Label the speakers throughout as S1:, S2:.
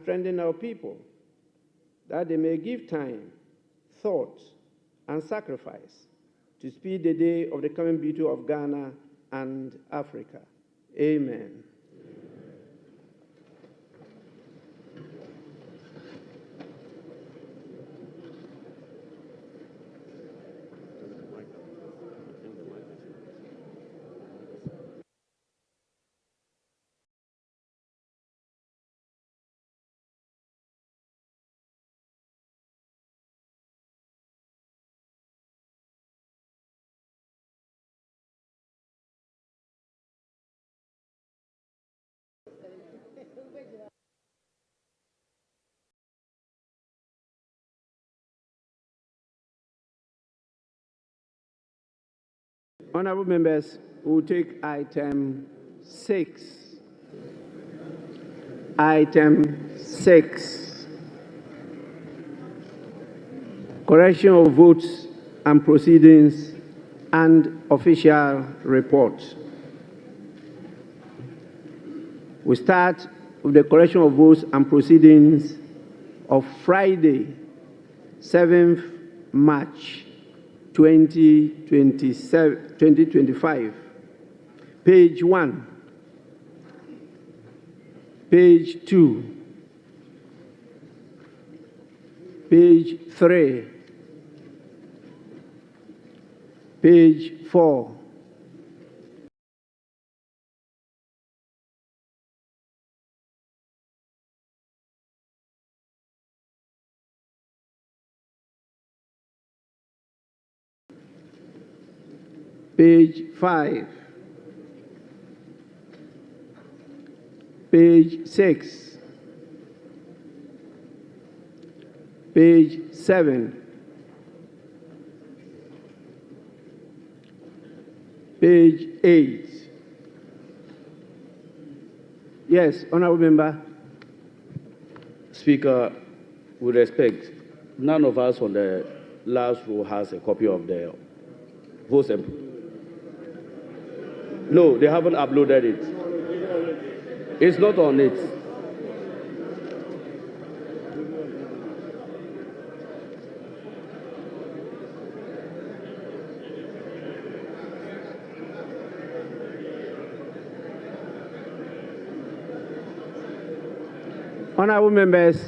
S1: strengthen our people, that they may give time, thought, and sacrifice to speed the day of the coming beauty of Ghana and Africa. Amen. Honorable members, we will take item 6. Item 6. Correction of votes and proceedings and official report. We start with the correction of votes and proceedings of Friday, 7th March 2025. Page 1, page 2, page 3, page 4, page 5, page 6, page 7, page 8. Yes, honorable member.
S2: Speaker, with respect, none of us on the last row has a copy of the vote. No, they haven't uploaded it. It's not on it.
S1: Honorable members,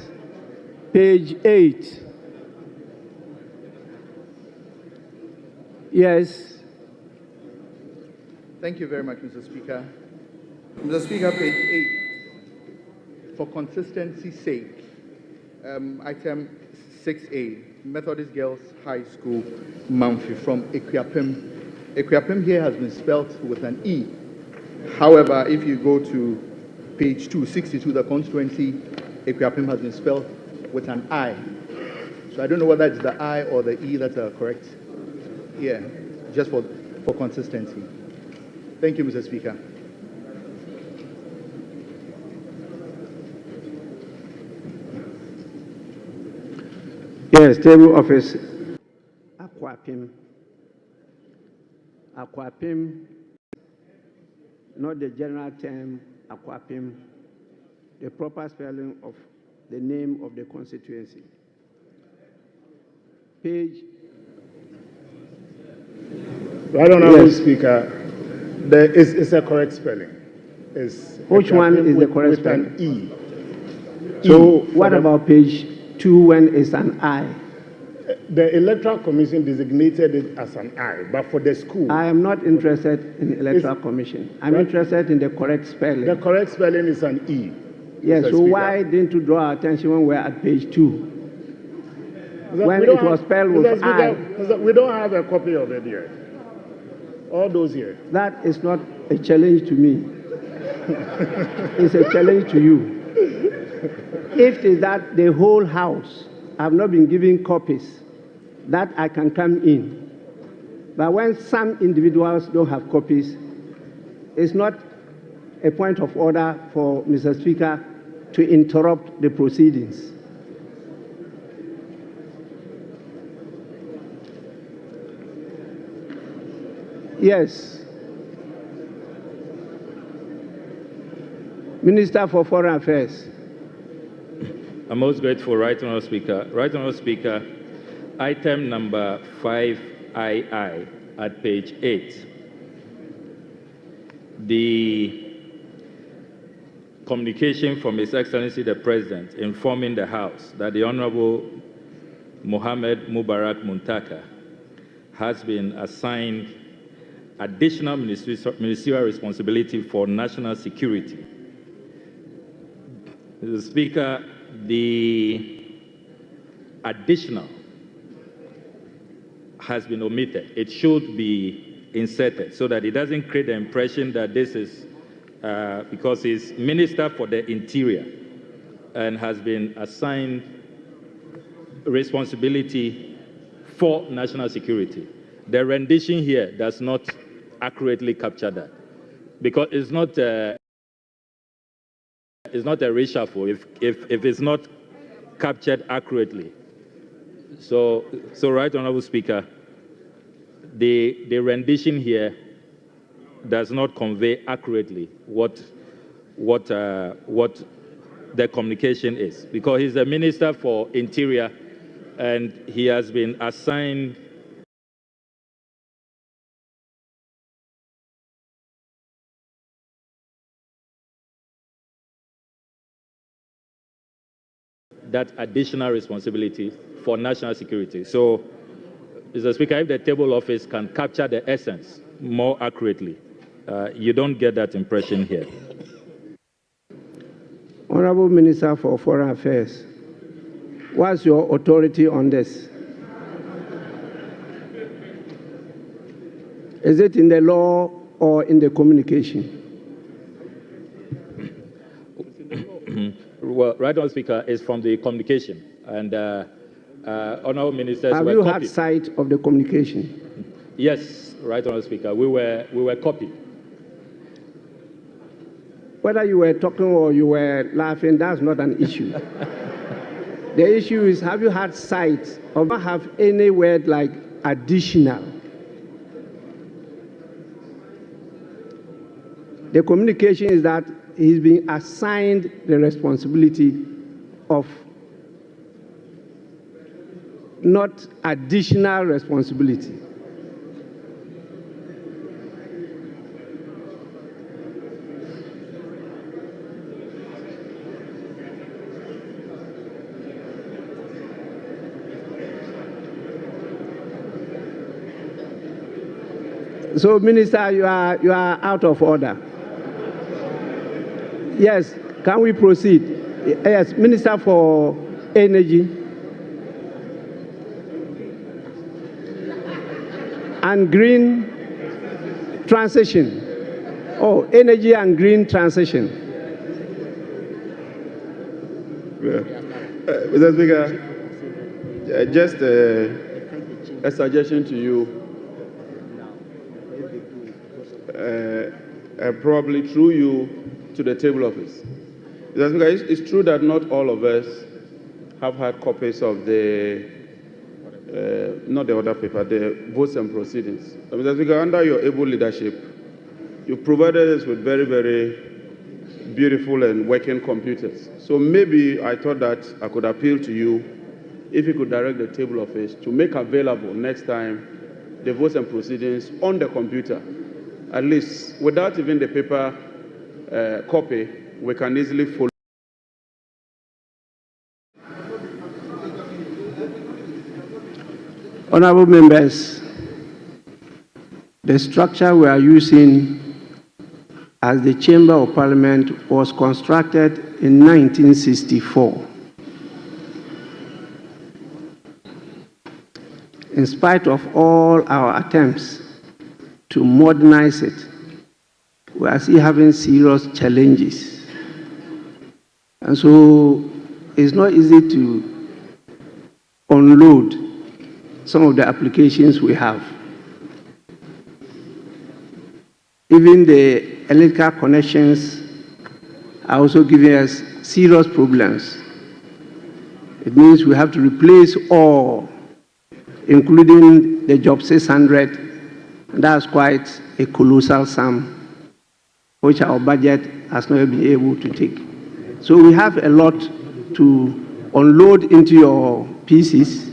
S1: page 8. Yes.
S3: Thank you very much, Mr. Speaker. Mr. Speaker, page 8. For consistency's sake, item 6A, Methodist Girls High School, Mamfi, from Equiapim. Equiapim here has been spelled with an E. However, if you go to page 262, the constituency, Equiapim has been spelled with an I. So I don't know whether it's the I or the E that are correct. Yeah, just for consistency. Thank you, Mr. Speaker.
S1: Yes, table office. Aquapim. Aquapim, not the general term Aquapim, the proper spelling of the name of the constituency. Page.
S4: Right, Honorable Speaker, it's a correct spelling.
S1: Which one is the correct spelling?
S4: With an E.
S1: So what about page 2 when it's an I?
S4: The Electoral Commission designated it as an I, but for the school...
S1: I am not interested in the Electoral Commission. I'm interested in the correct spelling.
S4: The correct spelling is an E.
S1: Yes, so why didn't you draw our attention when we're at page 2? When it was spelled with I.
S4: We don't have a copy of it yet. All those here.
S1: That is not a challenge to me. It's a challenge to you. If it is that the whole house have not been given copies, that I can come in. But when some individuals don't have copies, it's not a point of order for Mr. Speaker to interrupt the proceedings. Yes. Minister for Foreign Affairs.
S5: I'm most grateful, Right Honourable Speaker. Right Honourable Speaker, item number 5II at page 8. The communication from His Excellency the President informing the House that the Honourable Mohammed Mubarak Muntaka has been assigned additional ministerial responsibility for national security. Mr. Speaker, the additional has been omitted. It should be inserted so that it doesn't create the impression that this is because he's Minister for the Interior and has been assigned responsibility for national security. The rendition here does not accurately capture that because it's not a reshuffle if it's not captured accurately. So Right Honourable Speaker, the rendition here does not convey accurately what the communication is, because he's the Minister for Interior and he has been assigned that additional responsibility for national security. So, Mr. Speaker, if the table office can capture the essence more accurately, you don't get that impression here.
S1: Honorable Minister for Foreign Affairs, what's your authority on this? Is it in the law or in the communication?
S5: Well, Right Honourable Speaker, is from the communication, and Honourable Ministers
S1: have
S5: were
S1: you
S5: copied.
S1: had sight of the communication?
S5: Yes, Right Honourable Speaker, we were copied.
S1: Whether you were talking or you were laughing, that's not an issue. The issue is, have you had sight of not have any word like additional? The communication is that he's been assigned the responsibility of not additional responsibility. So, Minister, you are out of order. Yes, can we proceed? Yes, Minister for Energy and Green Transition. Oh, Energy and Green Transition.
S6: Mr. Speaker, just a suggestion to you. Probably through you to the table office. Mr. Speaker, it's true that not all of us have had copies of the, not the order paper, the votes and proceedings. Mr. Speaker, under your able leadership, you provided us with very, very beautiful and working computers. So maybe I thought that I could appeal to you if you could direct the table office to make available next time the votes and proceedings on the computer. At least, without even the paper copy, we can easily follow.
S1: Honorable members, the structure we are using as the Chamber of Parliament was constructed in 1964. In spite of all our attempts to modernize it, we are still having serious challenges. And so it's not easy to unload some of the applications we have. Even the electrical connections are also giving us serious problems. It means we have to replace all, including the Job 600. And that's quite a colossal sum, which our budget has not been able to take. So we have a lot to unload into your PCs,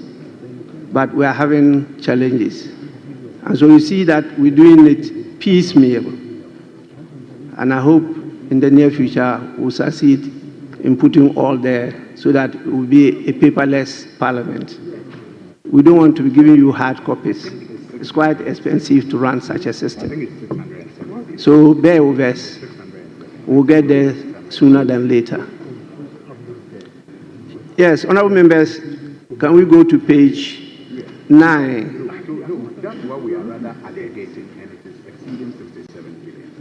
S1: but we are having challenges. And so you see that we're doing it piecemeal. And I hope in the near future we'll succeed in putting all there so that it will be a paperless parliament. We don't want to be giving you hard copies. It's quite expensive to run such a system. So bear with us. We'll get there sooner than later. Yes, honorable members, can we go to page 9?
S7: That's what we are rather allocating, and it is exceeding 57 billion.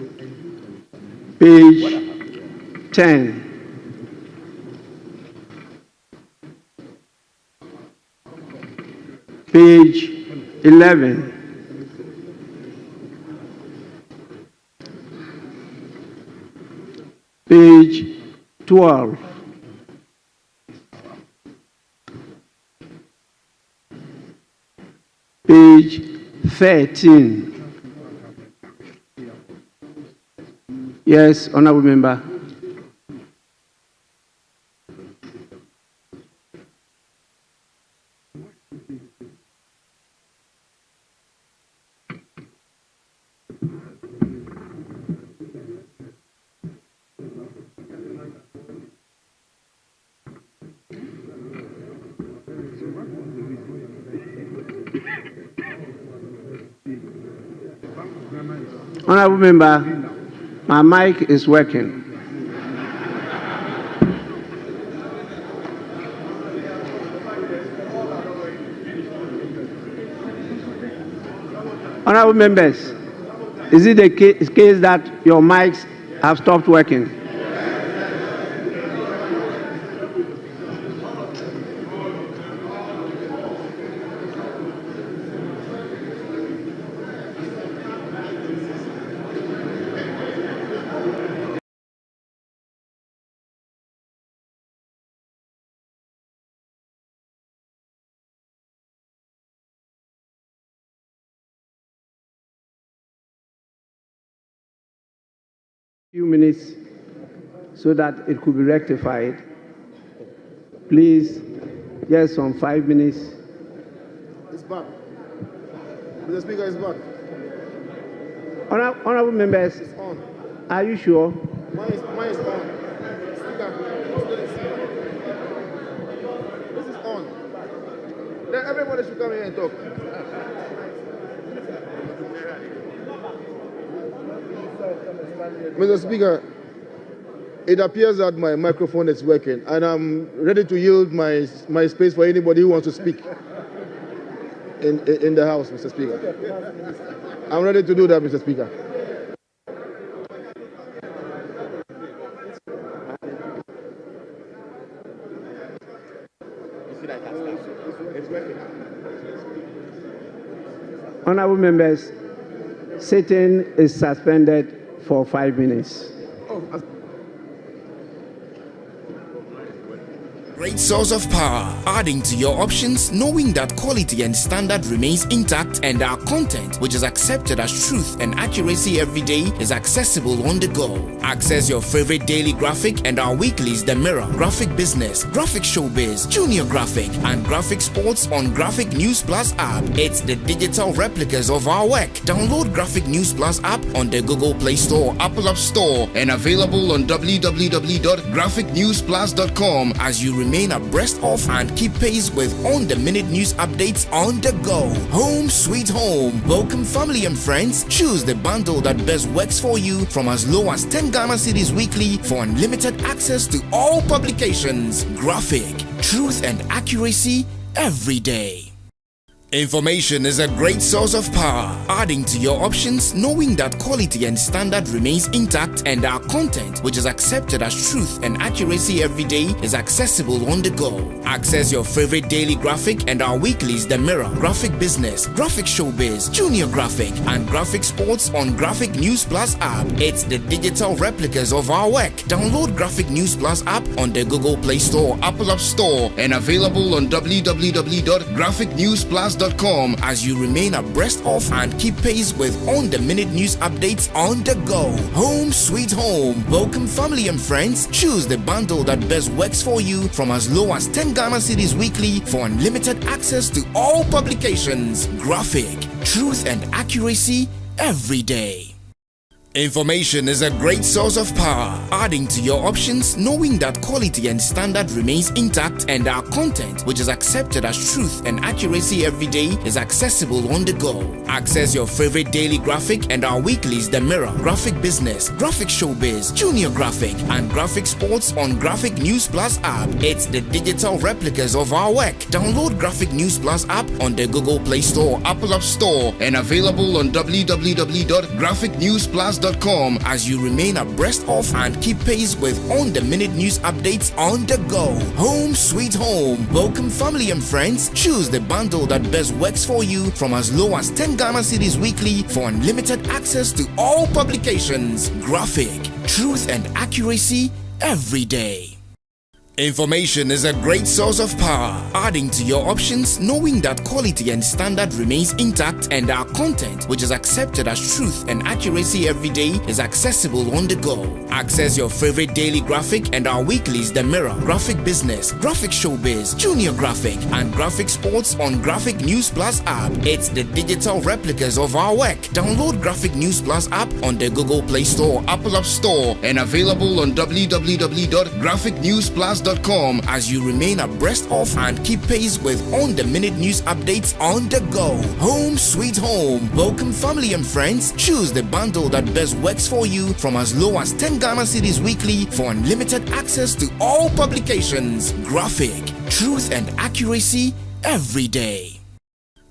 S1: Page 10. Page 11. Page 12. Page 13. Yes, honorable member. Honorable member, my mic is working. Honorable members, is it the case that your mics have stopped working? Few minutes so that it could be rectified. Please, just some 5 minutes.
S4: It's back. Mr. Speaker, it's back.
S1: Honorable members,
S4: It's on.
S1: are you sure?
S4: Mine is on. Speaker, this is on. Then everybody should come here and talk. Mr. Speaker, it appears that my microphone is working, and I'm ready to yield my space for anybody who wants to speak in the House, Mr. Speaker. I'm ready to do that, Mr. Speaker.
S1: Honorable members, sitting is suspended for 5 minutes.
S8: Great source of power, adding to your options, knowing that quality and standard remains intact, and our content, which is accepted as truth and accuracy every day, is accessible on the go. Access your favorite daily graphic and our weeklies The Mirror, Graphic Business, Graphic Showbiz, Junior Graphic, and Graphic Sports on Graphic News Plus app. It's the digital replicas of our work. Download Graphic News Plus app on the Google Play Store, Apple App Store, and available on www.graphicnewsplus.com as you remain abreast of and keep pace with on-the-minute news updates on the go. Home sweet home. Welcome family and friends. Choose the bundle that best works for you from as low as 10 Ghana cedis weekly for unlimited access to all publications. Graphic, truth and accuracy every day. Information is a great source of power, adding to your options, knowing that quality and standard remains intact, and our content, which is accepted as truth and accuracy every day, is accessible on the go. Access your favorite daily graphic and our weeklies The Mirror, Graphic Business, Graphic Showbiz, Junior Graphic, and Graphic Sports on Graphic News Plus app. It's the digital replicas of our work. Download Graphic News Plus app on the Google Play Store, Apple App Store, and available on www.graphicnewsplus.com Graphic-News+.com as you remain abreast of and keep pace with on-the-minute news updates on the go. Home sweet home. Welcome family and friends. Choose the bundle that best works for you from as low as 10 Ghana cedis weekly for unlimited access to all publications. Graphic, truth and accuracy every day. Information is a great source of power, adding to your options, knowing that quality and standard remains intact and our content, which is accepted as truth and accuracy every day, is accessible on the go. Access your favorite daily graphic and our weeklies The Mirror, Graphic Business, Graphic Showbiz, Junior Graphic, and Graphic Sports on Graphic News Plus app. It's the digital replicas of our work. Download Graphic News Plus app on the Google Play Store, Apple App Store, and available on www.graphicnewsplus.com as you remain abreast of and keep pace with on-the-minute news updates on the go. Home sweet home. Welcome family and friends. Choose the bundle that best works for you from as low as 10 Ghana cedis weekly for unlimited access to all publications. Graphic, truth and accuracy every day. Information is a great source of power, adding to your options, knowing that quality and standard remains intact and our content, which is accepted as truth and accuracy every day, is accessible on the go. Access your favorite daily graphic and our weeklies The Mirror, Graphic Business, Graphic Showbiz, Junior Graphic, and Graphic Sports on Graphic News Plus app. It's the digital replicas of our work. Download Graphic News Plus app on the Google Play Store, Apple App Store, and available on www.graphicnewsplus.com as you remain abreast of and keep pace with on-the-minute news updates on the go. Home sweet home. Welcome family and friends. Choose the bundle that best works for you from as low as 10 Ghana cedis weekly for unlimited access to all publications. Graphic, truth and accuracy every day.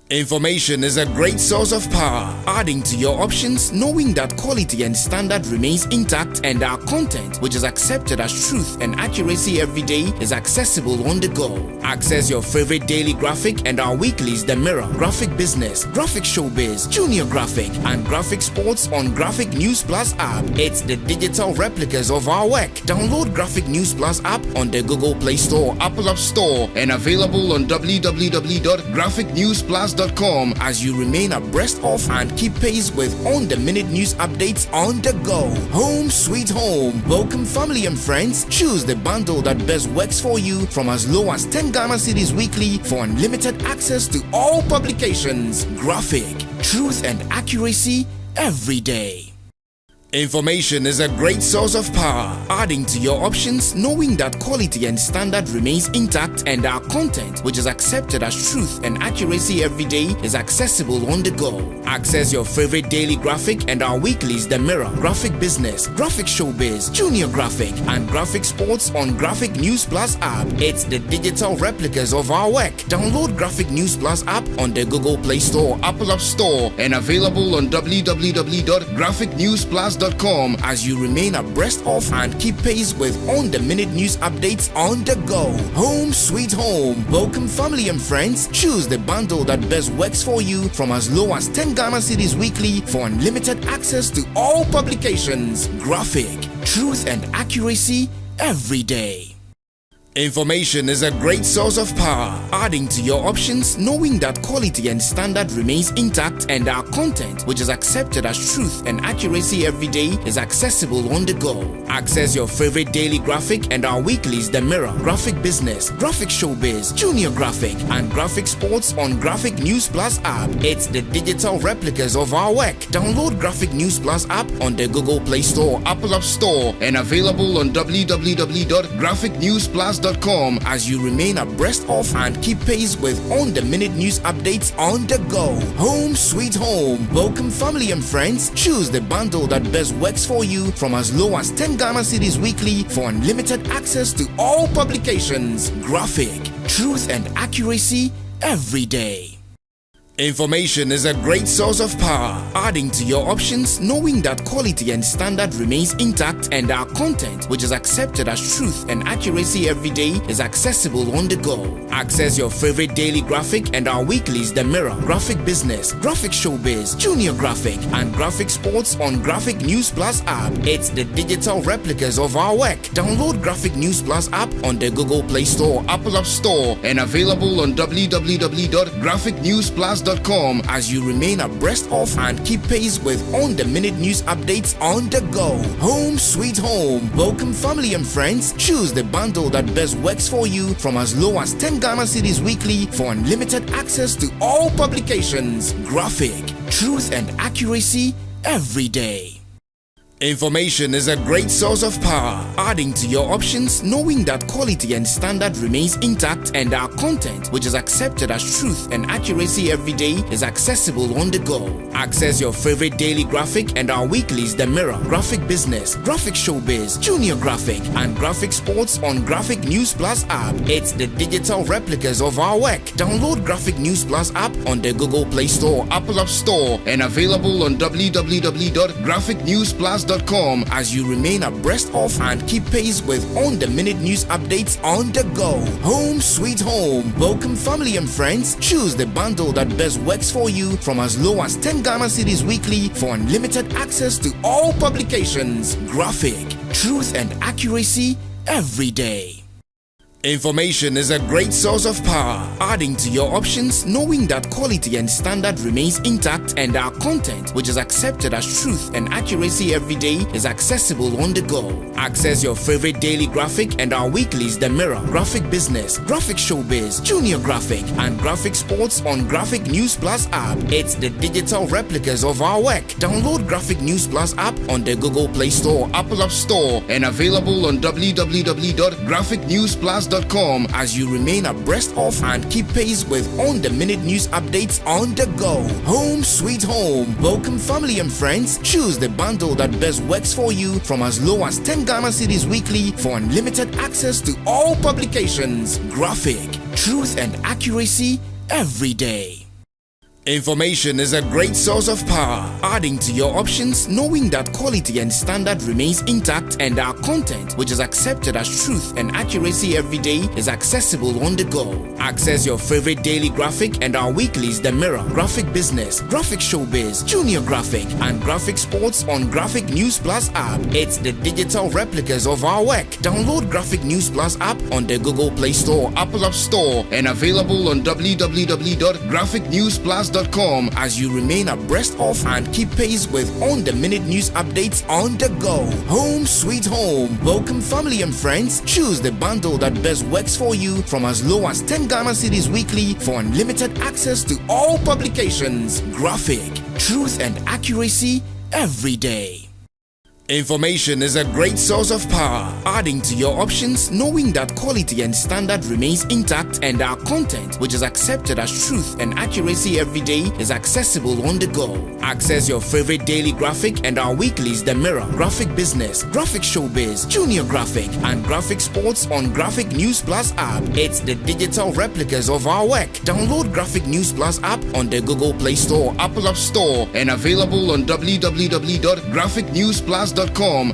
S8: Information is a great source of power, adding to your options, knowing that quality and standard remains intact and our content, which is accepted as truth and accuracy every day, is accessible on the go. Access your favorite daily graphic and our weeklies The Mirror, Graphic Business, Graphic Showbiz, Junior Graphic, and Graphic Sports on Graphic News Plus app. It's the digital replicas of our work. Download Graphic News Plus app on the Google Play Store, Apple App Store, and available on www.graphicnewsplus.com as you remain abreast of and keep pace with on-the-minute news updates on the go. Home sweet home. Welcome family and friends. Choose the bundle that best works for you from as low as 10 Ghana cedis weekly for unlimited access to all publications. Graphic, truth and accuracy every day. Information is a great source of power, adding to your options, knowing that quality and standard remains intact and our content, which is accepted as truth and accuracy every day, is accessible on the go. Access your favorite daily graphic and our weeklies The Mirror, Graphic Business, Graphic Showbiz, Junior Graphic, and Graphic Sports on Graphic News Plus app. It's the digital replicas of our work. Download Graphic News Plus app on the Google Play Store, Apple App Store, and available on www.graphicnewsplus.com as you remain abreast of and keep pace with on-the-minute news updates on the go. Home sweet home. Welcome family and friends. Choose the bundle that best works for you from as low as 10 Ghana cedis weekly for unlimited access to all publications. Graphic, truth and accuracy every day. Information is a great source of power, adding to your options, knowing that quality and standard remains intact and our content, which is accepted as truth and accuracy every day, is accessible on the go. Access your favorite daily graphic and our weeklies The Mirror, Graphic Business, Graphic Showbiz, Junior Graphic, and Graphic Sports on Graphic News Plus app. It's the digital replicas of our work. Download Graphic News Plus app on the Google Play Store, Apple App Store, and available on www.graphicnewsplus.com as you remain abreast of and keep pace with on-the-minute news updates on the go. Home sweet home. Welcome family and friends. Choose the bundle that best works for you from as low as 10 Ghana cedis weekly for unlimited access to all publications. Graphic, truth and accuracy every day. Information is a great source of power, adding to your options, knowing that quality and standard remains intact and our content, which is accepted as truth and accuracy every day, is accessible on the go. Access your favorite daily graphic and our weeklies The Mirror, Graphic Business, Graphic Showbiz, Junior Graphic, and Graphic Sports on Graphic News Plus app. It's the digital replicas of our work. Download Graphic News Plus app on the Google Play Store, Apple App Store, and available on www.graphicnewsplus.com as you remain abreast of and keep pace with on-the-minute news updates on the go. Home sweet home. Welcome family and friends. Choose the bundle that best works for you from as low as 10 Ghana cedis weekly for unlimited access to all publications. Graphic, truth and accuracy every day. Information is a great source of power, adding to your options, knowing that quality and standard remains intact and our content, which is accepted as truth and accuracy every day, is accessible on the go. Access your favorite daily graphic and our weeklies The Mirror, Graphic Business, Graphic Showbiz, Junior Graphic, and Graphic Sports on Graphic News Plus app. It's the digital replicas of our work. Download Graphic News Plus app on the Google Play Store, Apple App Store, and available on www.graphicnewsplus.com as you remain abreast of and keep pace with on-the-minute news updates on the go. Home sweet home. Welcome family and friends. Choose the bundle that best works for you from as low as 10 Ghana cedis weekly for unlimited access to all publications. Graphic, truth and accuracy every day. Information is a great source of power, adding to your options, knowing that quality and standard remains intact and our content, which is accepted as truth and accuracy every day, is accessible on the go. Access your favorite daily graphic and our weeklies The Mirror, Graphic Business, Graphic Showbiz, Junior Graphic, and Graphic Sports on Graphic News Plus app. It's the digital replicas of our work. Download Graphic News Plus app on the Google Play Store, Apple App Store, and available on www.graphicnewsplus.com as you remain abreast of and keep pace with on-the-minute news updates on the go. Home sweet home. Welcome family and friends. Choose the bundle that best works for you from as low as 10 Ghana cedis weekly for unlimited access to all publications. Graphic, truth and accuracy every day. Information is a great source of power, adding to your options, knowing that quality and standard remains intact and our content, which is accepted as truth and accuracy every day, is accessible on the go. Access your favorite daily graphic and our weeklies The Mirror, Graphic Business, Graphic Showbiz, Junior Graphic, and Graphic Sports on Graphic News Plus app. It's the digital replicas of our work. Download Graphic News Plus app on the Google Play Store, Apple App Store, and available on www.graphicnewsplus.com as you remain abreast of and keep pace with on-the-minute news updates on the go. Home sweet home. Welcome family and friends. Choose the bundle that best works for you from as low as 10 Ghana cedis weekly for unlimited access to all publications. Graphic, truth and accuracy every day. Information is a great source of power, adding to your options, knowing that quality and standard remains intact and our content, which is accepted as truth and accuracy every day, is accessible on the go. Access your favorite daily graphic and our weeklies The Mirror, Graphic Business, Graphic Showbiz, Junior Graphic, and Graphic Sports on Graphic News Plus app. It's the digital replicas of our work. Download Graphic News Plus app on the Google Play Store, Apple App Store, and available on www.graphicnewsplus.com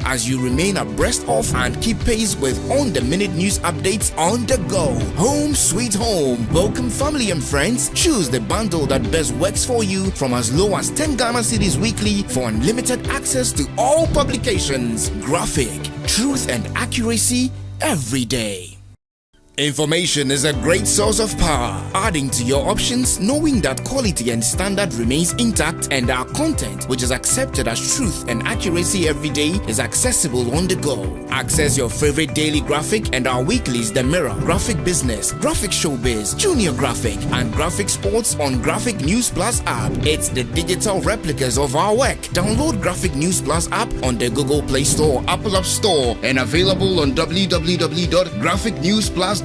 S8: as you remain abreast of and keep pace with on-the-minute news updates on the go. Home sweet home. Welcome family and friends. Choose the bundle that best works for you from as low as 10 Ghana cedis weekly for unlimited access to all publications. Graphic, truth and accuracy every day. Information is a great source of power, adding to your options, knowing that quality and standard remains intact and our content, which is accepted as truth and accuracy every day, is accessible on the go. Access your favorite daily graphic and our weeklies The Mirror, Graphic Business, Graphic Showbiz, Junior Graphic, and Graphic Sports on Graphic News Plus app. It's the digital replicas of our work. Download Graphic News Plus app on the Google Play Store, Apple App Store, and available on www.graphicnewsplus.com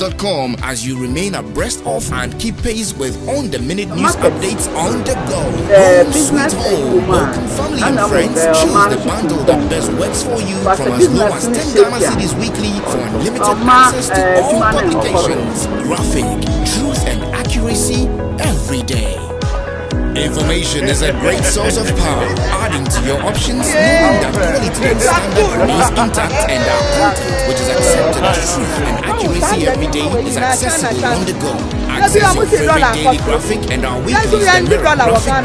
S8: as you remain abreast of and keep pace with on-the-minute news updates on the go. Home sweet home. Welcome family and friends. Choose the bundle that best works for you from as low as 10 Ghana cedis weekly for unlimited access to all publications. Graphic, truth and accuracy every day. Information is a great source of power, adding to your options, knowing that quality and standard remains intact, and our content, which is accepted as truth and accuracy every day, is accessible on the go. Access your favorite daily graphic and our weekly graphic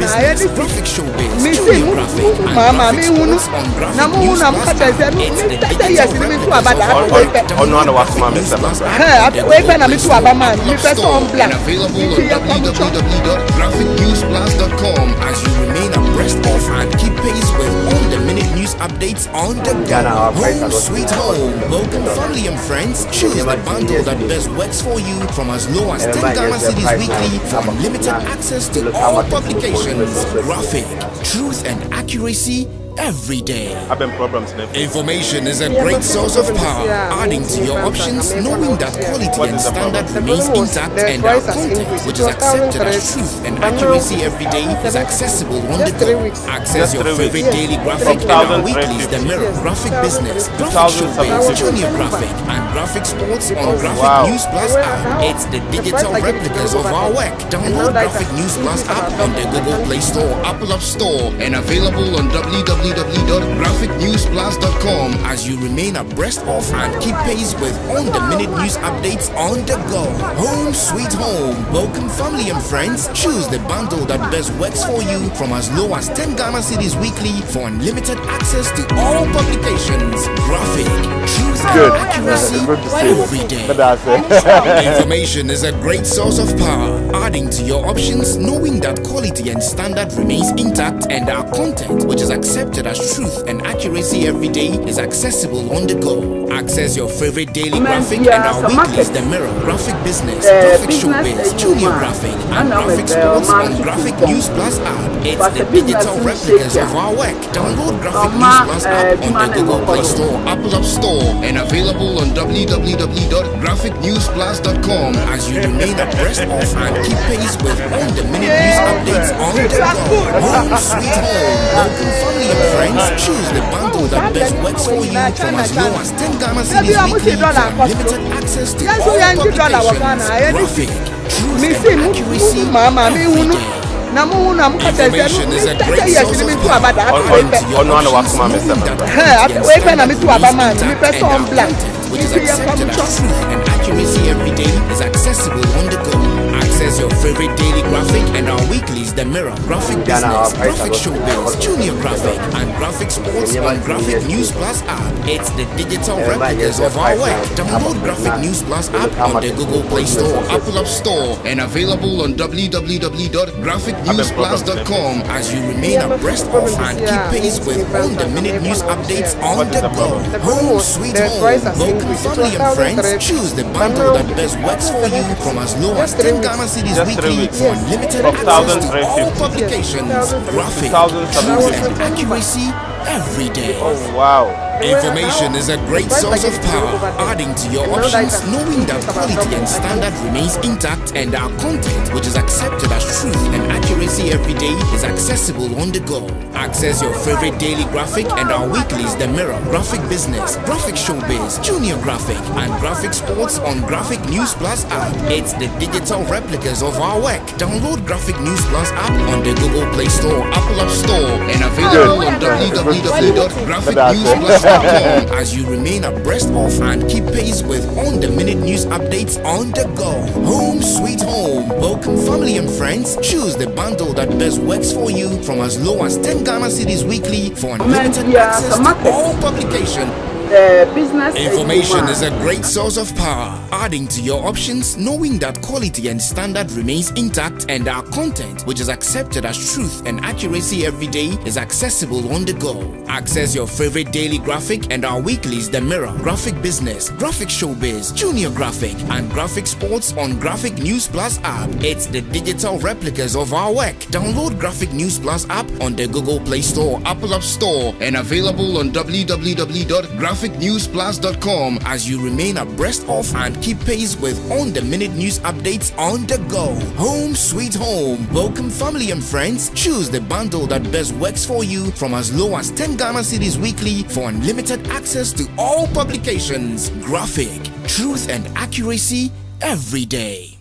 S8: business, graphic showbiz, junior graphic, and graphic sports on graphic news plus app. It's the digital replicas of our work. Download graphic news plus app on the Google Play Store, Apple Store, and available on www.graphicnewsplus.com as you remain abreast of and keep pace with on-the-minute news updates on the go. Home sweet home. Welcome family and friends. Choose the bundle that best works for you from as low as 10 Ghana cedis weekly for unlimited access to all publications. Graphic, truth and accuracy every day. Information is a great source of power, adding to your options, knowing that quality and standard remains intact, and our content, which is accepted as truth and accuracy every day, is accessible on the go. Access your favorite daily graphic and our weeklies, The Mirror, Graphic Business, Graphic Showbiz, Junior Graphic, and Graphic Sports on Graphic News Plus app. It's the digital replicas of our work. Download Graphic News Plus app on the Google Play Store, Apple App Store, and available on www.graphicnewsplus.com as you remain abreast of and keep pace with on-the-minute news updates on the go. Home sweet home. Welcome family and friends. Choose the bundle that best works for you from as low as 10 Ghana cedis weekly for unlimited access to all publications. Graphic, truth and accuracy every day. Information is a great source of power, adding to your options, knowing that quality and standard remains intact, and our content, which is accepted as truth and accuracy every day, is accessible on the go. Access your favorite daily graphic and our weeklies, The Mirror, Graphic Business, Graphic Showbiz, Junior Graphic, and Graphic Sports on Graphic News Plus app. It's the digital replicas of our work. Download Graphic News Plus app on the Google Play Store, Apple App Store, and available on www.graphicnewsplus.com as you remain abreast of and keep pace with on-the-minute news updates on the go. Home sweet home. Welcome family and friends. Choose the bundle that best works for you from as low as 10 Ghana cedis weekly for unlimited access to all publications. Graphic, truth and accuracy every day. Information is a great source of power, adding to your options, knowing that which is accepted as truth and accuracy every day, is accessible on the go. Access your favorite daily graphic and our weeklies, The Mirror, Graphic Business, Graphic Showbiz, Junior Graphic, and Graphic Sports on Graphic News Plus app. It's the digital replicas of our work. Download Graphic News Plus app on the Google Play Store, Apple App Store, and available on www.graphicnewsplus.com as you remain abreast of and keep pace with on-the-minute news updates on the go. Home sweet home. Welcome family and friends. Choose the bundle that best works for you from as low as 10 Ghana cedis weekly for unlimited access to all publications. Graphic, truth and accuracy every day. Information is a great source of power, adding to your options, knowing that quality and standard remains intact, and our content, which is accepted as truth and accuracy every day, is accessible on the go. Access your favorite daily graphic and our weeklies, The Mirror, Graphic Business, Graphic Showbiz, Junior Graphic, and Graphic Sports on Graphic News Plus app. It's the digital replicas of our work. Download Graphic News Plus app on the Google Play Store, Apple App Store, and available on www.graphicnewsplus.com as you remain abreast of and keep pace with on-the-minute news updates on the go. Home sweet home. Welcome family and friends. Choose the bundle that best works for you from as low as 10 Ghana cedis weekly for unlimited access to all publications. Information is a great source of power, adding to your options, knowing that quality and standard remains intact, and our content, which is accepted as truth and accuracy every day, is accessible on the go. Access your favorite daily graphic and our weeklies, The Mirror, Graphic Business, Graphic Showbiz, Junior Graphic, and Graphic Sports on Graphic News Plus app. It's the digital replicas of our work. Download Graphic News Plus app on the Google Play Store, Apple App Store, and available on www.graphicnewsplus.com as you remain abreast of and keep pace with on-the-minute news updates on the go. Home sweet home. Welcome family and friends. Choose the bundle that best works for you from as low as 10 Ghana cedis weekly for unlimited access to all publications. Graphic, truth and accuracy every day.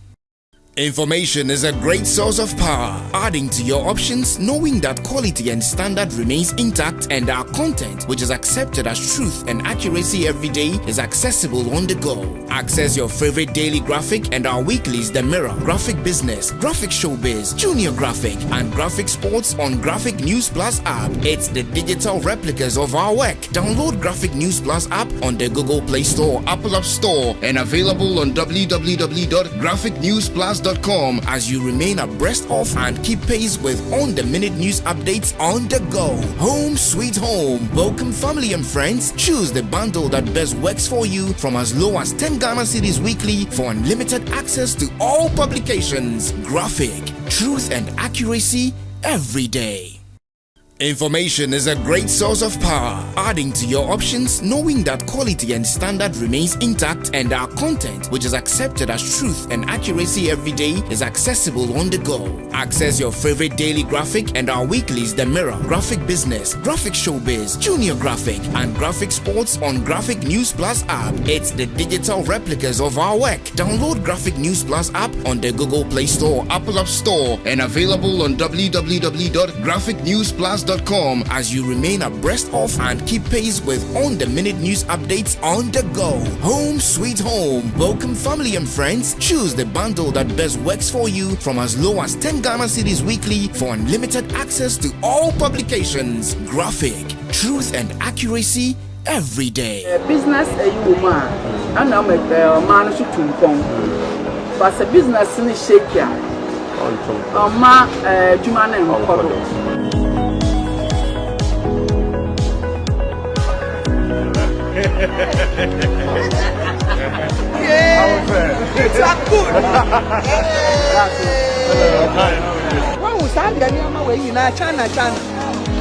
S8: Information is a great source of power, adding to your options, knowing that quality and standard remains intact, and our content, which is accepted as truth and accuracy every day, is accessible on the go. Access your favorite daily graphic and our weeklies The Mirror, Graphic Business, Graphic Showbiz, Junior Graphic, and Graphic Sports on Graphic News Plus app. It's the digital replicas of our work. Download Graphic News Plus app on the Google Play Store, Apple App Store, and available on www.graphicnewsplus.com as you remain abreast of and keep pace with on-the-minute news updates on the go. Home sweet home. Welcome family and friends. Choose the bundle that best works for you from as low as 10 Ghana cedis weekly for unlimited access to all publications. Graphic, truth and accuracy every day. Information is a great source of power, adding to your options, knowing that quality and standard remains intact, and our content, which is accepted as truth and accuracy every day, is accessible on the go. Access your favorite daily graphic and our weeklies The Mirror, Graphic Business, Graphic Showbiz, Junior Graphic, and Graphic Sports on Graphic News Plus app. It's the digital replicas of our work. Download Graphic News Plus app on the Google Play Store, Apple App Store, and available on www.graphicnewsplus.com as you remain abreast of and keep pace with on-the-minute news updates on the go. Home sweet home. Welcome family and friends. Choose the bundle that best works for you from as low as 10 Ghana cedis weekly for unlimited access to all publications. Graphic, truth and accuracy every day.
S9: Business you man, and I'm a man to but a business in shake ya. Ma Jumane
S10: It's a good. When we start the new way in China,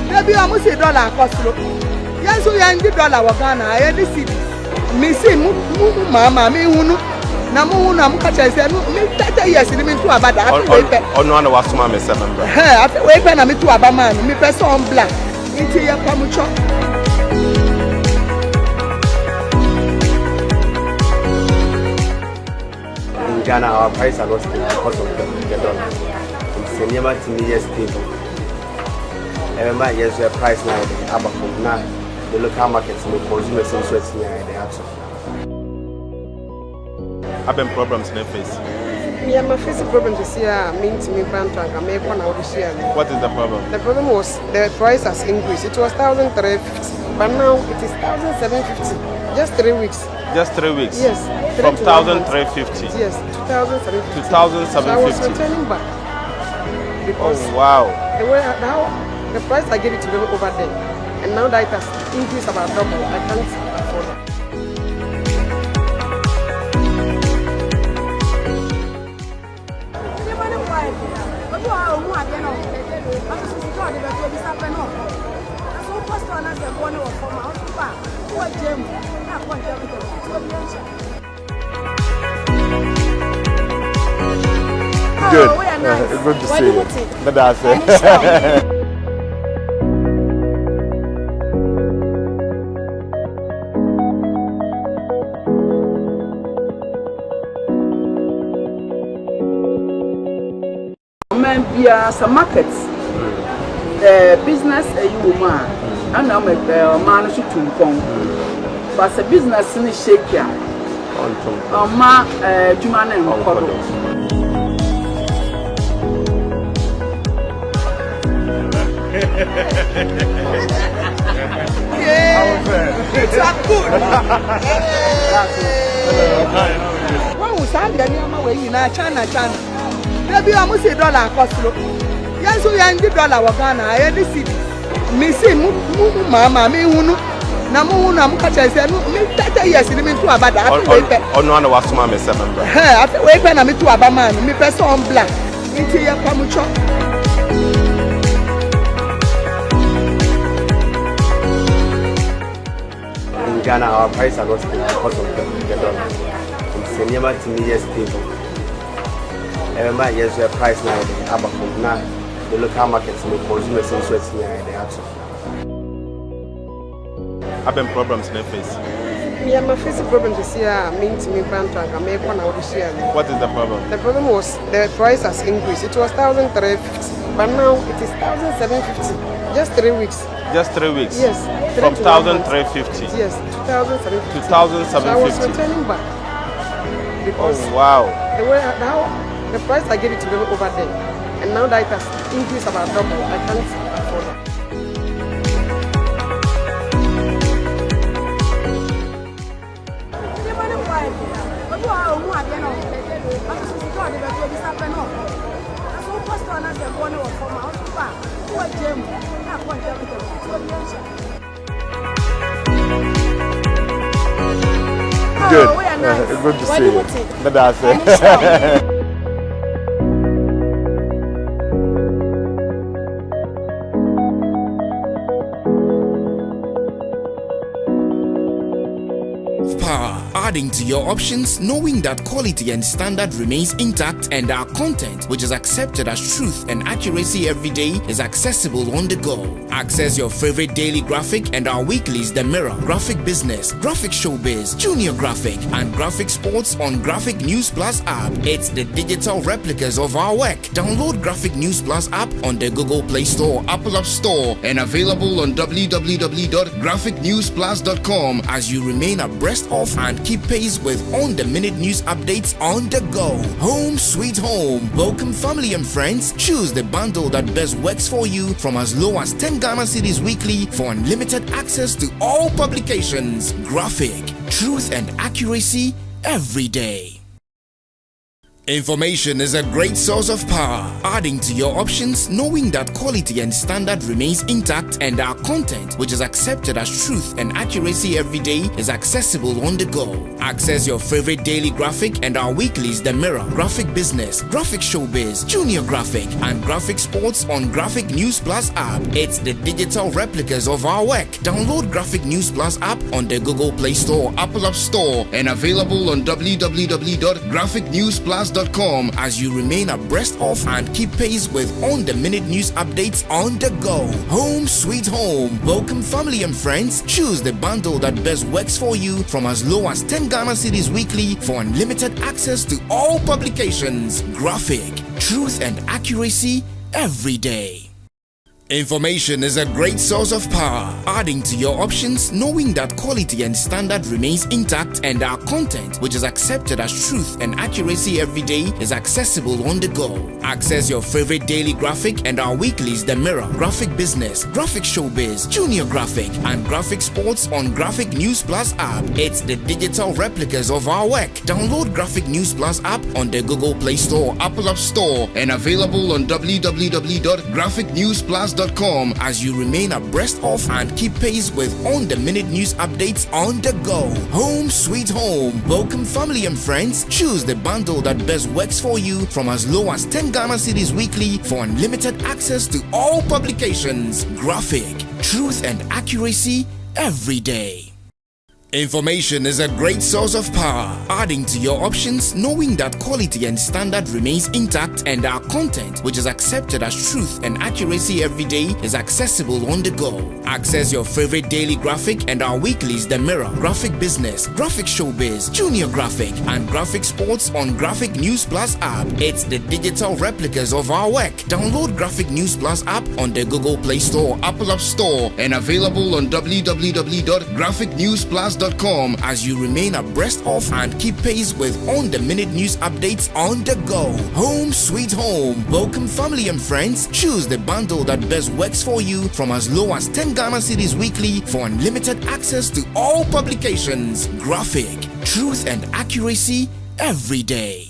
S10: maybe almost $1 cost. Yes, we are $1 Ghana. I had this missing Mama, me who Namu Namkacha said, 30 years in me to about that.
S11: On one of us, Mamma, 7.
S10: After wait when I'm to Abaman, me person black into your pamucho.
S12: In Ghana, our prices are not stable because of the dollar. It's never to me stable. Every month, yes, the price now the local markets and the consumers in Switzerland, they have
S11: Having problems in the face.
S10: Yeah, my physical problem this year means me brand tank. I make one out this year.
S11: What is the problem?
S10: The problem was the price has increased. It was 1,350, but now it is 1,750. Just 3 weeks.
S11: Just 3 weeks?
S10: Yes.
S11: From 1,350?
S10: Yes, 2,750.
S11: 2,750.
S10: So I was returning back. Because
S11: wow.
S10: The way now the price I gave it to them over there, and now that it has increased about double, I can't afford it.
S11: Good. Good to see you. That's it.
S9: Some markets, business you man, and I'm a man to but a business in shake ya. Ma Jumane
S10: It's a good. When we start the new way in China, maybe almost $1 cost. Yes, we are $1 Ghana. I had this missing Mama, me who Namu Namkacha said, 30 years in me to about that.
S11: On one of us, Mamma, 7.
S10: After wait when I'm to Abaman, me person black into your pamucho.
S12: In Ghana, our prices are not stable because of the dollar. It's never to me stable. Every month, yes, the price now the local markets and the consumers in Switzerland, they have
S11: Having problems in the face.
S10: Yeah, my physical problem this year means me brand track. I make one out this year.
S11: What is the problem?
S10: The problem was the price has increased. It was 1,350, but now it is 1,750. Just 3 weeks.
S11: Just 3 weeks?
S10: Yes.
S11: From 1,350?
S10: Yes, 2,750.
S11: 2,750.
S10: So I was returning back. Because
S11: wow.
S10: The way now the price I gave it to them over there, and now that it has increased about double, I can't afford it.
S11: Good. Good to see you. That's it.
S8: Adding to your options, knowing that quality and standard remains intact and our content, which is accepted as truth and accuracy every day, is accessible on the go. Access your favorite daily graphic and our weeklies The Mirror, Graphic Business, Graphic Showbiz, Junior Graphic, and Graphic Sports on Graphic News Plus app. It's the digital replicas of our work. Download Graphic News Plus app on the Google Play Store, Apple App Store, and available on www.graphicnewsplus.com as you remain abreast of and keep pace with on-the-minute news updates on the go. Home sweet home. Welcome family and friends. Choose the bundle that best works for you from as low as 10 Ghana cedis weekly for unlimited access to all publications. Graphic, truth and accuracy every day. Information is a great source of power. Adding to your options, knowing that quality and standard remains intact and our content, which is accepted as truth and accuracy every day, is accessible on the go. Access your favorite daily graphic and our weeklies The Mirror, Graphic Business, Graphic Showbiz, Junior Graphic, and Graphic Sports on Graphic News Plus app. It's the digital replicas of our work. Download Graphic News Plus app on the Google Play Store, Apple App Store, and available on www.graphicnewsplus.com as you remain abreast of and keep pace with on-the-minute news updates on the go. Home sweet home. Welcome family and friends. Choose the bundle that best works for you from as low as 10 Ghana cedis weekly for unlimited access to all publications. Graphic, truth and accuracy every day. Information is a great source of power. Adding to your options, knowing that quality and standard remains intact and our content, which is accepted as truth and accuracy every day, is accessible on the go. Access your favorite daily graphic and our weeklies The Mirror, Graphic Business, Graphic Showbiz, Junior Graphic, and Graphic Sports on Graphic News Plus app. It's the digital replicas of our work. Download Graphic News Plus app on the Google Play Store, Apple App Store, and available on www.graphicnewsplus.com as you remain abreast of and keep pace with on-the-minute news updates on the go. Home sweet home. Welcome family and friends. Choose the bundle that best works for you from as low as 10 Ghana cedis weekly for unlimited access to all publications. Graphic, truth and accuracy every day. Information is a great source of power. Adding to your options, knowing that quality and standard remains intact and our content, which is accepted as truth and accuracy every day, is accessible on the go. Access your favorite daily graphic and our weeklies The Mirror, Graphic Business, Graphic Showbiz, Junior Graphic, and Graphic Sports on Graphic News Plus app. It's the digital replicas of our work. Download Graphic News Plus app on the Google Play Store, Apple App Store, and available on www.graphicnewsplus.com as you remain abreast of and keep pace with on-the-minute news updates on the go. Home sweet home. Welcome family and friends. Choose the bundle that best works for you from as low as 10 Ghana cedis weekly for unlimited access to all publications. Graphic, truth and accuracy every day.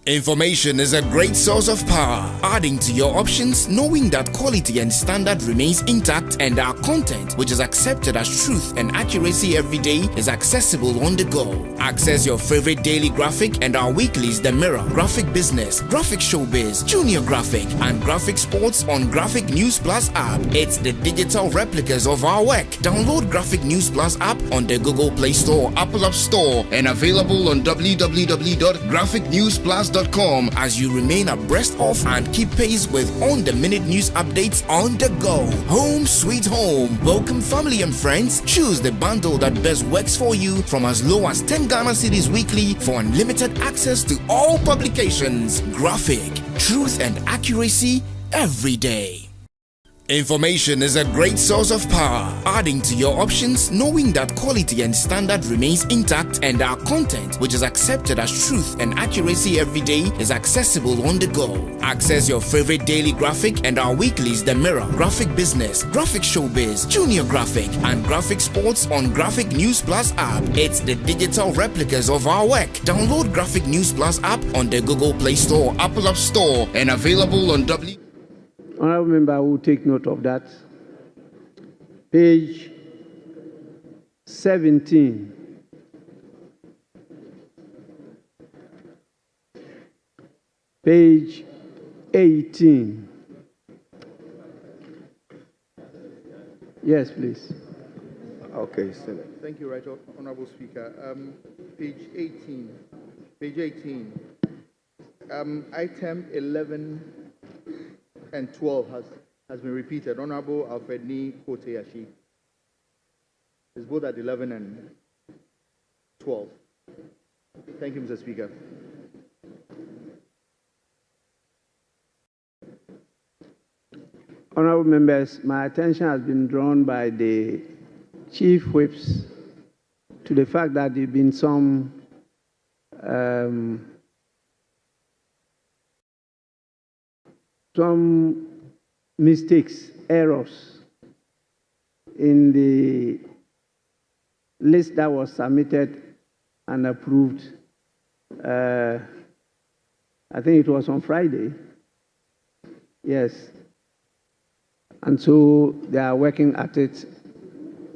S8: Information is a great source of power. Adding to your options, knowing that quality and standard remains intact and our content, which is accepted as truth and accuracy every day, is accessible on the go. Access your favorite daily graphic and our weeklies The Mirror, Graphic Business, Graphic Showbiz, Junior Graphic, and Graphic Sports on Graphic News Plus app. It's the digital replicas of our work. Download Graphic News Plus app on the Google Play Store, Apple App Store, and available on www.graphicnewsplus.com homesuitehomes.com as you remain abreast of and keep pace with on-the-minute news updates on the go. Home Sweet Home. Welcome family and friends. Choose the bundle that best works for you from as low as 10 Ghana cedis weekly for unlimited access to all publications. Graphic, truth and accuracy every day. Information is a great source of power. Adding to your options, knowing that quality and standard remains intact and our content, which is accepted as truth and accuracy every day, is accessible on the go. Access your favorite daily graphic and our weeklies The Mirror, Graphic Business, Graphic Showbiz, Junior Graphic, and Graphic Sports on Graphic News Plus app. It's the digital replicas of our work. Download Graphic News Plus app on the Google Play Store, Apple App Store, and available on
S1: Honourable member will take note of that. Page 17. Page 18. Yes, please.
S4: Okay,
S3: thank you, Right Honourable Speaker. Page 18. Page 18. Item 11 and 12 has been repeated. Honorable Alfred Ni Koteyashi. It's both at 11 and 12. Thank you, Mr. Speaker.
S1: Honorable members, my attention has been drawn by the chief whips to the fact that there have been some mistakes, errors in the list that was submitted and approved. I think it was on Friday. Yes. And so they are working at it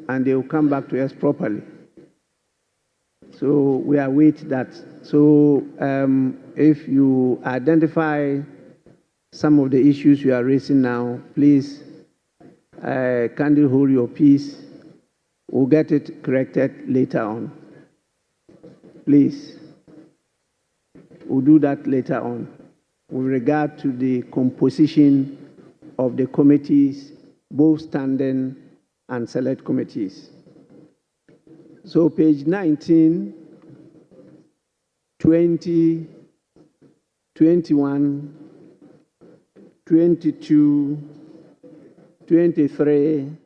S1: and they will come back to us properly. So we await that. So if you identify some of the issues you are raising now, please kindly hold your peace. We'll get it corrected later on. Please. We'll do that later on. With regard to the composition of the committees, both standing and select committees. So page 19, 20, 21, 22, 23,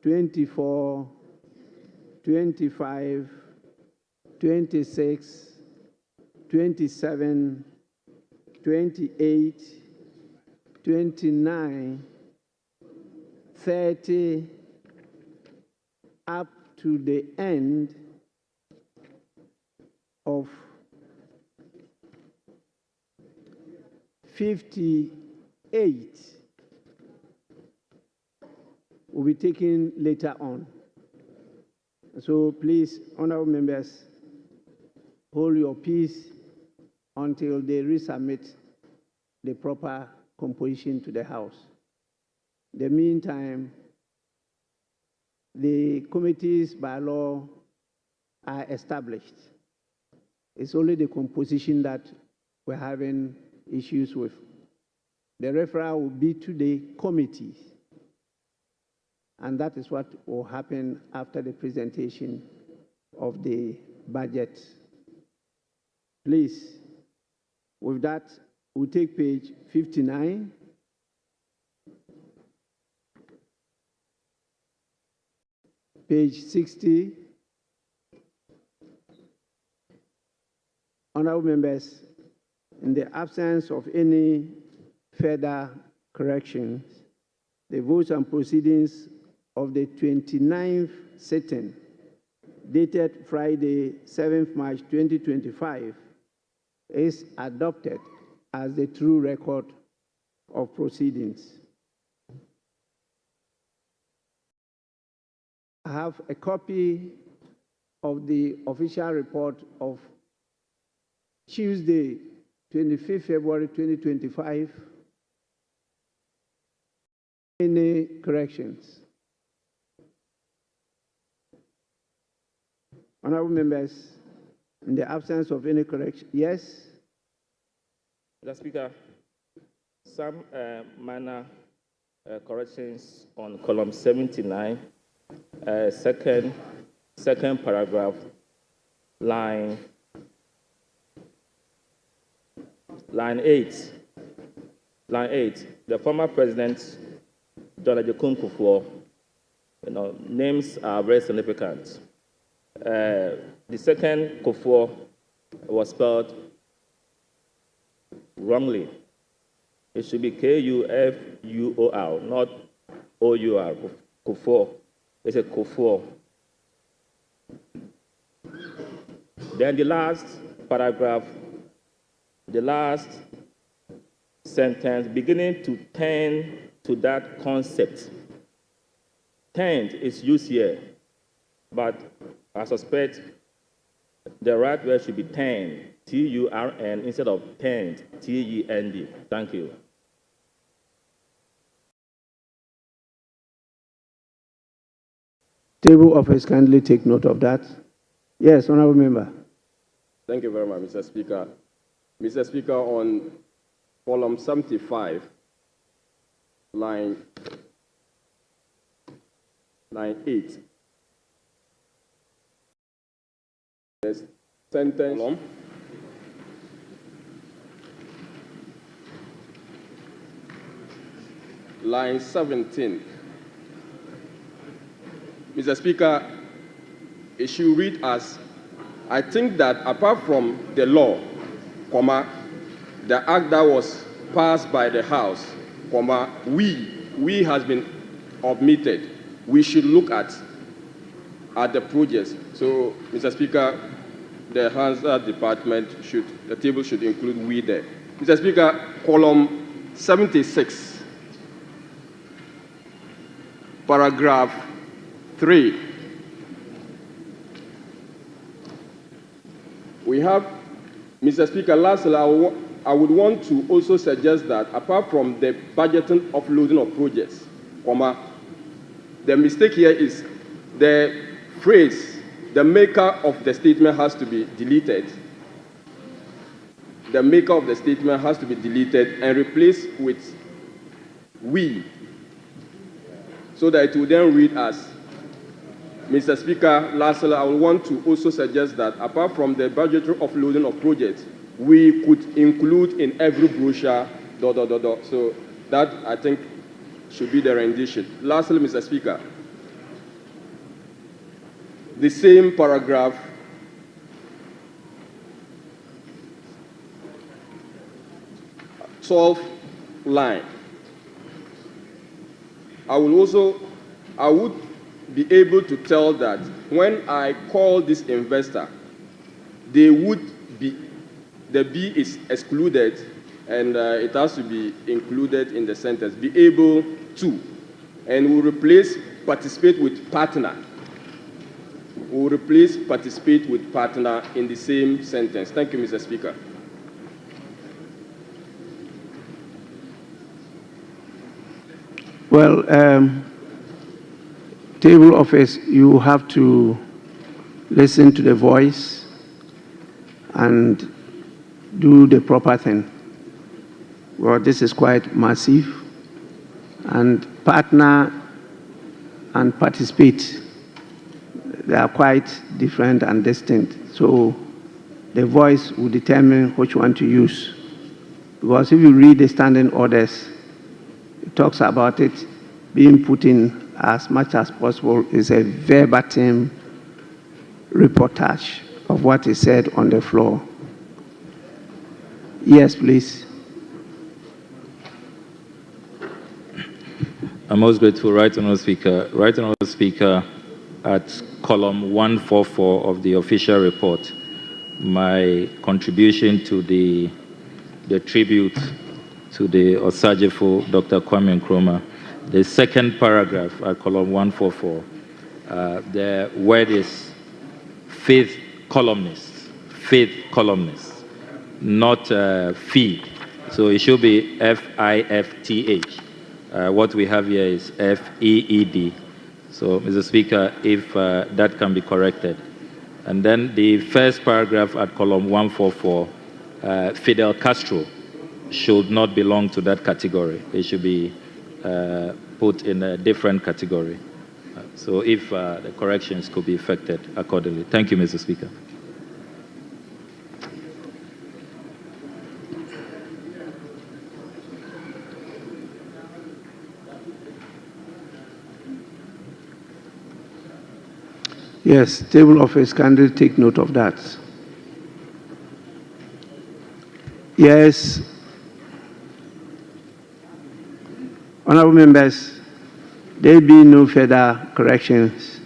S1: 24, 25, 26, 27, 28, 29, 30, up to the end of 58 will be taken later on. So please, honorable members, hold your peace until they resubmit the proper composition to the House. In the meantime, the committees by law are established. It's only the composition that we're having issues with. The referral will be to the committees. And that is what will happen after the presentation of the budget. Please, with that, we'll take page 59. Page 60. Honorable members, in the absence of any further corrections, the votes and proceedings of the 29th sitting, dated Friday, 7th March 2025, is adopted as the true record of proceedings. I have a copy of the official report of Tuesday, 25th February 2025. Any corrections? Honorable members, in the absence of any correction, yes?
S5: Mr. Speaker, some minor corrections on column 79, second paragraph, line 8. Line 8, the former President John Dramani Mahama, names are very significant. The second Kufuor was spelled wrongly. It should be Kufuor, not Our. Kufuor. It's a Kufuor. Then the last paragraph, the last sentence, beginning to tend to that concept. Tend is used here, but I suspect the right word should be tend, Turn, instead of tend, Tend. Thank you.
S1: Table office, kindly take note of that. Yes, honorable member.
S13: Thank you very much, Mr. Speaker. Mr. Speaker, on column 75, line 8. The sentence line 17. Mr. Speaker, it should read as, I think that apart from the law, the act that was passed by the House, we has been omitted. We should look at the projects. So, Mr. Speaker, the Hansard Department the table should include we there. Mr. Speaker, column 76, paragraph 3. We have, Mr. Speaker, lastly, I would want to also suggest that apart from the budgeting offloading of projects, the mistake here is the phrase, the maker of the statement has to be deleted. The maker of the statement has to be deleted and replaced with we, so that it will then read as, Mr. Speaker, lastly, I would want to also suggest that apart from the budgetary offloading of projects, we could include in every brochure, ... So that, I think, should be the rendition. Lastly, Mr. Speaker, the same paragraph, _12 line. I would be able to tell that when I call this investor, they would be, the B is excluded and it has to be included in the sentence, be able to, and we'll replace participate with partner. We'll replace participate with partner in the same sentence. Thank you, Mr. Speaker.
S1: Well, table office, you have to listen to the voice and do the proper thing. Well, this is quite massive, and partner and participate, they are quite different and distinct. So the voice will determine which one to use. Because if you read the standing orders, it talks about it being put in as much as possible. Is a verbatim reportage of what is said on the floor. Yes, please.
S5: I'm most grateful, Right Honourable Speaker. Right Honourable Speaker, at column 144 of the official report, my contribution to the tribute to the Osajefo, Dr. Kwame Nkrumah, the second paragraph at column 144, the word is faith columnists, not feed. So it should be FIFTH. What we have here is FEED. So, Mr. Speaker, if that can be corrected. And then the first paragraph at column 144, Fidel Castro, should not belong to that category. It should be put in a different category. So if the corrections could be effected accordingly. Thank you, Mr. Speaker.
S1: Yes, table office, kindly take note of that. Yes. Honorable members, there be no further corrections.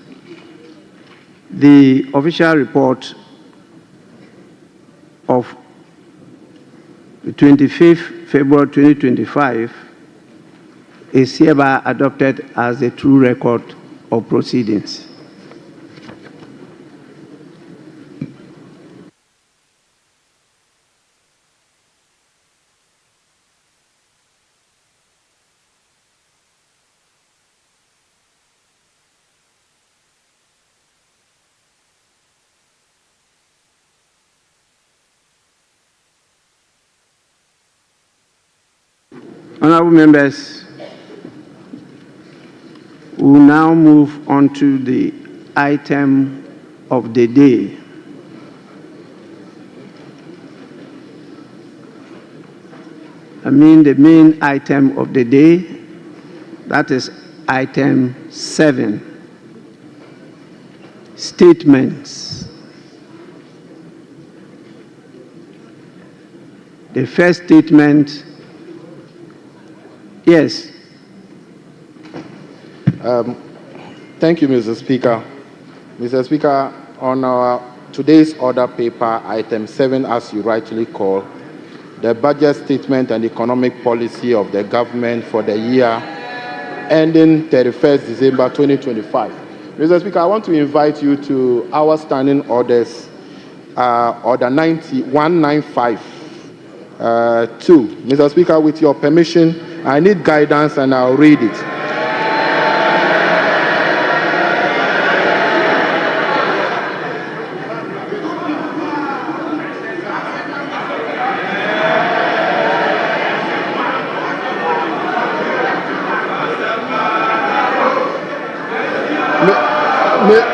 S1: The official report of the 25th February 2025 is hereby adopted as the true record of proceedings. Honorable members, we will now move on to the item of the day. The main item of the day, that is item 7, statements. The first statement. Yes.
S14: Thank you, Mr. Speaker. Mr. Speaker, on our today's order paper, item 7, as you rightly call, the budget statement and economic policy of the government for the year ending 31st December 2025. Mr. Speaker, I want to invite you to our standing orders, order 195. 2. Mr. Speaker, with your permission, I need guidance and I'll read it.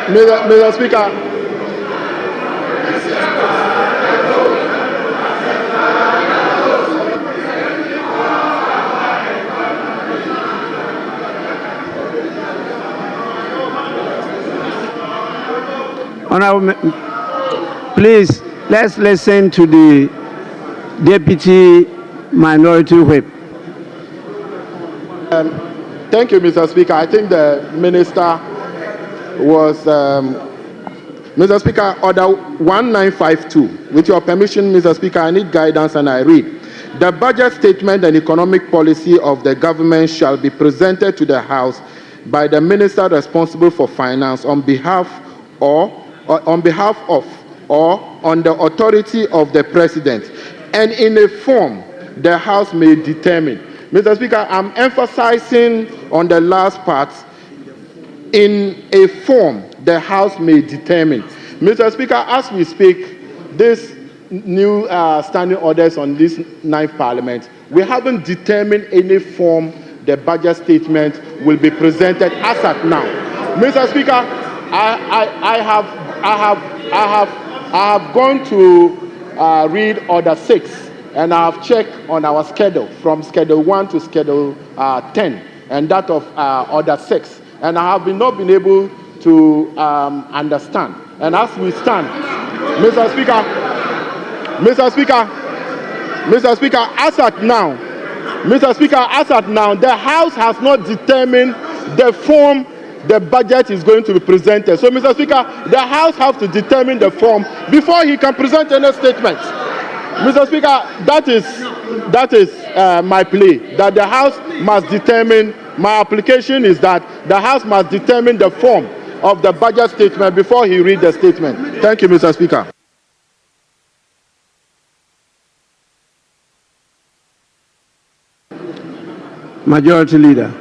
S14: Mr. Speaker.
S1: Honorable, please, let's listen to the Deputy Minority Whip.
S14: Thank you, Mr. Speaker. I think the Minister was, Mr. Speaker, order 1952. With your permission, Mr. Speaker, I need guidance and I read. The budget statement and economic policy of the government shall be presented to the House by the Minister responsible for finance on behalf of or on the authority of the President, and in a form the House may determine. Mr. Speaker, I'm emphasizing on the last part, in a form the House may determine. Mr. Speaker, as we speak, this new standing orders on this 9th Parliament, we haven't determined any form the budget statement will be presented as at now. Mr. Speaker, I have gone to read Order 6, and I have checked on our schedule from Schedule 1 to Schedule 10, and that of Order 6, and I have not been able to understand. And as we stand, Mr. Speaker, as at now, the House has not determined the form the budget is going to be presented. So, Mr. Speaker, the House has to determine the form before he can present any statement. Mr. Speaker, that is my plea, that the House must determine, my application is that the House must determine the form of the budget statement before he reads the statement. Thank you, Mr. Speaker.
S1: Majority Leader.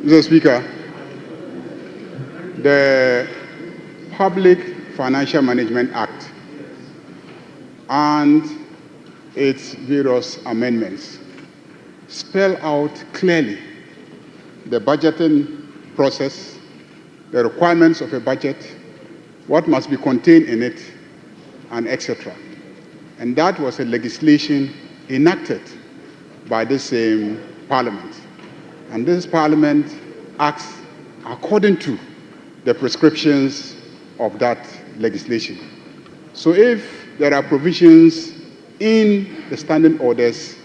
S7: Mr. Speaker, the Public Financial Management Act and its various amendments spell out clearly the budgeting process, the requirements of a budget, what must be contained in it, and etc. And that was a legislation enacted by the same Parliament. And this Parliament acts according to the prescriptions of that legislation. So if there are provisions in the standing orders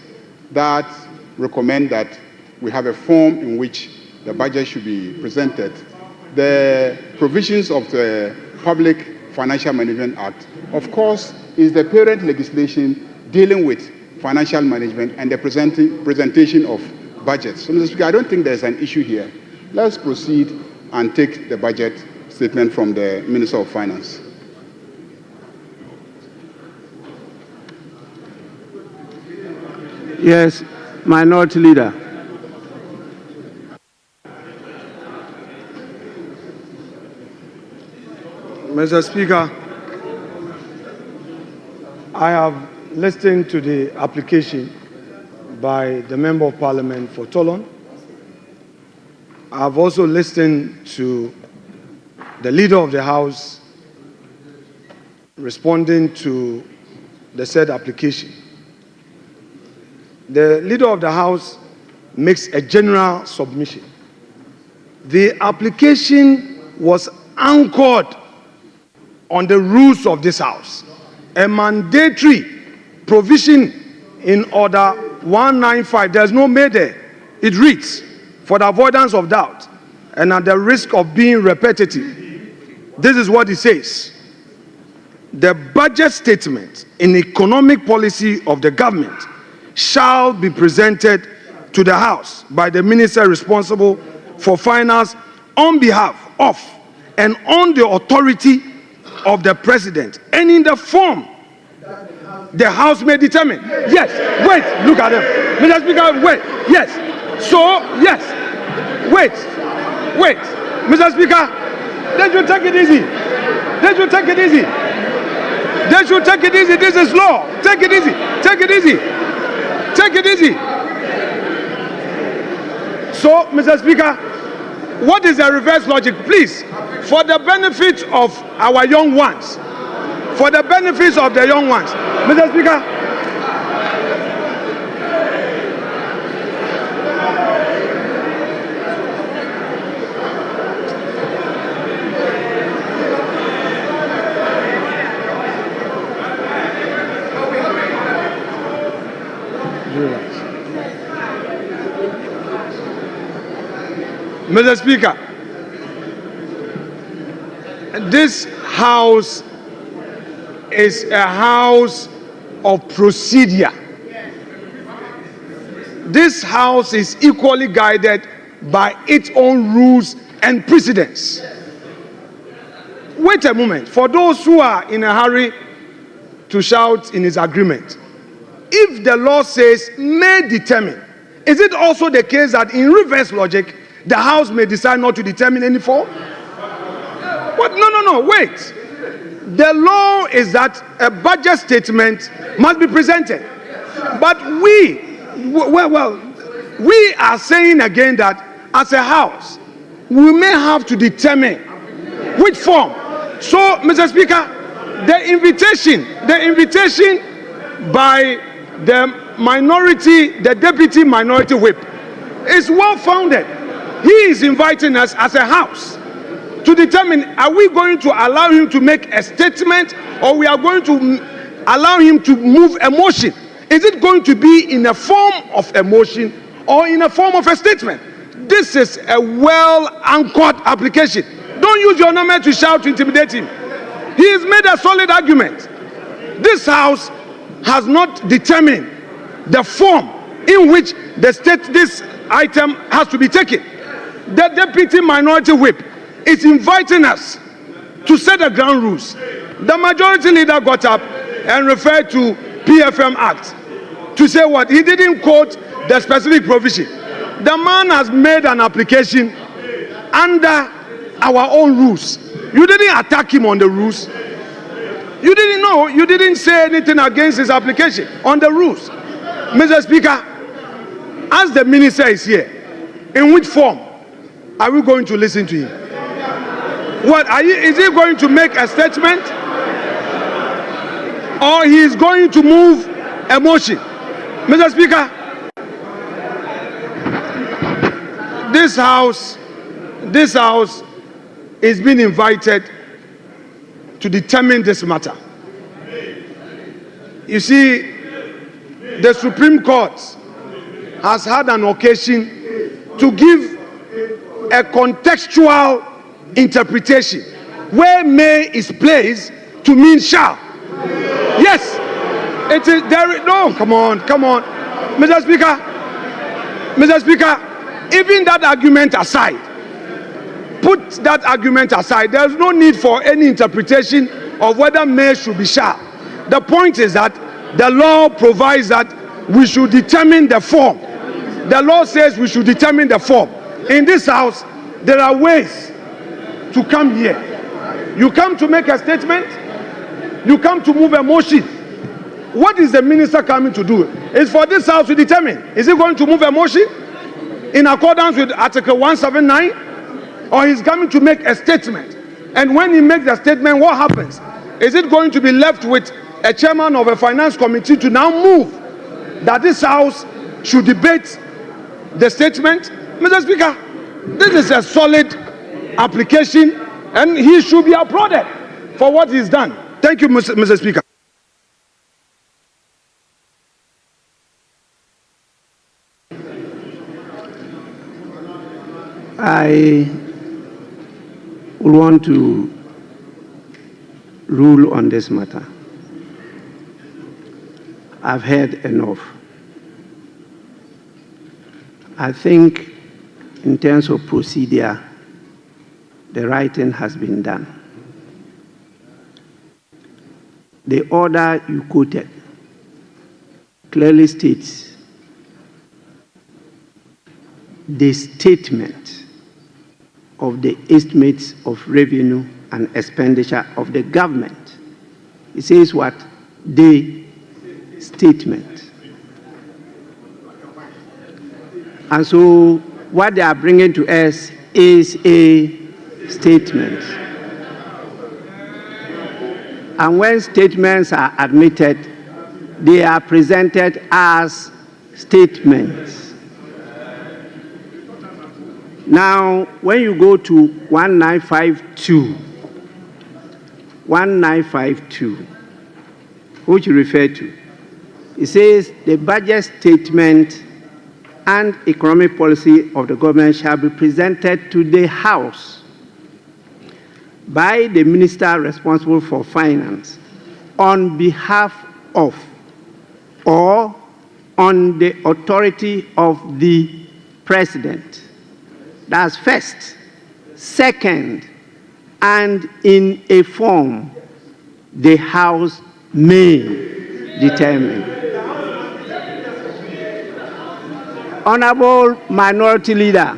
S7: that recommend that we have a form in which the budget should be presented, the provisions of the Public Financial Management Act, of course, is the parent legislation dealing with financial management and the presentation of budgets. So, Mr. Speaker, I don't think there's an issue here. Let's proceed and take the budget statement from the Minister of Finance.
S1: Yes, Minority Leader.
S15: Mr. Speaker, I have listened to the application by the Member of Parliament for Tolon. I have also listened to the Leader of the House responding to the said application. The Leader of the House makes a general submission. The application was anchored on the rules of this House. A mandatory provision in Order 195, there's no may there. It reads, for the avoidance of doubt and at the risk of being repetitive, this is what it says. The budget statement in economic policy of the government shall be presented to the House by the minister responsible for finance on behalf of and on the authority of the president and in the form the House may determine. Yes, wait, look at them. Mr. Speaker, wait, yes. So, yes, wait. Mr. Speaker, they should take it easy. They should take it easy. They should take it easy. This is law. Take it easy. Take it easy. Take it easy. So, Mr. Speaker, what is the reverse logic? Please, for the benefit of our young ones, for the benefits of the young ones, Mr. Speaker, Mr. Speaker, this House is a house of procedure. This House is equally guided by its own rules and precedents. Wait a moment. For those who are in a hurry to shout in his agreement, if the law says may determine, is it also the case that in reverse logic, the House may decide not to determine any form? What? No, wait. The law is that a budget statement must be presented. But we are saying again that as a House, we may have to determine which form. So, Mr. Speaker, the invitation by the minority, the deputy minority whip, is well founded. He is inviting us as a House to determine, are we going to allow him to make a statement, or we are going to allow him to move a motion? Is it going to be in a form of a motion or in a form of a statement? This is a well-anchored application. Don't use your number to shout to intimidate him. He has made a solid argument. This House has not determined the form in which this item has to be taken. The deputy minority whip is inviting us to set the ground rules. The majority leader got up and referred to PFM Act to say what? He didn't quote the specific provision. The man has made an application under our own rules. You didn't attack him on the rules. You didn't know. You didn't say anything against his application on the rules. Mr. Speaker, as the minister is here, in which form are we going to listen to him? What are you? Is he going to make a statement, or he is going to move a motion? Mr. Speaker, this house is being invited to determine this matter. You see, the Supreme Court has had an occasion to give a contextual interpretation where may is placed to mean shall. Yes, it is there. No, come on, Mr. Speaker, even that argument aside, put that argument aside. There's no need for any interpretation of whether may should be shall. The point is that the law provides that we should determine the form. The law says we should determine the form. In this house, there are ways to come here. You come to make a statement, you come to move a motion. What is the minister coming to do? It's for this house to determine. Is he going to move a motion in accordance with Article 179? Or he's coming to make a statement? And when he makes the statement, what happens? Is it going to be left with a chairman of a finance committee to now move that this house should debate the statement? Mr. Speaker, this is a solid application and he should be applauded for what he's done. Thank you, Mr. Speaker.
S1: I want to rule on this matter. I've heard enough. I think in terms of procedure, the right thing has been done. The order you quoted clearly states the statement of the estimates of revenue and expenditure of the government. It says what? The statement. And so what they are bringing to us is a statement. And when statements are admitted, they are presented as statements. Now, when you go to 1952, which you refer to, it says the budget statement and economic policy of the government shall be presented to the House by the minister responsible for finance on behalf of or on the authority of the President. That's first. Second, and in a form the House may determine. Honorable Minority Leader,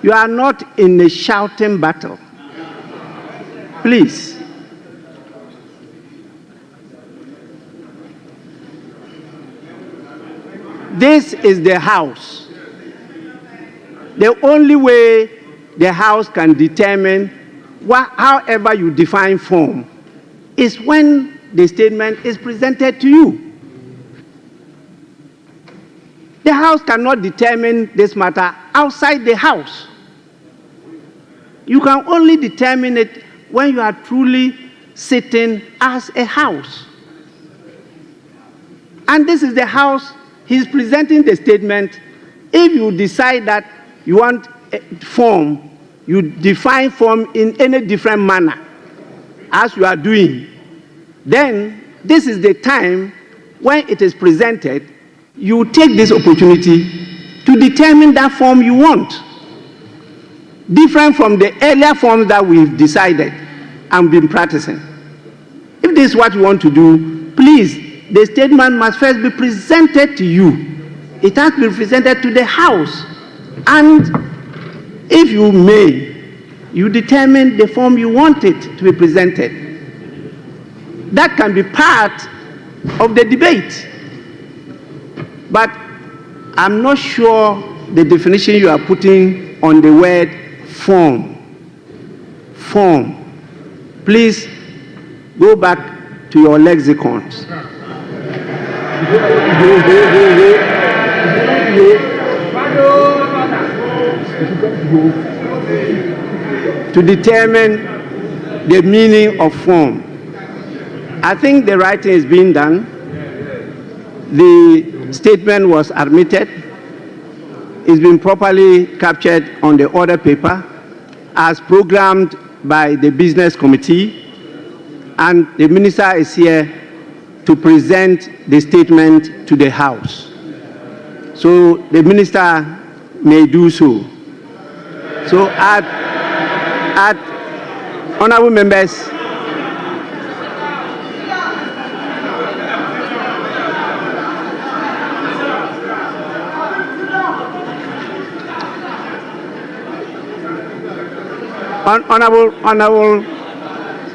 S1: you are not in a shouting battle. Please. This is the House. The only way the House can determine however you define form is when the statement is presented to you. The House cannot determine this matter outside the House. You can only determine it when you are truly sitting as a House. And this is the House. He's presenting the statement. If you decide that you want a form, you define form in any different manner as you are doing, then this is the time when it is presented, you take this opportunity to determine that form you want. Different from the earlier forms that we've decided and been practicing. If this is what you want to do, please, the statement must first be presented to you It has to be presented to the House. And if you may, you determine the form you want it to be presented. That can be part of the debate. But I'm not sure the definition you are putting on the word form. Form. Please go back to your lexicons. To determine the meaning of form. I think the writing is being done. The statement was admitted. It's been properly captured on the order paper as programmed by the business committee, and the minister is here to present the statement to the House. So the minister may do so. So honorable members,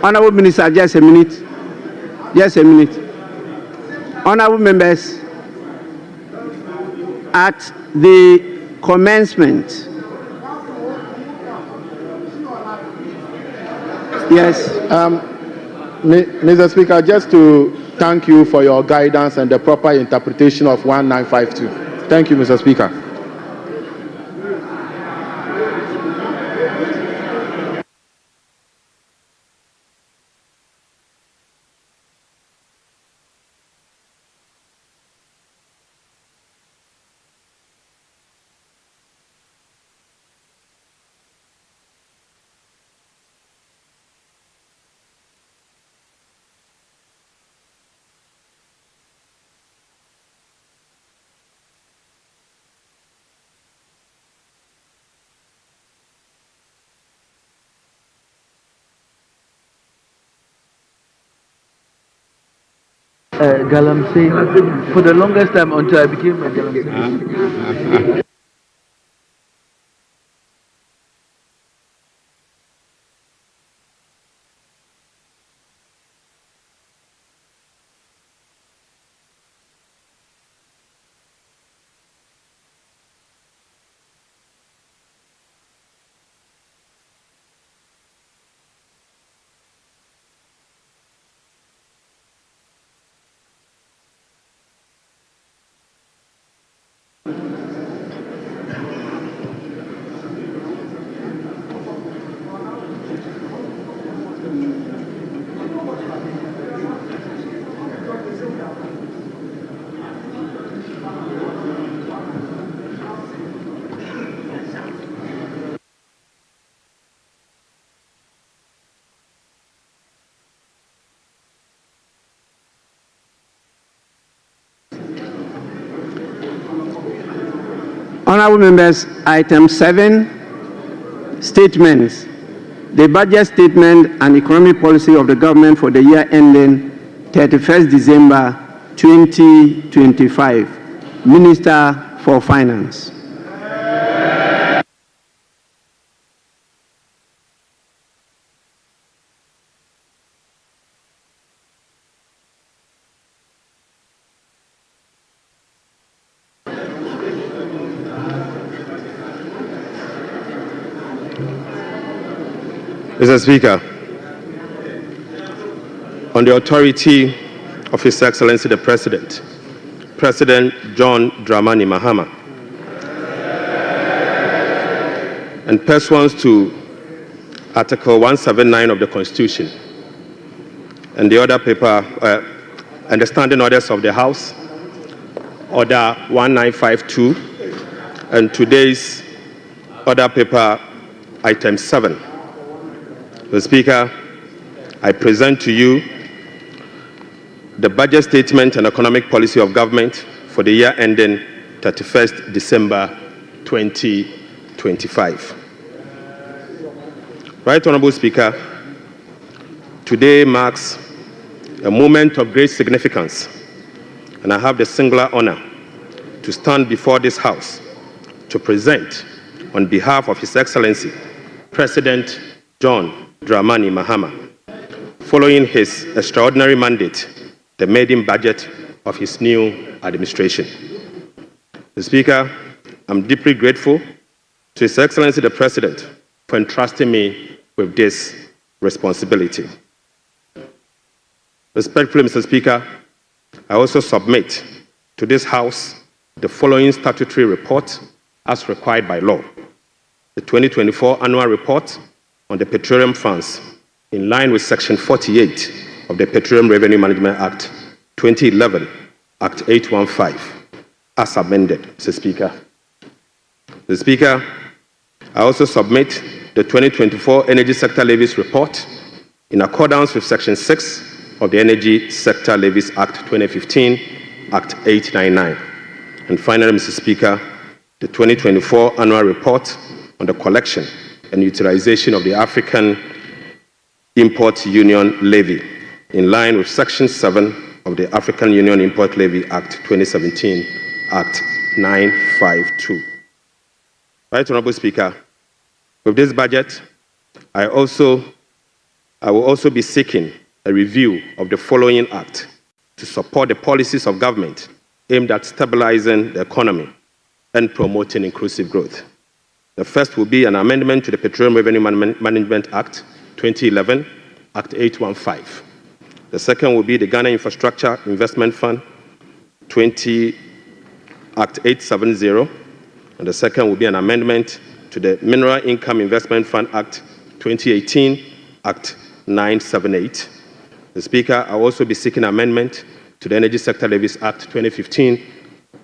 S1: Honorable Minister, just a minute. Just a minute. Honorable members, at the commencement, yes.
S14: Mr. Speaker, just to thank you for your guidance and the proper interpretation of 1952. Thank you, Mr. Speaker.
S16: Galamsey for the longest time until I became a Galamsey.
S1: Honorable members, item 7, statements. The budget statement and economic policy of the government for the year ending 31st December 2025. Minister for Finance.
S6: Mr. Speaker, on the authority of His Excellency the President, President John Dramani Mahama, and pursuant to Article 179 of the Constitution and the order paper and the standing orders of the House, Order 1952, and today's order paper, item 7. Mr. Speaker, I present to you the budget statement and economic policy of government for the year ending 31st December 2025. Right Honorable Speaker, today marks a moment of great significance, and I have the singular honor
S17: to stand before this House to present on behalf of His Excellency, President John Dramani Mahama, following his extraordinary mandate, the maiden budget of his new administration. Mr. Speaker, I'm deeply grateful to His Excellency the President for entrusting me with this responsibility. Respectfully, Mr. Speaker, I also submit to this House the following statutory report as required by law. The 2024 annual report on the petroleum funds in line with Section 48 of the Petroleum Revenue Management Act 2011, Act 815, as amended, Mr. Speaker. Mr. Speaker, I also submit the 2024 Energy Sector Levies report in accordance with Section 6 of the Energy Sector Levies Act 2015, Act 899. And finally, Mr. Speaker, the 2024 annual report on the collection and utilization of the African Import Union Levy in line with Section 7 of the African Union Import Levy Act 2017, Act 952. Right, Honorable Speaker, with this budget, I will also be seeking a review of the following act to support the policies of government aimed at stabilizing the economy and promoting inclusive growth. The first will be an amendment to the Petroleum Revenue Management Act 2011, Act 815. The second will be the Ghana Infrastructure Investment Fund 20, Act 870. And the second will be an amendment to the Mineral Income Investment Fund Act 2018, Act 978. The Speaker, I will also be seeking amendment to the Energy Sector Levies Act 2015,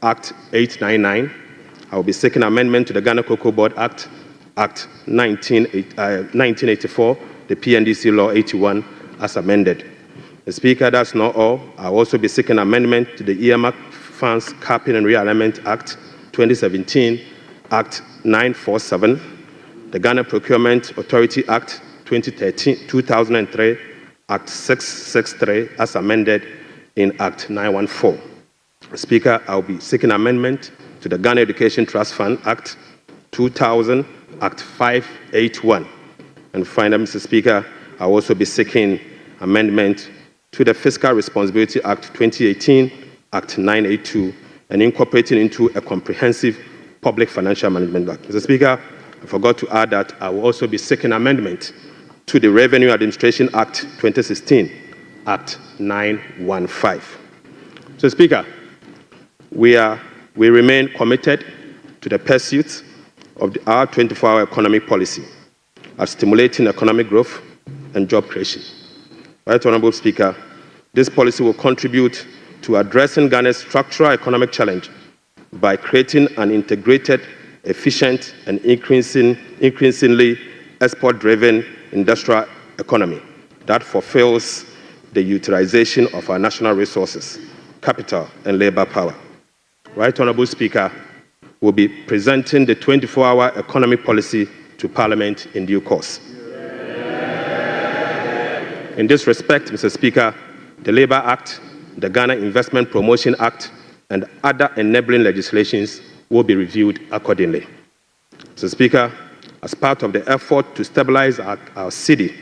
S17: Act 899. I will be seeking amendment to the Ghana Cocoa Board Act, Act 1984, the PNDC Law 81, as amended. The Speaker, that's not all. I will also be seeking amendment to the Earmark Funds Capping and Realignment Act 2017, Act 947, the Ghana Procurement Authority Act 2003, Act 663, as amended in Act 914. Speaker, I will be seeking amendment to the Ghana Education Trust Fund Act 2000, Act 581. And finally, Mr. Speaker, I will also be seeking amendment to the Fiscal Responsibility Act 2018, Act 982, and incorporating into a comprehensive public financial management act. Mr. Speaker, I forgot to add that I will also be seeking amendment to the Revenue Administration Act 2016, Act 915. So, Speaker, we remain committed to the pursuit of our 24-hour economic policy at stimulating economic growth and job creation. Right, Honorable Speaker, this policy will contribute to addressing Ghana's structural economic challenge by creating an integrated, efficient, and increasingly export-driven industrial economy that fulfills the utilization of our national resources, capital, and labor power. Right, Honorable Speaker, will be presenting the 24-hour economic policy to Parliament in due course. In this respect, Mr. Speaker, the Labour Act, the Ghana Investment Promotion Act, and other enabling legislations will be reviewed accordingly. Mr. Speaker, as part of the effort to stabilize our cedi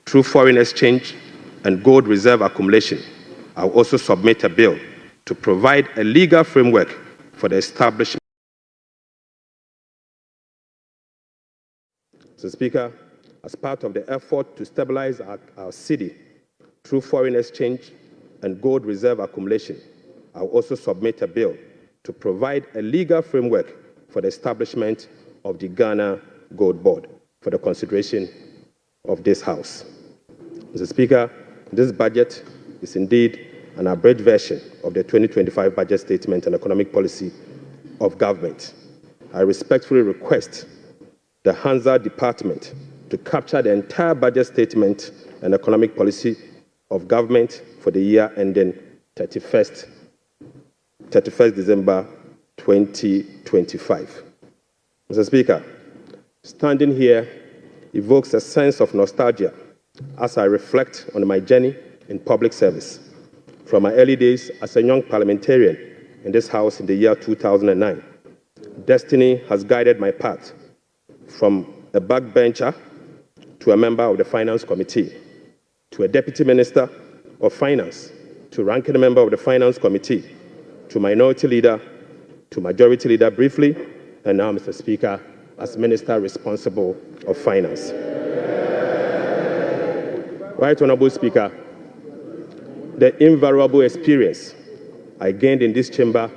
S17: through foreign exchange and gold reserve accumulation, I will also submit a bill to provide a legal framework for the establishment. Mr. Speaker, as part of the effort to stabilize our cedi through foreign exchange and gold reserve accumulation, I will also submit a bill to provide a legal framework for the establishment of the Ghana Gold Board for the consideration of this House. Mr. Speaker, this budget is indeed an abridged version of the 2025 budget statement and economic policy of government. I respectfully request the Hansard Department to capture the entire budget statement and economic policy of government for the year ending 31st December 2025. Mr. Speaker, standing here evokes a sense of nostalgia as I reflect on my journey in public service. From my early days as a young parliamentarian in this House in the year 2009. Destiny has guided my path from a backbencher to a member of the Finance Committee, to a Deputy Minister of Finance, to ranking member of the Finance Committee, to Minority Leader, to Majority Leader briefly, and now, Mr. Speaker, as Minister responsible of Finance. Right Honorable Speaker, the invaluable experience I gained in this chamber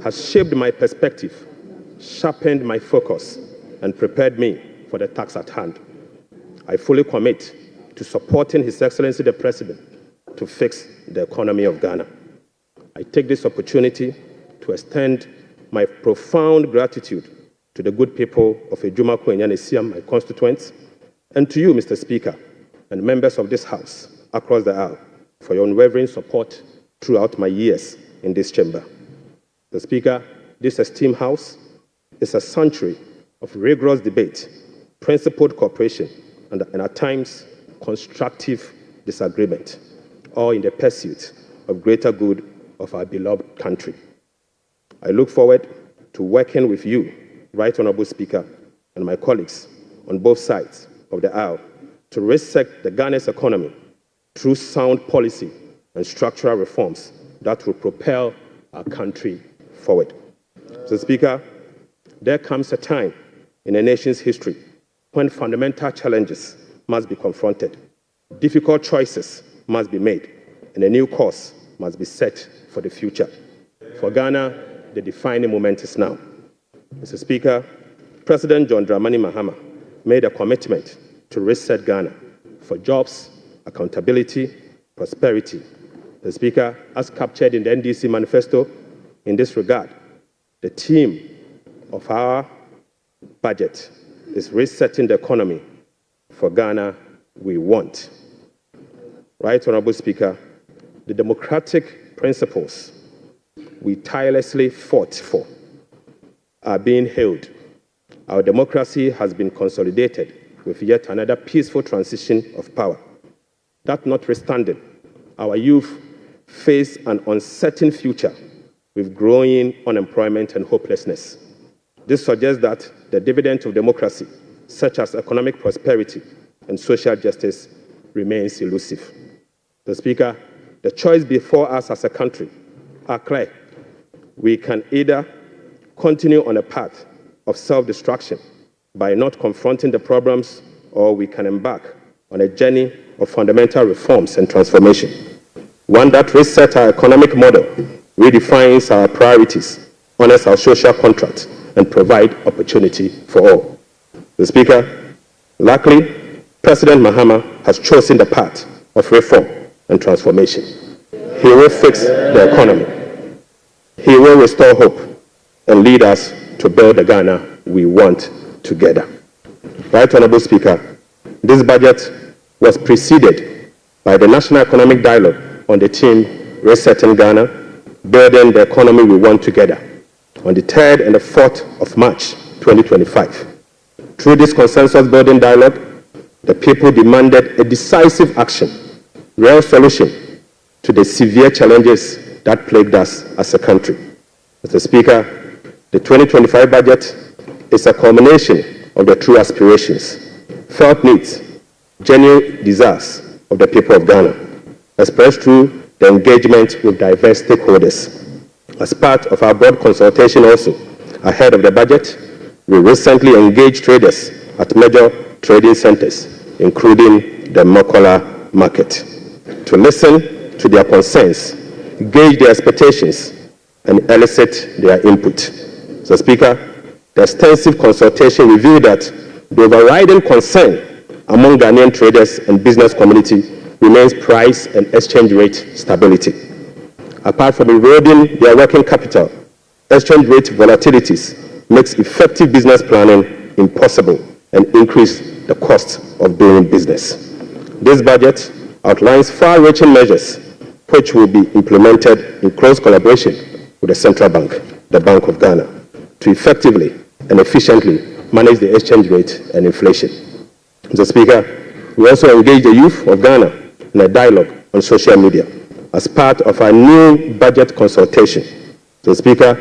S17: has shaped my perspective, sharpened my focus, and prepared me for the task at hand. I fully commit to supporting His Excellency the President to fix the economy of Ghana. I take this opportunity to extend my profound gratitude to the good people of Ejumako and Yanesiam, my constituents, and to you, Mr. Speaker, and members of this House across the aisle for your unwavering support throughout my years in this chamber. Mr. Speaker, this esteemed House is a sanctuary of rigorous debate, principled cooperation, and at times constructive disagreement, all in the pursuit of greater good of our beloved country. I look forward to working with you, Right Honorable Speaker, and my colleagues on both sides of the aisle to reset the Ghana's economy through sound policy and structural reforms that will propel our country forward. Mr. Speaker, there comes a time in a nation's history when fundamental challenges must be confronted, difficult choices must be made, and a new course must be set for the future. For Ghana, the defining moment is now. Mr. Speaker, President John Dramani Mahama made a commitment to reset Ghana for jobs, accountability, prosperity. The Speaker, as captured in the NDC manifesto, in this regard, the theme of our budget is resetting the economy for Ghana we want. Right Honorable Speaker, the democratic principles we tirelessly fought for are being held. Our democracy has been consolidated with yet another peaceful transition of power. That notwithstanding, our youth face an uncertain future with growing unemployment and hopelessness. This suggests that the dividend of democracy, such as economic prosperity and social justice, remains elusive. Mr. Speaker, the choice before us as a country are clear. We can either continue on a path of self-destruction by not confronting the problems, or we can embark on a journey of fundamental reforms and transformation, one that resets our economic model, redefines our priorities, honors our social contract, and provides opportunity for all. Mr. Speaker, luckily, President Mahama has chosen the path of reform and transformation. He will fix the economy. He will restore hope and lead us to build the Ghana we want together. Right Honorable Speaker, this budget was preceded by the National Economic Dialogue on the theme Resetting Ghana, Building the Economy We Want Together, on the 3rd and the 4th of March 2025. Through this consensus-building dialogue, the people demanded a decisive action, real solution to the severe challenges that plagued us as a country. Mr. Speaker, the 2025 budget is a culmination of the true aspirations, felt needs, genuine desires of the people of Ghana, expressed through the engagement with diverse stakeholders. As part of our broad consultation also, ahead of the budget, we recently engaged traders at major trading centers, including the Makola market, to listen to their concerns, gauge their expectations, and elicit their input. Mr. Speaker, the extensive consultation revealed that the overriding concern among Ghanaian traders and business community remains price and exchange rate stability. Apart from eroding their working capital, exchange rate volatilities makes effective business planning impossible and increase the cost of doing business. This budget outlines far-reaching measures which will be implemented in close collaboration with the Central Bank, the Bank of Ghana, to effectively and efficiently manage the exchange rate and inflation. Mr. Speaker, we also engage the youth of Ghana in a dialogue on social media as part of our new budget consultation Mr. Speaker,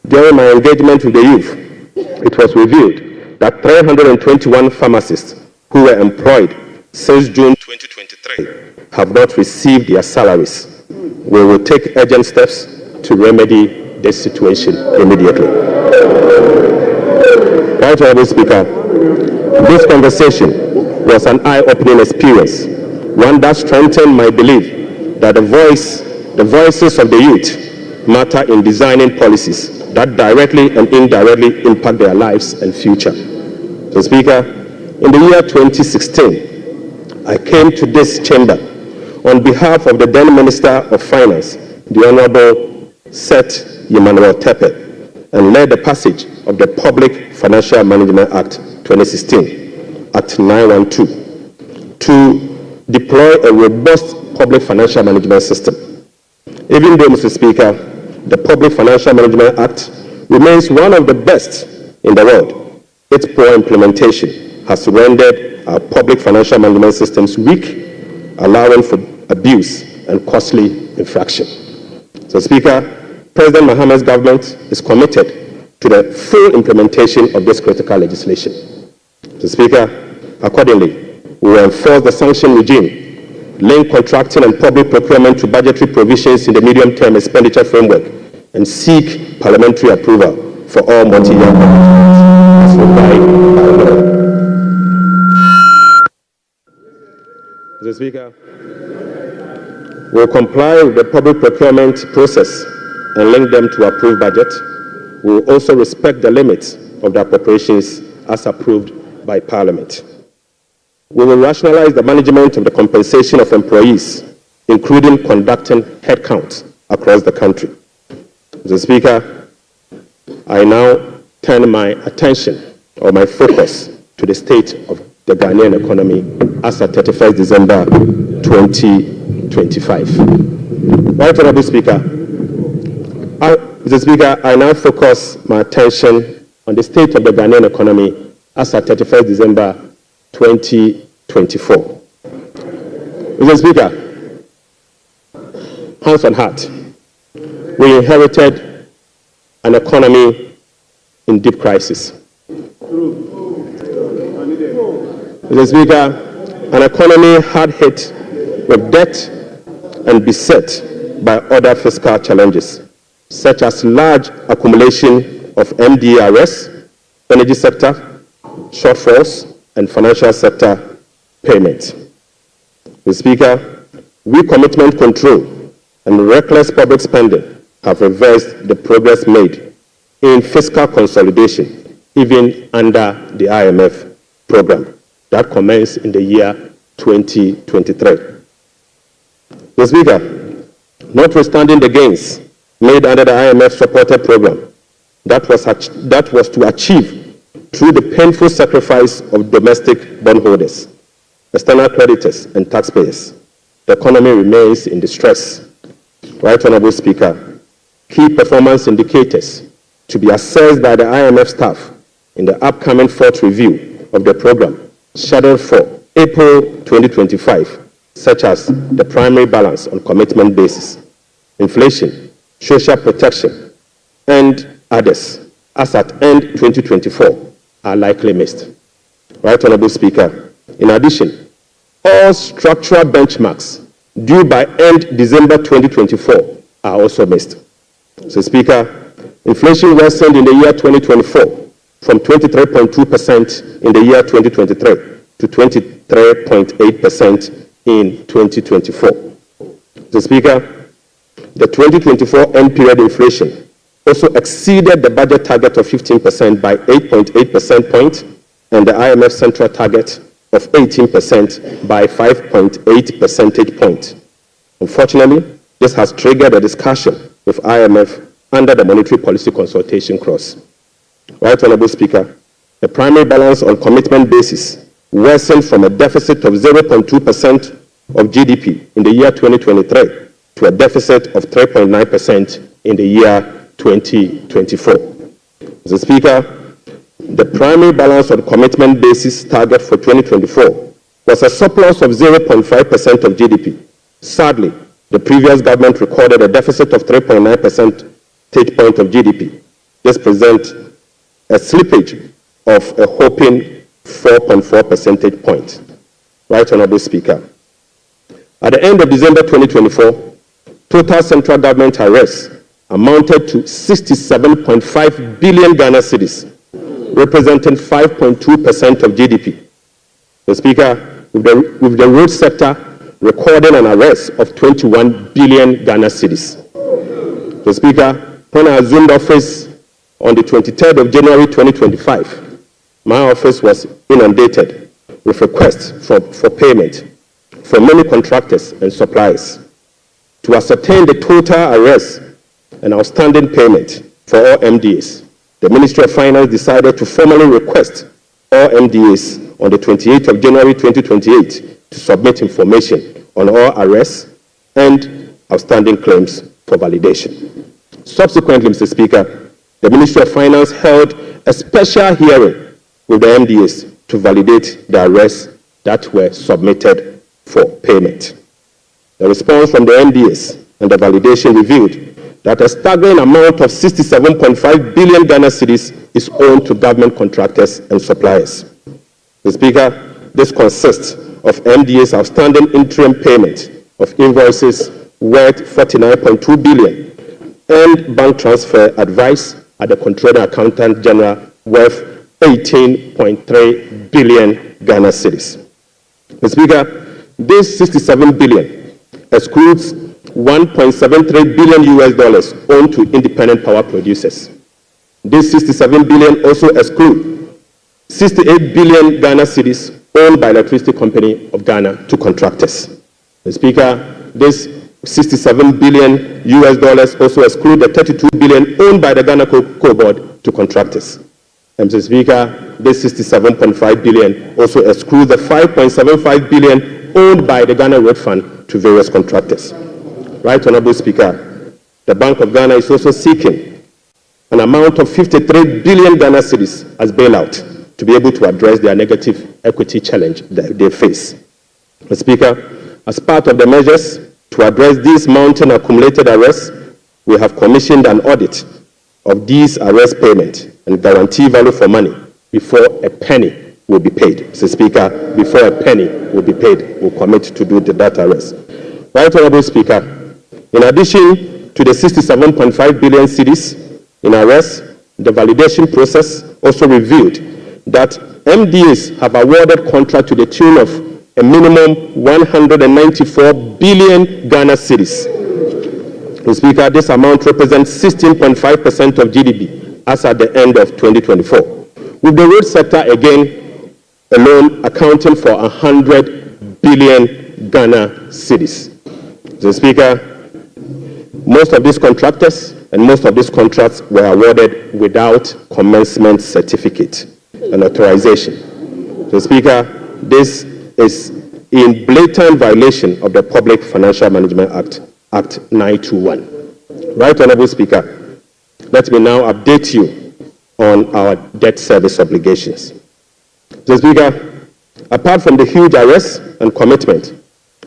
S17: during my engagement with the youth, it was revealed that 321 pharmacists who were employed since June 2023 have not received their salaries. We will take urgent steps to remedy this situation immediately. Right, Honorable Speaker, this conversation was an eye-opening experience, one that strengthened my belief that the voices of the youth matter in designing policies that directly and indirectly impact their lives and future. So, Speaker, in the year 2016, I came to this chamber on behalf of the then Minister of Finance, the Honorable Seth Emmanuel Tepe, and led the passage of the Public Financial Management Act 2016, Act 912, to deploy a robust public financial management system. Even though, Mr. Speaker, the Public Financial Management Act remains one of the best in the world, its poor implementation has rendered our public financial management systems weak, allowing for abuse and costly infraction. So, Speaker, President Mahama's government is committed to the full implementation of this critical legislation. So, Speaker, accordingly, we will enforce the sanction regime, link contracting and public procurement to budgetary provisions in the medium-term expenditure framework, and seek parliamentary approval for all multi-year commitments as required by law. Mr. Speaker, we will comply with the public procurement process and link them to approved budget. We will also respect the limits of the appropriations as approved by Parliament. We will rationalize the management of the compensation of employees, including conducting headcounts across the country. Mr. Speaker, I now turn my attention or my focus to the state of the Ghanaian economy as at 31st December 2025. Right, Honorable Speaker, Mr. Speaker, I now focus my attention on the state of the Ghanaian economy as at 31st December 2024. Mr. Speaker, hands on heart, we inherited an economy in deep crisis. Mr. Speaker, an economy hard hit with debt and beset by other fiscal challenges, such as large accumulation of MDRS, energy sector, shortfalls, and financial sector payments. Mr. Speaker, weak commitment control and reckless public spending have reversed the progress made in fiscal consolidation, even under the IMF program that commenced in the year 2023. Mr. Speaker, notwithstanding the gains made under the IMF-supported program that was to achieve through the painful sacrifice of domestic bondholders, external creditors, and taxpayers, the economy remains in distress. Right, Honorable Speaker, key performance indicators to be assessed by the IMF staff in the upcoming fourth review of the program, scheduled for April 2025, such as the primary balance on commitment basis, inflation, social protection, and others, as at end 2024, are likely missed. Right, Honorable Speaker, in addition, all structural benchmarks due by end December 2024 are also missed. So, Speaker, inflation worsened in the year 2024 from 23.2% in the year 2023 to 23.8% in 2024. So, Speaker, the 2024 end period inflation also exceeded the budget target of 15% by 8.8 percentage points and the IMF central target of 18% by 5.8 percentage points. Unfortunately, this has triggered a discussion with IMF under the monetary policy consultation clause. Right, Honorable Speaker, the primary balance on commitment basis worsened from a deficit of 0.2% of GDP in the year 2023 to a deficit of 3.9% in the year 2024. Mr. Speaker, the primary balance on commitment basis target for 2024 was a surplus of 0.5% of GDP. Sadly, the previous government recorded a deficit of 3.9% point of GDP. This presents a slippage of a whopping 4.4 percentage point. Right Honorable Speaker. At the end of December 2024, total central government arrests amounted to 67.5 billion Ghana cedis, representing 5.2% of GDP. The Speaker, with the road sector recording an arrest of 21 billion Ghana cedis. The Speaker, when I assumed office on the 23rd of January 2025, my office was inundated with requests for payment from many contractors and suppliers. To ascertain the total arrests and outstanding payment for all MDAs, the Ministry of Finance decided to formally request all MDAs on the 28th of January 2028 to submit information on all arrests and outstanding claims for validation. Subsequently, Mr. Speaker, the Ministry of Finance held a special hearing with the MDAs to validate the arrests that were submitted for payment. The response from the MDAs and the validation revealed that a staggering amount of 67.5 billion Ghana cedis is owed to government contractors and suppliers. Mr. Speaker, this consists of MDA's outstanding interim payment of invoices worth 49.2 billion and bank transfer advice at the Controller Accountant General worth 18.3 billion Ghana cedis. Mr. Speaker, this 67 billion excludes 1.73 billion US dollars owed to independent power producers. This 67 billion also excludes 68 billion Ghana cedis owned by Electricity Company of Ghana to contractors. Mr. Speaker, this 67 billion US dollars also exclude the 32 billion owned by the Ghana Cocoa Board to contractors. And Mr. Speaker, this 67.5 billion also excludes the 5.75 billion owned by the Ghana Road Fund to various contractors. Right Honorable Speaker, the Bank of Ghana is also seeking an amount of 53 billion Ghana cedis as bailout to be able to address their negative equity challenge that they face. Mr. Speaker, as part of the measures to address these mounting accumulated arrests, we have commissioned an audit of these arrest payments and guarantee value for money before a penny will be paid. Mr. Speaker, before a penny will be paid, we'll commit to do that arrest. Right Honorable Speaker, in addition to the 67.5 billion cedis in arrests, the validation process also revealed that MDAs have awarded contract to the tune of a minimum 194 billion Ghana cedis. Mr. Speaker, this amount represents 16.5% of GDP as at the end of 2024, with the road sector again alone accounting for 100 billion Ghana cedis. Mr. Speaker, most of these contractors and most of these contracts were awarded without commencement certificate and authorization. Mr. Speaker, this is in blatant violation of the Public Financial Management Act 921. Right Honorable Speaker, let me now update you on our debt service obligations. Mr. Speaker, apart from the huge arrests and commitment,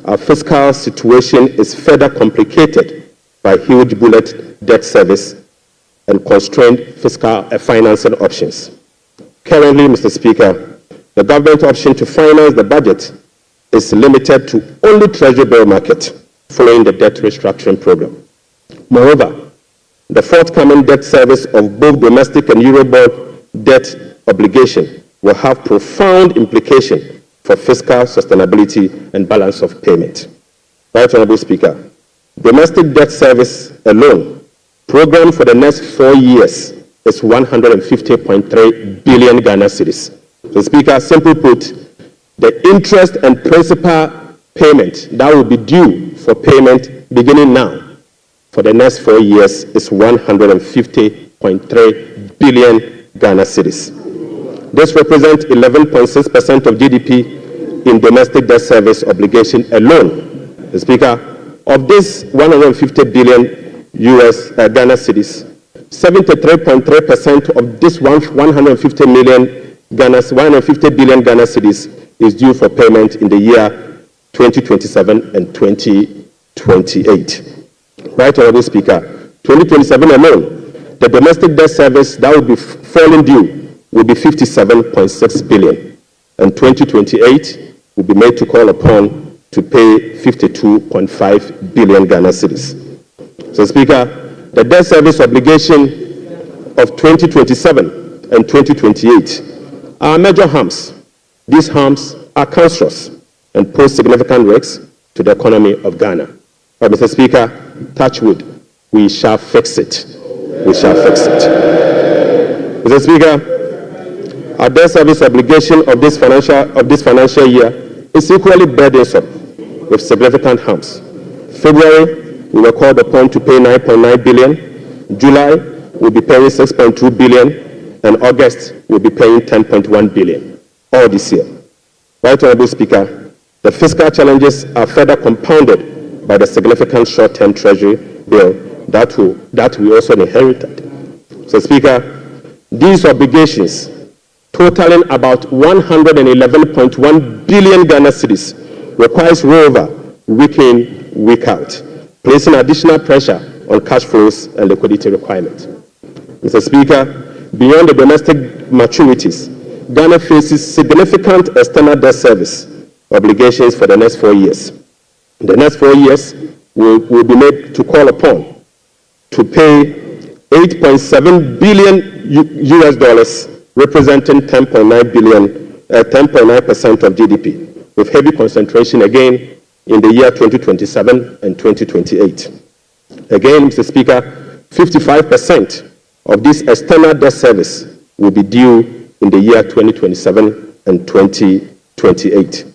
S17: our fiscal situation is further complicated by huge bullet debt service and constrained fiscal financing options. Currently, Mr. Speaker, the government option to finance the budget is limited to only Treasury bill market following the debt restructuring program. Moreover, the forthcoming debt service of both domestic and Eurobond debt obligation will have profound implications for fiscal sustainability and balance of payment. Right Honorable Speaker, domestic debt service alone, programmed for the next 4 years, is 150.3 billion Ghana cedis. So, Speaker, simply put, the interest and principal payment that will be due for payment beginning now for the next 4 years is 150.3 billion Ghana cedis. This represents 11.6% of GDP in domestic debt service obligation alone. The Speaker, of this 150 billion US Ghana cedis, 73.3% of this 150 billion Ghana cedis is due for payment in the year 2027 and 2028. Right Honorable Speaker, 2027 alone, the domestic debt service that will be falling due will be 57.6 billion, and 2028 will be made to call upon to pay 52.5 billion Ghana cedis. So, Speaker, the debt service obligation of 2027 and 2028 are major harms. These harms are cancerous and pose significant risks to the economy of Ghana. But, Mr. Speaker, touch wood, we shall fix it. We shall fix it. Mr. Speaker, our debt service obligation of this financial year is equally burdensome with significant harms. February, we were called upon to pay 9.9 billion. July, we'll be paying 6.2 billion, and August, we'll be paying 10.1 billion, all this year. Right Honorable Speaker, the fiscal challenges are further compounded by the significant short-term treasury bill that we also inherited. So, Speaker, these obligations, totaling about 111.1 billion Ghana cedis, requires rollover week in, week out, placing additional pressure on cash flows and liquidity requirements. Mr. Speaker, beyond the domestic maturities, Ghana faces significant external debt service obligations for the next 4 years. In the next 4 years, will be made to call upon to pay $8.7 billion US dollars, representing 10.9% of GDP, with heavy concentration again in the year 2027 and 2028. Again, Mr. Speaker, 55% of this external debt service will be due in the year 2027 and 2028.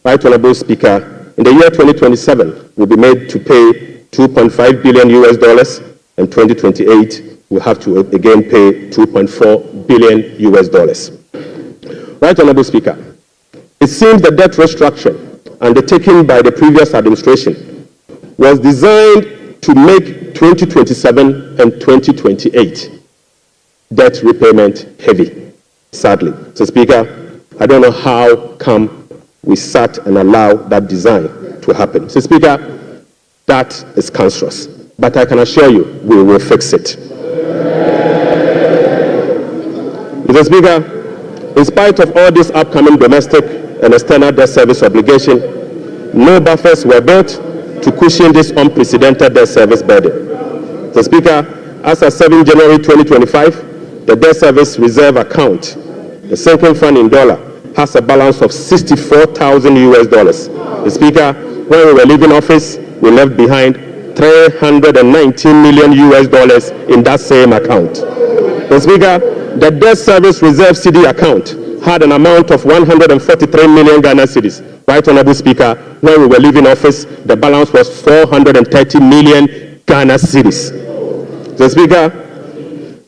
S17: Right Honorable Speaker, in the year 2027, we'll be made to pay $2.5 billion US dollars, and 2028, we'll have to again pay $2.4 billion US dollars. Right Honorable Speaker, it seems the debt restructuring undertaken by the previous administration was designed to make 2027 and 2028 debt repayment heavy, sadly. So, Speaker, I don't know how come we sat and allowed that design to happen. So, Speaker, that is cancerous. But I can assure you, we will fix it. Mr. Speaker, in spite of all this upcoming domestic and external debt service obligation, no buffers were built to cushion this unprecedented debt service burden. Mr. Speaker, as of 7 January 2025, the debt service reserve account, the sinking fund in dollar, has a balance of $64,000 US dollars. Mr. Speaker, when we were leaving office, we left behind $319 million US dollars in that same account. Mr. Speaker, the debt service reserve CD account had an amount of 143 million Ghana cedis. Right Honorable Speaker, when we were leaving office, the balance was 430 million Ghana cedis. Mr. Speaker,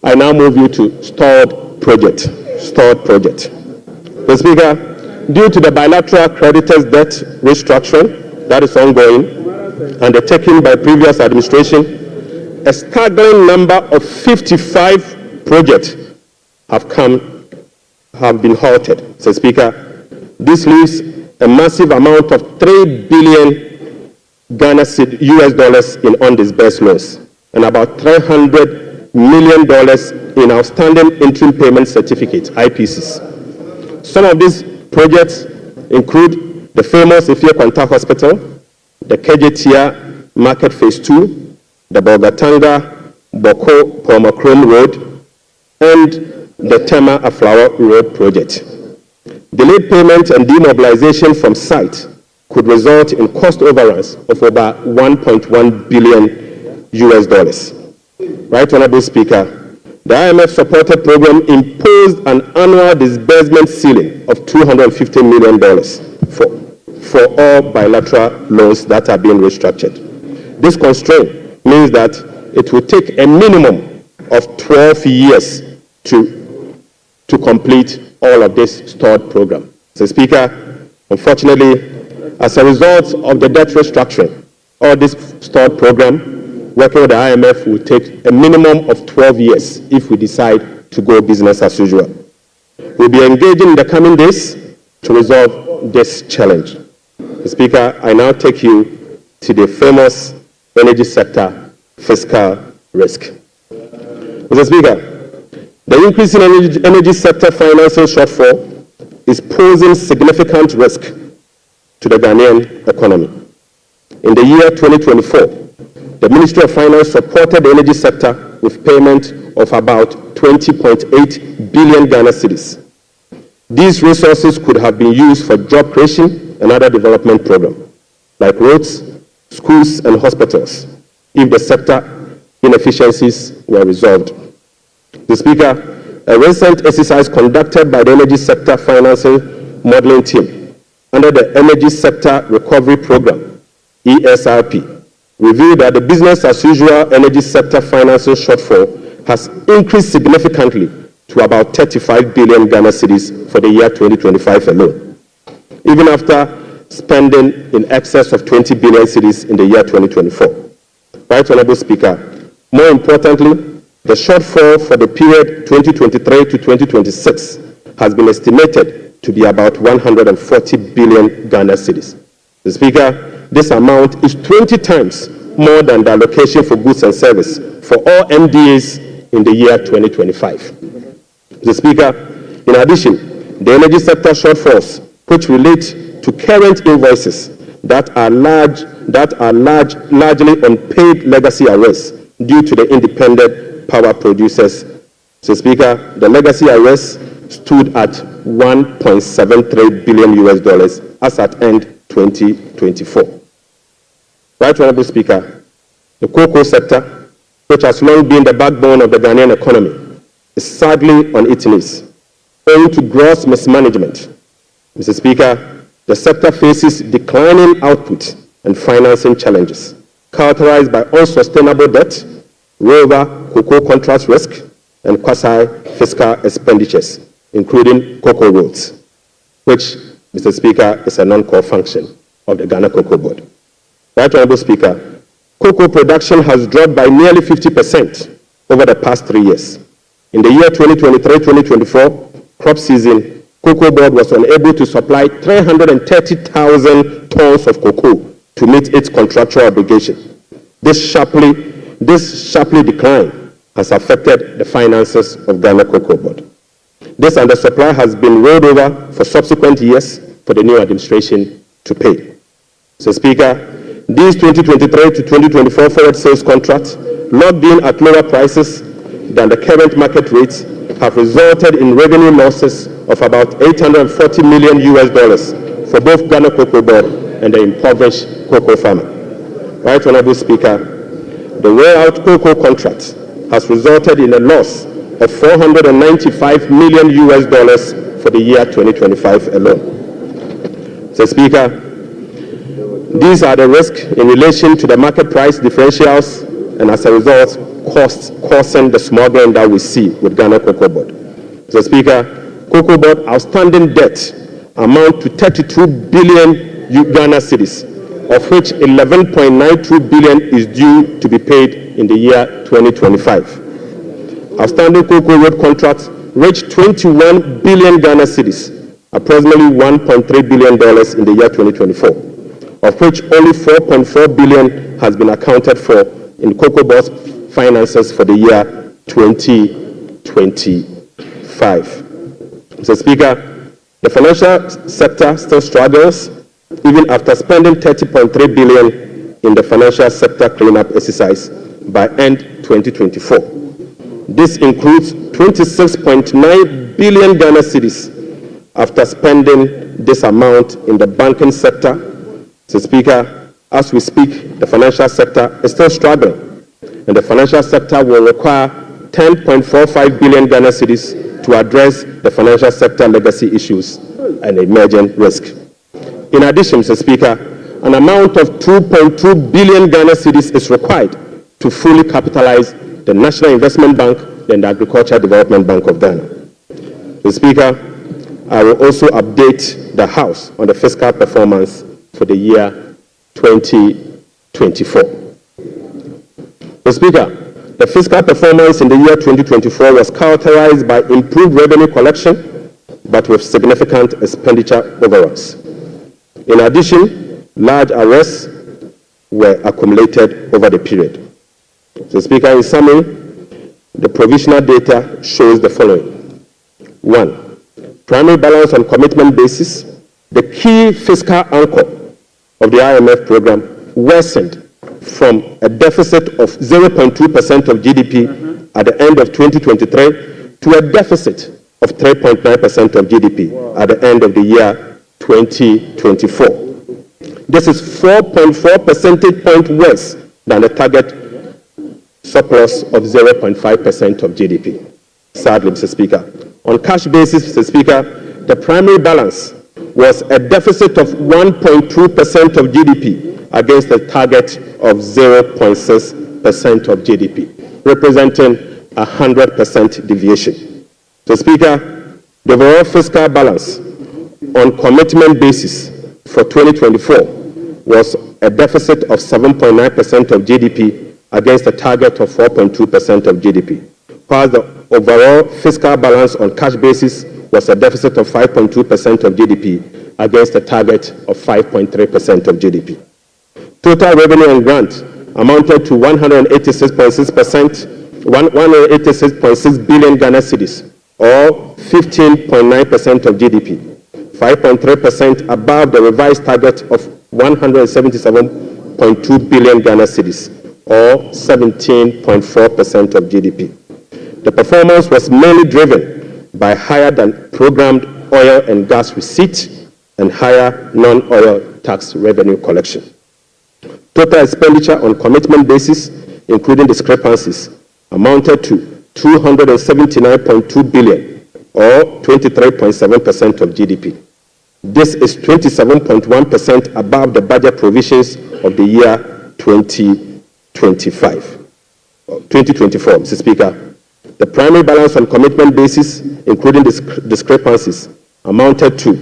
S17: I now move you to stored project. Mr. Speaker, due to the bilateral creditors' debt restructuring that is ongoing, undertaken by previous administration, a staggering number of 55 projects have been halted. So, Speaker, this leaves a massive amount of 3 billion Ghana US dollars in undisbursed loans and about $300 million in outstanding interim payment certificates, IPCs. Some of these projects include the famous Ifia Kwanta Hospital, the Kejetia Market Phase 2, the Bogatanga Boko Pomachrome Road, and the Tema Aflawa Road project. Delayed payment and demobilization from site could result in cost overruns of over 1.1 billion US dollars. Right Honorable Speaker, the IMF-supported program imposed an annual disbursement ceiling of $250 million for all bilateral loans that are being restructured. This constraint means that it will take a minimum of 12 years to complete all of this stored program. So, Speaker, unfortunately, as a result of the debt restructuring, all this stored program, working with the IMF will take a minimum of 12 years if we decide to go business as usual. We'll be engaging in the coming days to resolve this challenge. Speaker, I now take you to the famous energy sector fiscal risk. Mr. Speaker, the increase in energy sector financing shortfall is posing significant risk to the Ghanaian economy. In the year 2024, the Ministry of Finance supported the energy sector with payment of about 20.8 billion Ghana cedis. These resources could have been used for job creation and other development programs, like roads, schools, and hospitals, if the sector inefficiencies were resolved. Mr. Speaker, a recent exercise conducted by the Energy Sector Financing Modeling Team under the Energy Sector Recovery Program, ESRP, revealed that the business-as-usual energy sector financing shortfall has increased significantly to about 35 billion Ghana cedis for the year 2025 alone, even after spending in excess of 20 billion cedis in the year 2024. Right, Honorable Speaker, more importantly, the shortfall for the period 2023 to 2026 has been estimated to be about 140 billion Ghana cedis. Mr. Speaker, this amount is 20 times more than the allocation for goods and service for all MDAs in the year 2025. Mr. Speaker, in addition, the energy sector shortfalls, which relate to current invoices that are largely unpaid legacy arrests due to the independent power producers. Mr. Speaker, the legacy arrests stood at $1.73 billion as at end 2024. Right, Honorable Speaker, the cocoa sector, which has long been the backbone of the Ghanaian economy, is sadly on its knees, owing to gross mismanagement. Mr. Speaker, the sector faces declining output and financing challenges, characterized by unsustainable debt, rollover cocoa contract risk, and quasi-fiscal expenditures, including cocoa roads, which, Mr. Speaker, is a non-core function of the Ghana Cocoa Board. Right, Honorable Speaker, cocoa production has dropped by nearly 50% over the past 3 years. In the year 2023-2024 crop season, Cocoa Board was unable to supply 330,000 tons of cocoa to meet its contractual obligation. This sharply decline has affected the finances of Ghana Cocoa Board. This undersupply has been rolled over for subsequent years for the new administration to pay. So, Speaker, these 2023 to 2024 forward sales contracts, locked in at lower prices than the current market rates, have resulted in revenue losses of about $840 million for both Ghana Cocoa Board and the impoverished cocoa farmer. Right, Honorable Speaker, the roll-out cocoa contract has resulted in a loss of $495 million for the year 2025 alone. So, Speaker, these are the risks in relation to the market price differentials and, as a result, costs causing the smuggling that we see with Ghana Cocoa Board. Mr. Speaker, Cocoa Board outstanding debt amount to 32 billion Ghana cedis, of which 11.92 billion is due to be paid in the year 2025. Outstanding cocoa road contracts reached 21 billion Ghana cedis, approximately $1.3 billion in the year 2024, of which only 4.4 billion has been accounted for in Cocoa Board's finances for the year 2025. Mr. Speaker, the financial sector still struggles even after spending 30.3 billion in the financial sector cleanup exercise by end 2024. This includes 26.9 billion Ghana cedis after spending this amount in the banking sector. Mr. Speaker, as we speak, the financial sector is still struggling, and the financial sector will require 10.45 billion Ghana cedis to address the financial sector legacy issues and emerging risk. In addition, Mr. Speaker, an amount of 2.2 billion Ghana cedis is required to fully capitalize the National Investment Bank and the Agricultural Development Bank of Ghana. Mr. Speaker, I will also update the House on the fiscal performance for the year 2024. Mr. Speaker, the fiscal performance in the year 2024 was characterized by improved revenue collection, but with significant expenditure overruns. In addition, large arrests were accumulated over the period. Mr. Speaker, in summary, the provisional data shows the following. 1. Primary balance on commitment basis, the key fiscal anchor of the IMF program, worsened from a deficit of 0.2% of GDP at the end of 2023 to a deficit of 3.9% of GDP at the end of the year 2024. This is 4.4 percentage points worse than the target surplus of 0.5% of GDP. Sadly, Mr. Speaker. On cash basis, Mr. Speaker, the primary balance was a deficit of 1.2% of GDP against a target of 0.6% of GDP, representing a 100% deviation. Mr. Speaker, the overall fiscal balance on commitment basis for 2024 was a deficit of 7.9% of GDP against a target of 4.2% of GDP, while the overall fiscal balance on cash basis was a deficit of 5.2% of GDP against a target of 5.3% of GDP. Total revenue and grant amounted to 186.6 billion Ghana cedis, or 15.9% of GDP, 5.3% above the revised target of 177.2 billion Ghana cedis, or 17.4% of GDP. The performance was mainly driven by higher than programmed oil and gas receipts and higher non-oil tax revenue collection. Total expenditure on commitment basis, including discrepancies, amounted to 279.2 billion, or 23.7% of GDP. This is 27.1% above the budget provisions of the year 2024, Mr. Speaker. The primary balance on commitment basis, including discrepancies, amounted to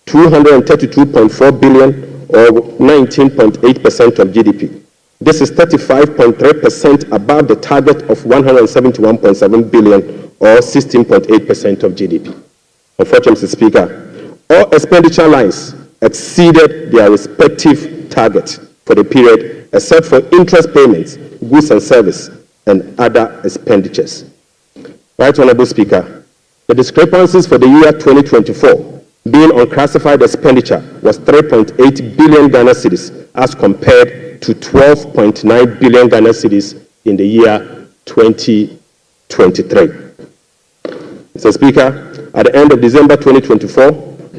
S17: 232.4 billion, or 19.8% of GDP. This is 35.3% above the target of 171.7 billion, or 16.8% of GDP. Unfortunately, Mr. Speaker, all expenditure lines exceeded their respective targets for the period, except for interest payments, goods and service, and other expenditures. Right Honorable Speaker, the discrepancies for the year 2024 being unclassified expenditure was 3.8 billion Ghana cedis as compared to 12.9 billion Ghana cedis in the year 2023. Mr. Speaker, at the end of December 2024,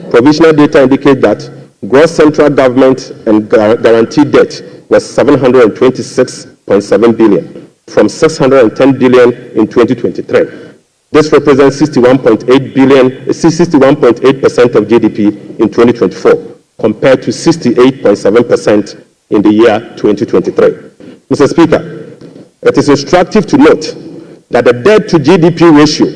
S17: provisional data indicate that gross central government and guaranteed debt was 726.7 billion from 610 billion in 2023. This represents 61.8% of GDP in 2024, compared to 68.7% in the year 2023. Mr. Speaker, it is instructive to note that the debt to GDP ratio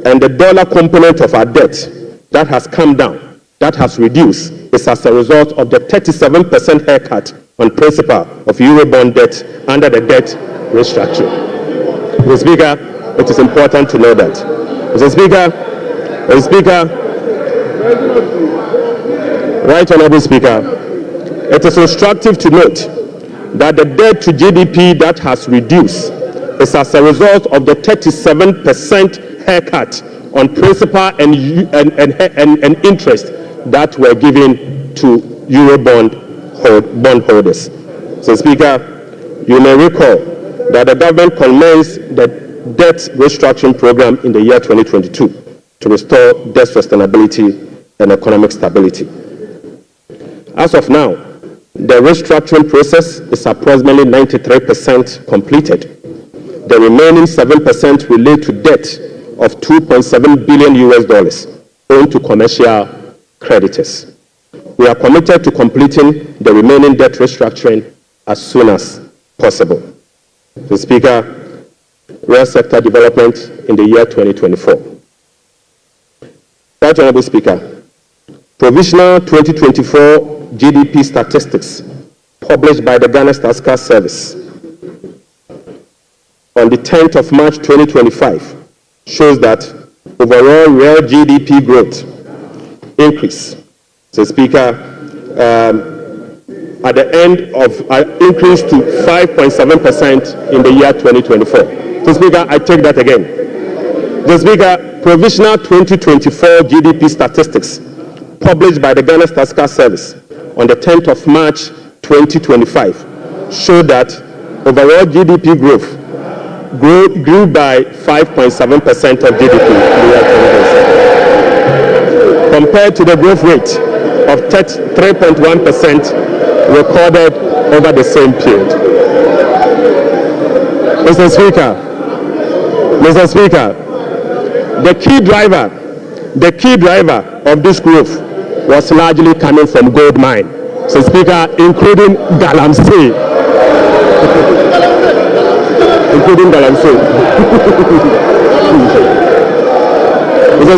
S17: and the dollar component of our debt that has come down, that has reduced, is as a result of the 37% haircut on principal of Eurobond debt under the debt restructuring. Mr. Speaker, it is important to know that. Mr. Speaker, Right Honorable Speaker, it is instructive to note that the debt to GDP that has reduced is as a result of the 37% haircut on principal and interest that were given to Eurobond bondholders. So, Speaker, you may recall that the government commenced the debt restructuring program in the year 2022 to restore debt sustainability and economic stability. As of now, the restructuring process is approximately 93% completed. The remaining 7% relate to debt of $2.7 billion owed to commercial creditors. We are committed to completing the remaining debt restructuring as soon as possible. Mr. Speaker, real sector development in the year 2024. Right Honorable Speaker, provisional 2024 GDP statistics published by the Ghana Statistical Service on the 10th of March 2025 shows that overall real GDP growth increase, Mr. Speaker, at the end of increase to 5.7% in the year 2024. Mr. Speaker, I take that again. Mr. Speaker, provisional 2024 GDP statistics published by the Ghana Statistical Service on the 10th of March 2025 show that overall GDP growth grew by 5.7% of GDP in the year 2027, compared to the growth rate of 3.1% recorded over the same period. Mr. Speaker, the key driver of this growth was largely coming from gold mine. Mr. Speaker, including Galamsey. Including Galamsey. Mr.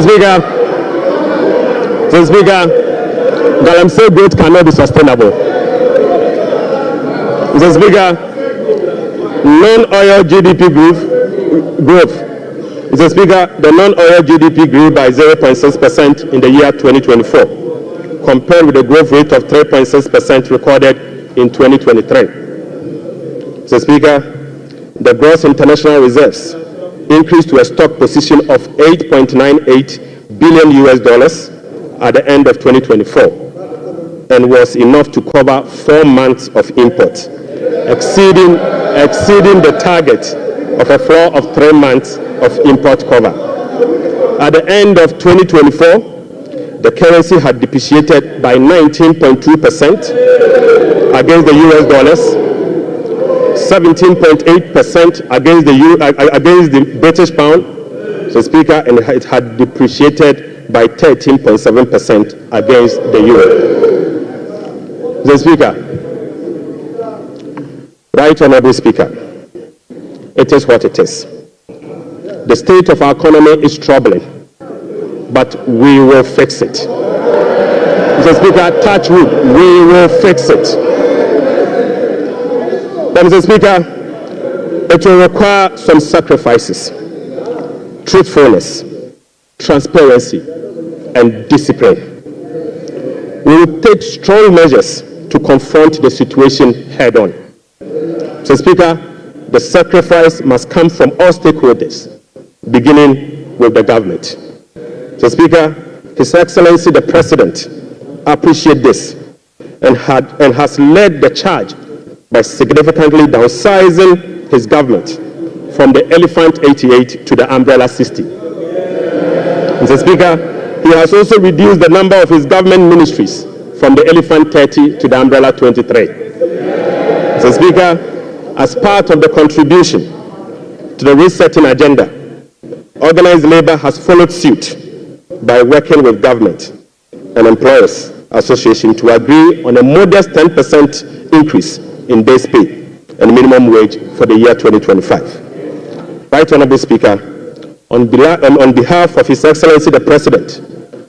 S17: Speaker, Galamsey growth cannot be sustainable. Mr. Speaker, non-oil GDP growth. Mr. Speaker, the non-oil GDP grew by 0.6% in the year 2024, compared with the growth rate of 3.6% recorded in 2023. Mr. Speaker, the gross international reserves increased to a stock position of $8.98 billion at the end of 2024, and was enough to cover 4 months of imports, exceeding the target of a floor of 3 months of import cover. At the end of 2024, the currency had depreciated by 19.2% against the US dollars, 17.8% against the British pound, so Speaker, and it had depreciated by 13.7% against the euro. The Speaker, Right Honourable Speaker, it is what it is. The state of our economy is troubling, but we will fix it. Mr. Speaker, touch wood, we will fix it. But Mr. Speaker, it will require some sacrifices, truthfulness, transparency, and discipline. We will take strong measures to confront the situation head on. Mr. Speaker, the sacrifice must come from all stakeholders, beginning with the government. Mr. Speaker, His Excellency the President appreciates this and has led the charge by significantly downsizing his government from the Elephant 88 to the Umbrella 60. Mr. Speaker, he has also reduced the number of his government ministries from the Elephant 30 to the Umbrella 23. Mr. Speaker, as part of the contribution to the resetting agenda, organized labor has followed suit by working with government and employers association to agree on a modest 10% increase in base pay and minimum wage for the year 2025. Right Honourable Speaker, on behalf of His Excellency the President,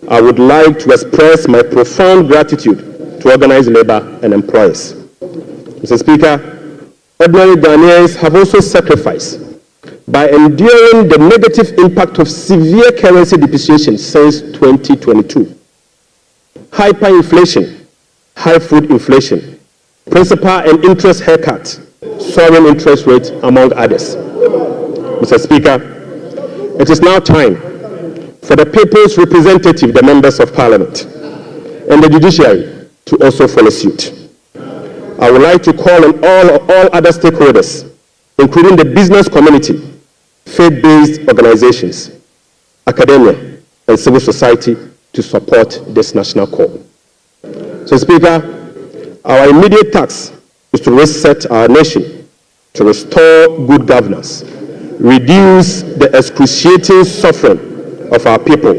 S17: I would like to express my profound gratitude to organized labor and employers. Mr. Speaker, ordinary Ghanaians have also sacrificed by enduring the negative impact of severe currency depreciation since 2022. Hyperinflation, high food inflation, principal and interest haircuts, soaring interest rates, among others. Mr. Speaker, it is now time for the people's representative, the members of Parliament, and the judiciary to also follow suit. I would like to call on all other stakeholders, including the business community, faith-based organizations, academia, and civil society to support this national call. So, Speaker, our immediate task is to reset our nation, to restore good governance, reduce the excruciating suffering of our people,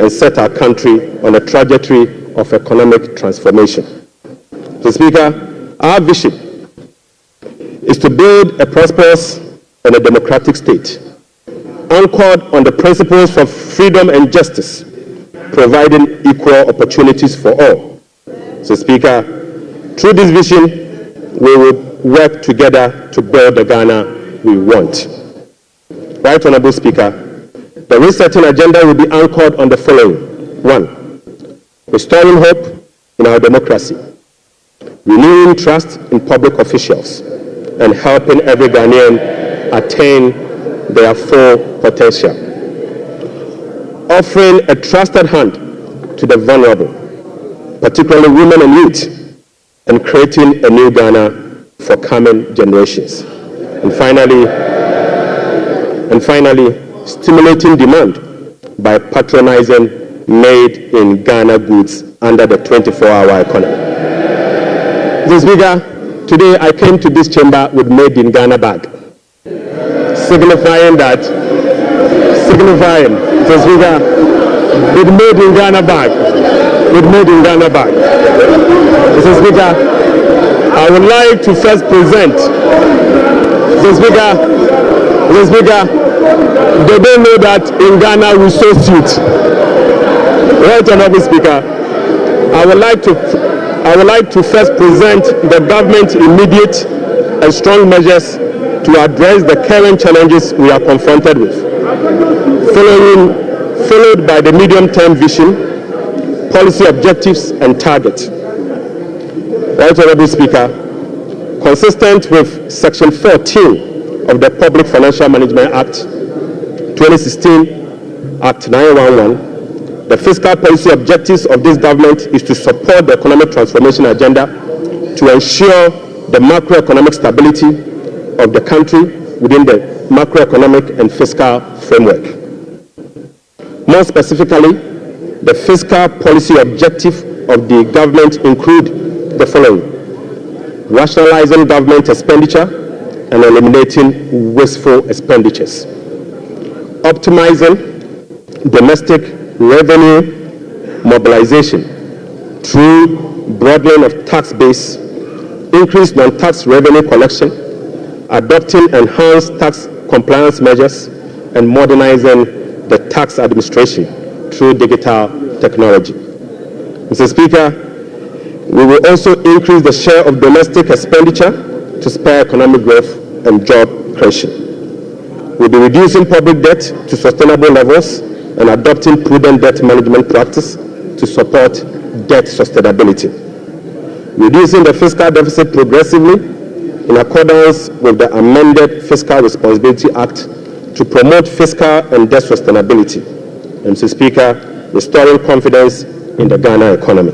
S17: and set our country on a trajectory of economic transformation. So, Speaker, our vision is to build a prosperous and a democratic state, anchored on the principles of freedom and justice, providing equal opportunities for all. So, Speaker, through this vision, we will work together to build the Ghana we want. Right Honourable Speaker, the resetting agenda will be anchored on the following. 1. Restoring hope in our democracy. renewing trust in public officials, and helping every Ghanaian attain their full potential. Offering a trusted hand to the vulnerable, particularly women and youth, and creating a new Ghana for coming generations. And finally, stimulating demand by patronizing made in Ghana goods under the 24-hour economy. Mr. Speaker, today I came to this chamber with made in Ghana bag, signifying, Mr. Speaker, with made in Ghana bag, Mr. Speaker, I would like to first present, Mr. Speaker, they don't know that in Ghana we sew suit. Right, Honorable Speaker, I would like to first present the government's immediate and strong measures to address the current challenges we are confronted with, followed by the medium-term vision, policy objectives, and targets. Right, Honorable Speaker, consistent with Section 14 of the Public Financial Management Act 2016, Act 911, the fiscal policy objectives of this government is to support the economic transformation agenda to ensure the macroeconomic stability of the country within the macroeconomic and fiscal framework. More specifically, the fiscal policy objective of the government include the following: rationalizing government expenditure and eliminating wasteful expenditures, optimizing domestic revenue mobilization through broadening of tax base, increased non-tax revenue collection, adopting enhanced tax compliance measures, and modernizing the tax administration through digital technology. Mr. Speaker, we will also increase the share of domestic expenditure to spur economic growth and job creation. We'll be reducing public debt to sustainable levels and adopting prudent debt management practice to support debt sustainability. Reducing the fiscal deficit progressively in accordance with the amended Fiscal Responsibility Act to promote fiscal and debt sustainability. And Mr. Speaker, restoring confidence in the Ghana economy.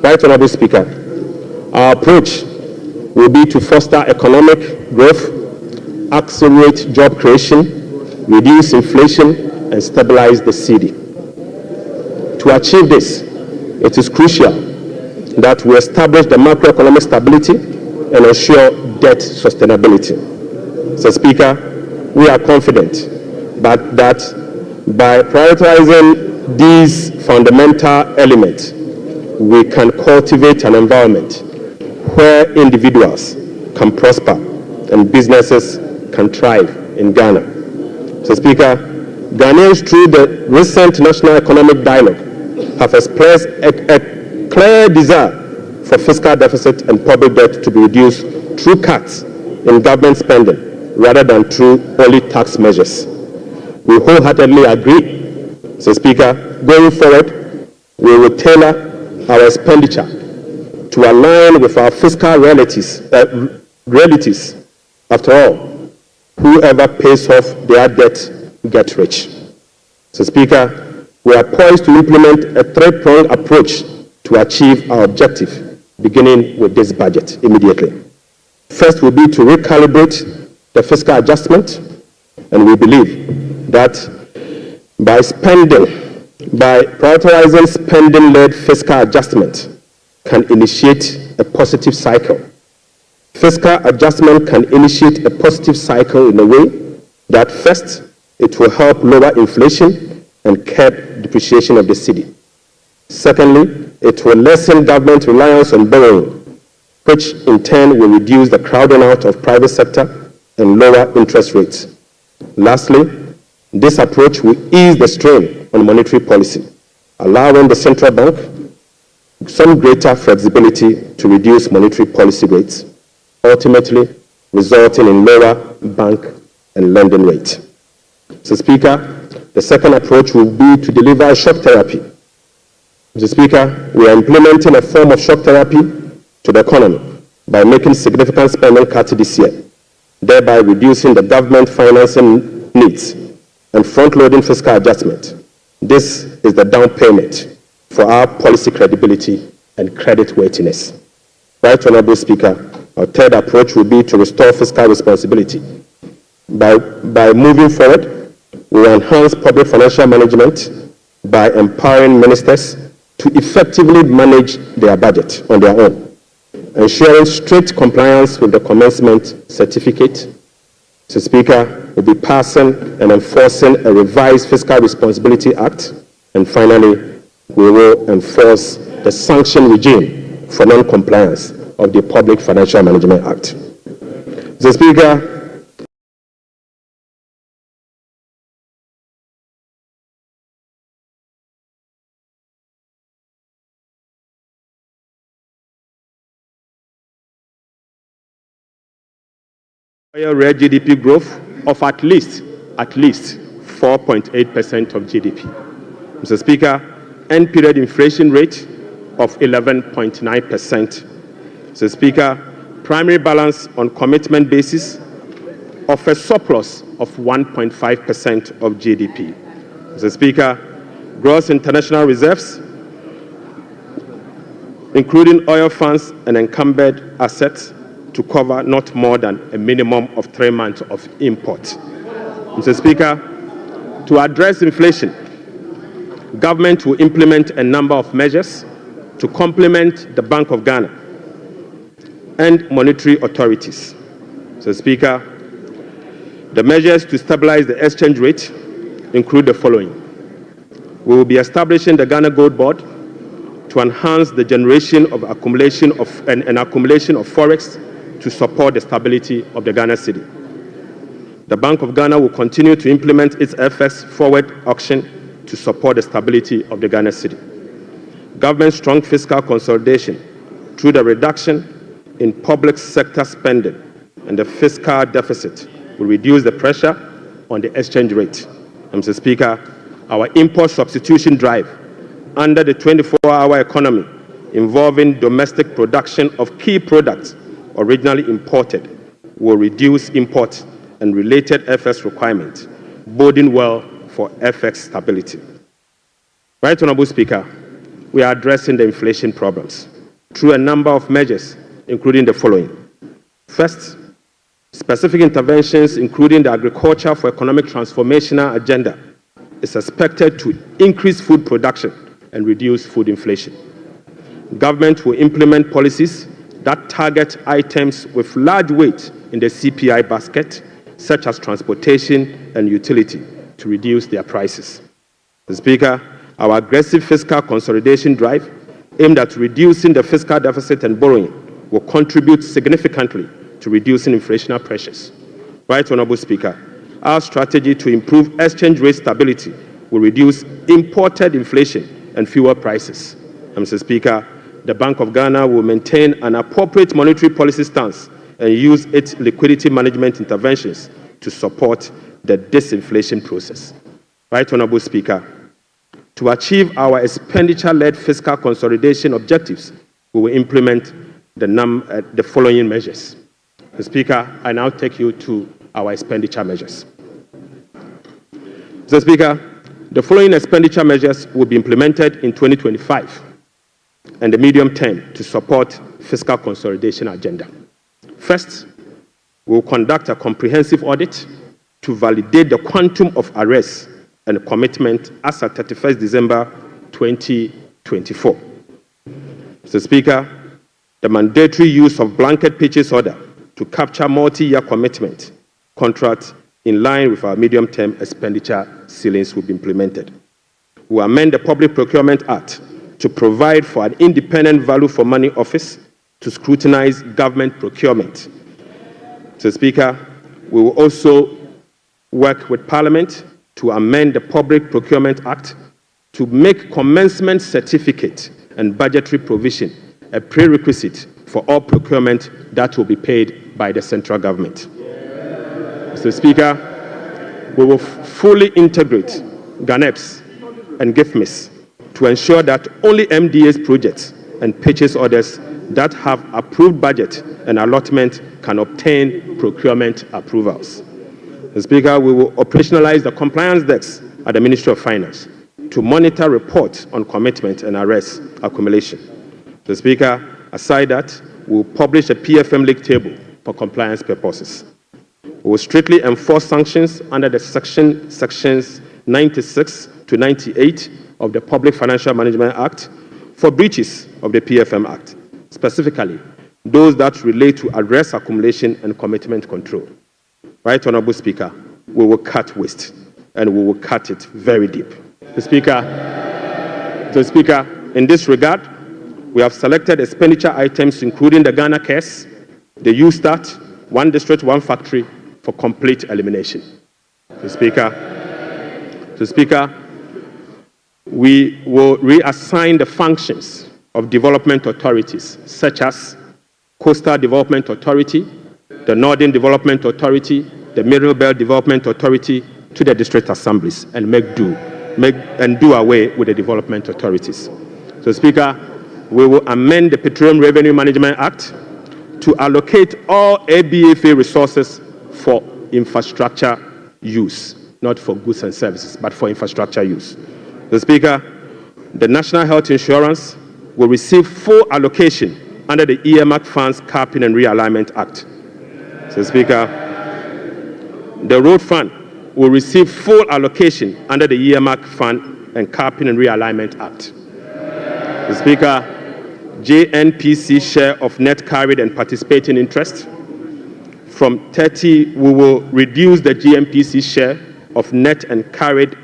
S17: Right, Honorable Speaker, our approach will be to foster economic growth, accelerate job creation, reduce inflation, and stabilize the cedi. To achieve this, it is crucial that we establish the macroeconomic stability and ensure debt sustainability. Mr. Speaker, we are confident that by prioritizing these fundamental elements, we can cultivate an environment where individuals can prosper and businesses can thrive in Ghana. Mr. Speaker, Ghanaians through the recent National Economic Dialogue have expressed a clear desire for fiscal deficit and public debt to be reduced through cuts in government spending rather than through only tax measures. We wholeheartedly agree, Mr. Speaker, going forward, we will tailor our expenditure to align with our fiscal realities. After all, whoever pays off their debt gets rich. Mr. Speaker, we are poised to implement a three-pronged approach to achieve our objective, beginning with this budget immediately. First will be to recalibrate the fiscal adjustment, and we believe that by prioritizing spending-led fiscal adjustment can initiate a positive cycle. Fiscal adjustment can initiate a positive cycle in a way that first, it will help lower inflation and curb depreciation of the cedi. Secondly, it will lessen government reliance on borrowing, which in turn will reduce the crowding out of private sector and lower interest rates. Lastly, this approach will ease the strain on monetary policy, allowing the central bank some greater flexibility to reduce monetary policy rates, ultimately resulting in lower bank and lending rates. Mr. Speaker, the second approach will be to deliver shock therapy. Mr. Speaker, we are implementing a form of shock therapy to the economy by making significant spending cuts this year, thereby reducing the government financing needs and front-loading fiscal adjustment. This is the down payment for our policy credibility and credit worthiness. Right Honorable Speaker, our third approach will be to restore fiscal responsibility. By moving forward, we will enhance public financial management by empowering ministers to effectively manage their budget on their own, ensuring strict compliance with the commencement certificate. Mr. Speaker, we'll be passing and enforcing a revised Fiscal Responsibility Act, and finally, we will enforce the sanction regime for non-compliance of the Public Financial Management Act. Mr. Speaker, real GDP growth of at least 4.8% of GDP. Mr. Speaker, end period inflation rate of 11.9%. Mr. Speaker, primary balance on commitment basis of a surplus of 1.5% of GDP. Mr. Speaker, gross international reserves, including oil funds and encumbered assets, to cover not more than a minimum of 3 months of import. Mr. Speaker, to address inflation, government will implement a number of measures to complement the Bank of Ghana and monetary authorities. Mr. Speaker, the measures to stabilize the exchange rate include the following. We will be establishing the Ghana Gold Board to enhance the generation of accumulation of forex to support the stability of the Ghana cedi. The Bank of Ghana will continue to implement its FX forward auction to support the stability of the Ghana cedi. Government strong fiscal consolidation through the reduction in public sector spending and the fiscal deficit will reduce the pressure on the exchange rate. Mr. Speaker, our import substitution drive under the 24-hour economy involving domestic production of key products originally imported will reduce import and related FX requirements, boding well for FX stability. Right Honorable Speaker, we are addressing the inflation problems through a number of measures, including the following. First, specific interventions, including the Agriculture for Economic Transformational Agenda, is expected to increase food production and reduce food inflation. Government will implement policies that target items with large weight in the CPI basket, such as transportation and utility, to reduce their prices. Mr. Speaker, our aggressive fiscal consolidation drive aimed at reducing the fiscal deficit and borrowing will contribute significantly to reducing inflationary pressures. Right Honorable Speaker, our strategy to improve exchange rate stability will reduce imported inflation and fuel prices. Mr. Speaker, the Bank of Ghana will maintain an appropriate monetary policy stance and use its liquidity management interventions to support the disinflation process. Right Honorable Speaker, to achieve our expenditure-led fiscal consolidation objectives, we will implement the following measures. Mr. Speaker, I now take you to our expenditure measures. Mr. Speaker, the following expenditure measures will be implemented in 2025 and the medium term to support fiscal consolidation agenda. First, we will conduct a comprehensive audit to validate the quantum of arrests and commitment as at 31st December 2024. Mr. Speaker, the mandatory use of blanket purchase order to capture multi-year commitment contracts in line with our medium-term expenditure ceilings will be implemented. We will amend the Public Procurement Act to provide for an independent value for money office to scrutinize government procurement. Mr. Speaker, we will also work with Parliament to amend the Public Procurement Act to make commencement certificate and budgetary provision a prerequisite for all procurement that will be paid by the central government. Mr. Speaker, we will fully integrate GANEPS and GIFMIS to ensure that only MDA's projects and purchase orders that have approved budget and allotment can obtain procurement approvals. Mr. Speaker, we will operationalize the compliance desk at the Ministry of Finance to monitor reports on commitment and arrest accumulation. Mr. Speaker, aside that, we will publish a PFM league table for compliance purposes. We will strictly enforce sanctions under the sections 96 to 98 of the Public Financial Management Act for breaches of the PFM Act, specifically those that relate to arrest accumulation and commitment control. Right, Honorable Speaker, we will cut waste, and we will cut it very deep. Mr. Speaker, in this regard, we have selected expenditure items including the Ghana Cares, the U-Start, One District, One Factory for complete elimination. Mr. Speaker, we will reassign the functions of development authorities such as Coastal Development Authority, the Northern Development Authority, the Middle Belt Development Authority to the district assemblies and do away with the development authorities. So, Speaker, we will amend the Petroleum Revenue Management Act to allocate all ABFA resources for infrastructure use, not for goods and services, but for infrastructure use. So, Speaker, the National Health Insurance will receive full allocation under the earmark funds capping and realignment act. So, Speaker, the road fund will receive full allocation under the earmark fund and capping and realignment act. So, Speaker, JNPC share of net carried and participating interest from 30, we will reduce the GNPC share of net carried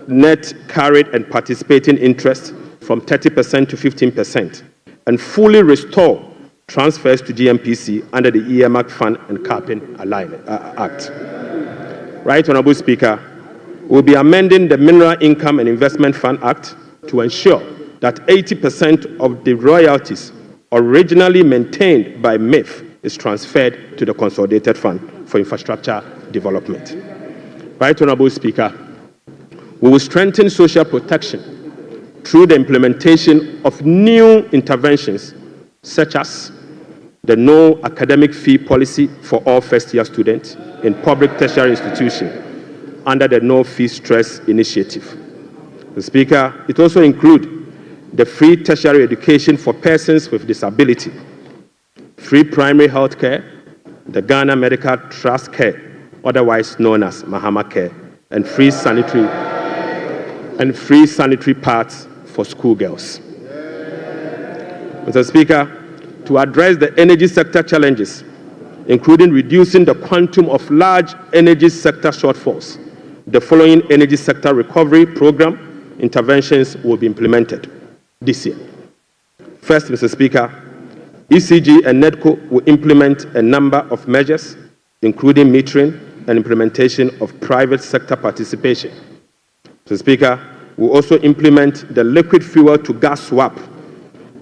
S17: and participating interest from 30% to 15%, and fully restore transfers to GNPC under the earmark fund and capping alignment act. Right, Honorable Speaker, we'll be amending the Mineral Income and Investment Fund Act to ensure that 80% of the royalties originally maintained by MIF is transferred to the Consolidated Fund for Infrastructure Development. Right, Honorable Speaker, we will strengthen social protection through the implementation of new interventions such as the no academic fee policy for all first-year students in public tertiary institutions under the No Fee Stress Initiative. Mr. Speaker, it also includes the free tertiary education for persons with disability, free primary health care, the Ghana Medical Trust Care, otherwise known as Mahama Care, and free sanitary pads for schoolgirls. Mr. Speaker, to address the energy sector challenges, including reducing the quantum of large energy sector shortfalls, the following energy sector recovery program interventions will be implemented this year. First, Mr. Speaker, ECG and NEDCO will implement a number of measures, including metering and implementation of private sector participation. Mr. Speaker, we'll also implement the liquid fuel to gas swap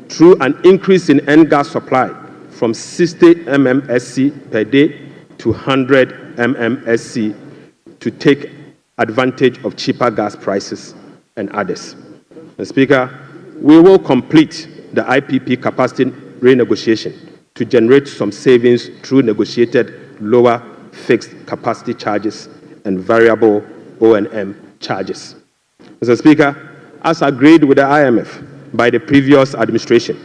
S17: through an increase in end gas supply from 60 MMSC per day to 100 MMSC to take advantage of cheaper gas prices and others. Mr. Speaker, we will complete the IPP capacity renegotiation to generate some savings through negotiated lower fixed capacity charges and variable O&M charges. Mr. Speaker, as agreed with the IMF by the previous administration,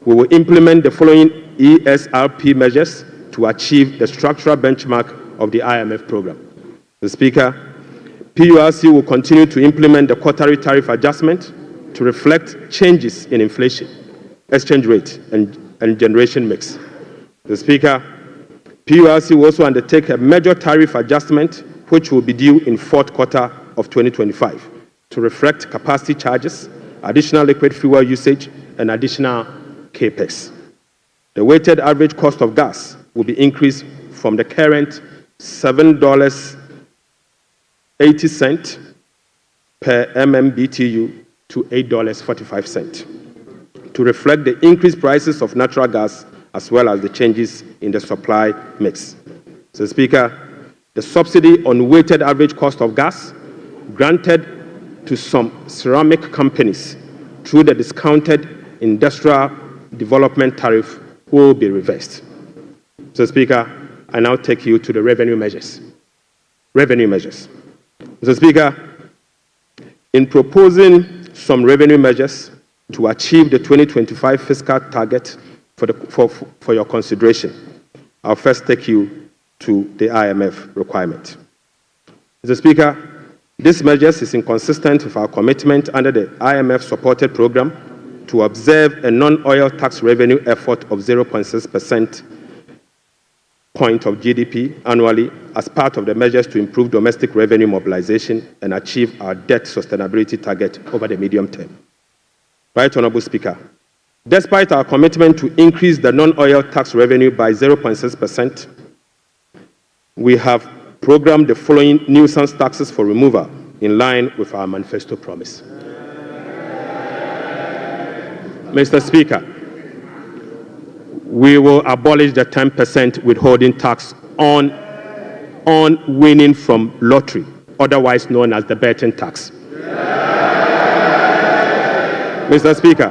S17: we will implement the following ESRP measures to achieve the structural benchmark of the IMF program. Mr. Speaker, PURC will continue to implement the quarterly tariff adjustment to reflect changes in inflation, exchange rate, and generation mix. Mr. Speaker, PURC will also undertake a major tariff adjustment which will be due in fourth quarter of 2025 to reflect capacity charges, additional liquid fuel usage, and additional CAPEX. The weighted average cost of gas will be increased from the current $7.80 per MMBTU to $8.45 to reflect the increased prices of natural gas as well as the changes in the supply mix. So, Speaker, the subsidy on weighted average cost of gas granted to some ceramic companies through the discounted industrial development tariff will be reversed. Mr. Speaker, I now take you to the revenue measures. Revenue measures. Mr. Speaker, in proposing some revenue measures to achieve the 2025 fiscal target for your consideration, I'll first take you to the IMF requirement. Mr. Speaker, this measures is inconsistent with our commitment under the IMF-supported program to observe a non-oil tax revenue effort of 0.6% point of GDP annually as part of the measures to improve domestic revenue mobilization and achieve our debt sustainability target over the medium term. Right Honorable Speaker, despite our commitment to increase the non-oil tax revenue by 0.6%, we have programmed the following nuisance taxes for removal in line with our manifesto promise. Mr. Speaker, we will abolish the 10% withholding tax on winning from lottery, otherwise known as the betting tax. Mr. Speaker,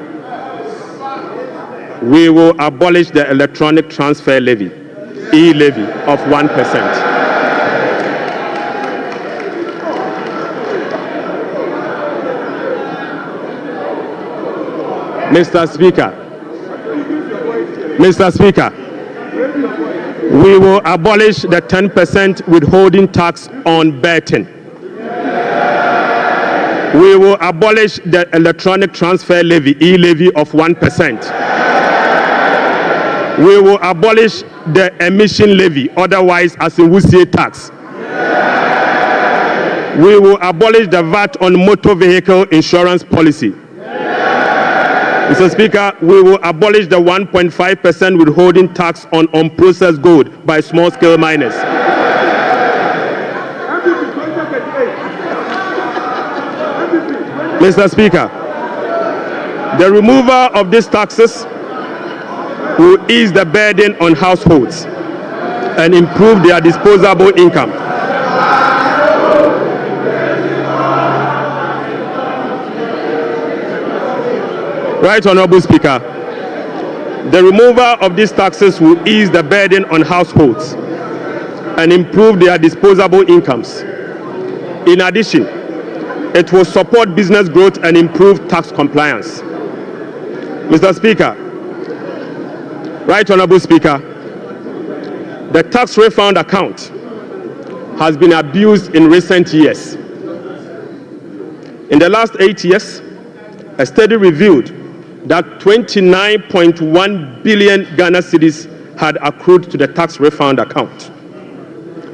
S17: we will abolish the electronic transfer levy, e-levy, of 1%. Mr. Speaker, we will abolish the 10% withholding tax on betting. We will abolish the electronic transfer levy, e-levy of 1%. We will abolish the emission levy, otherwise as in Wusie tax. We will abolish the VAT on motor vehicle insurance policy. Mr. Speaker, we will abolish the 1.5% withholding tax on unprocessed gold by small-scale miners. Mr. Speaker, the removal of these taxes will ease the burden on households and improve their disposable income. Right Honorable Speaker, the removal of these taxes will ease the burden on households and improve their disposable incomes. In addition, it will support business growth and improve tax compliance. Mr. Speaker, Right Honorable Speaker, the tax refund account has been abused in recent years. In the last 8 years, a study revealed that 29.1 billion Ghana cedis had accrued to the tax refund account,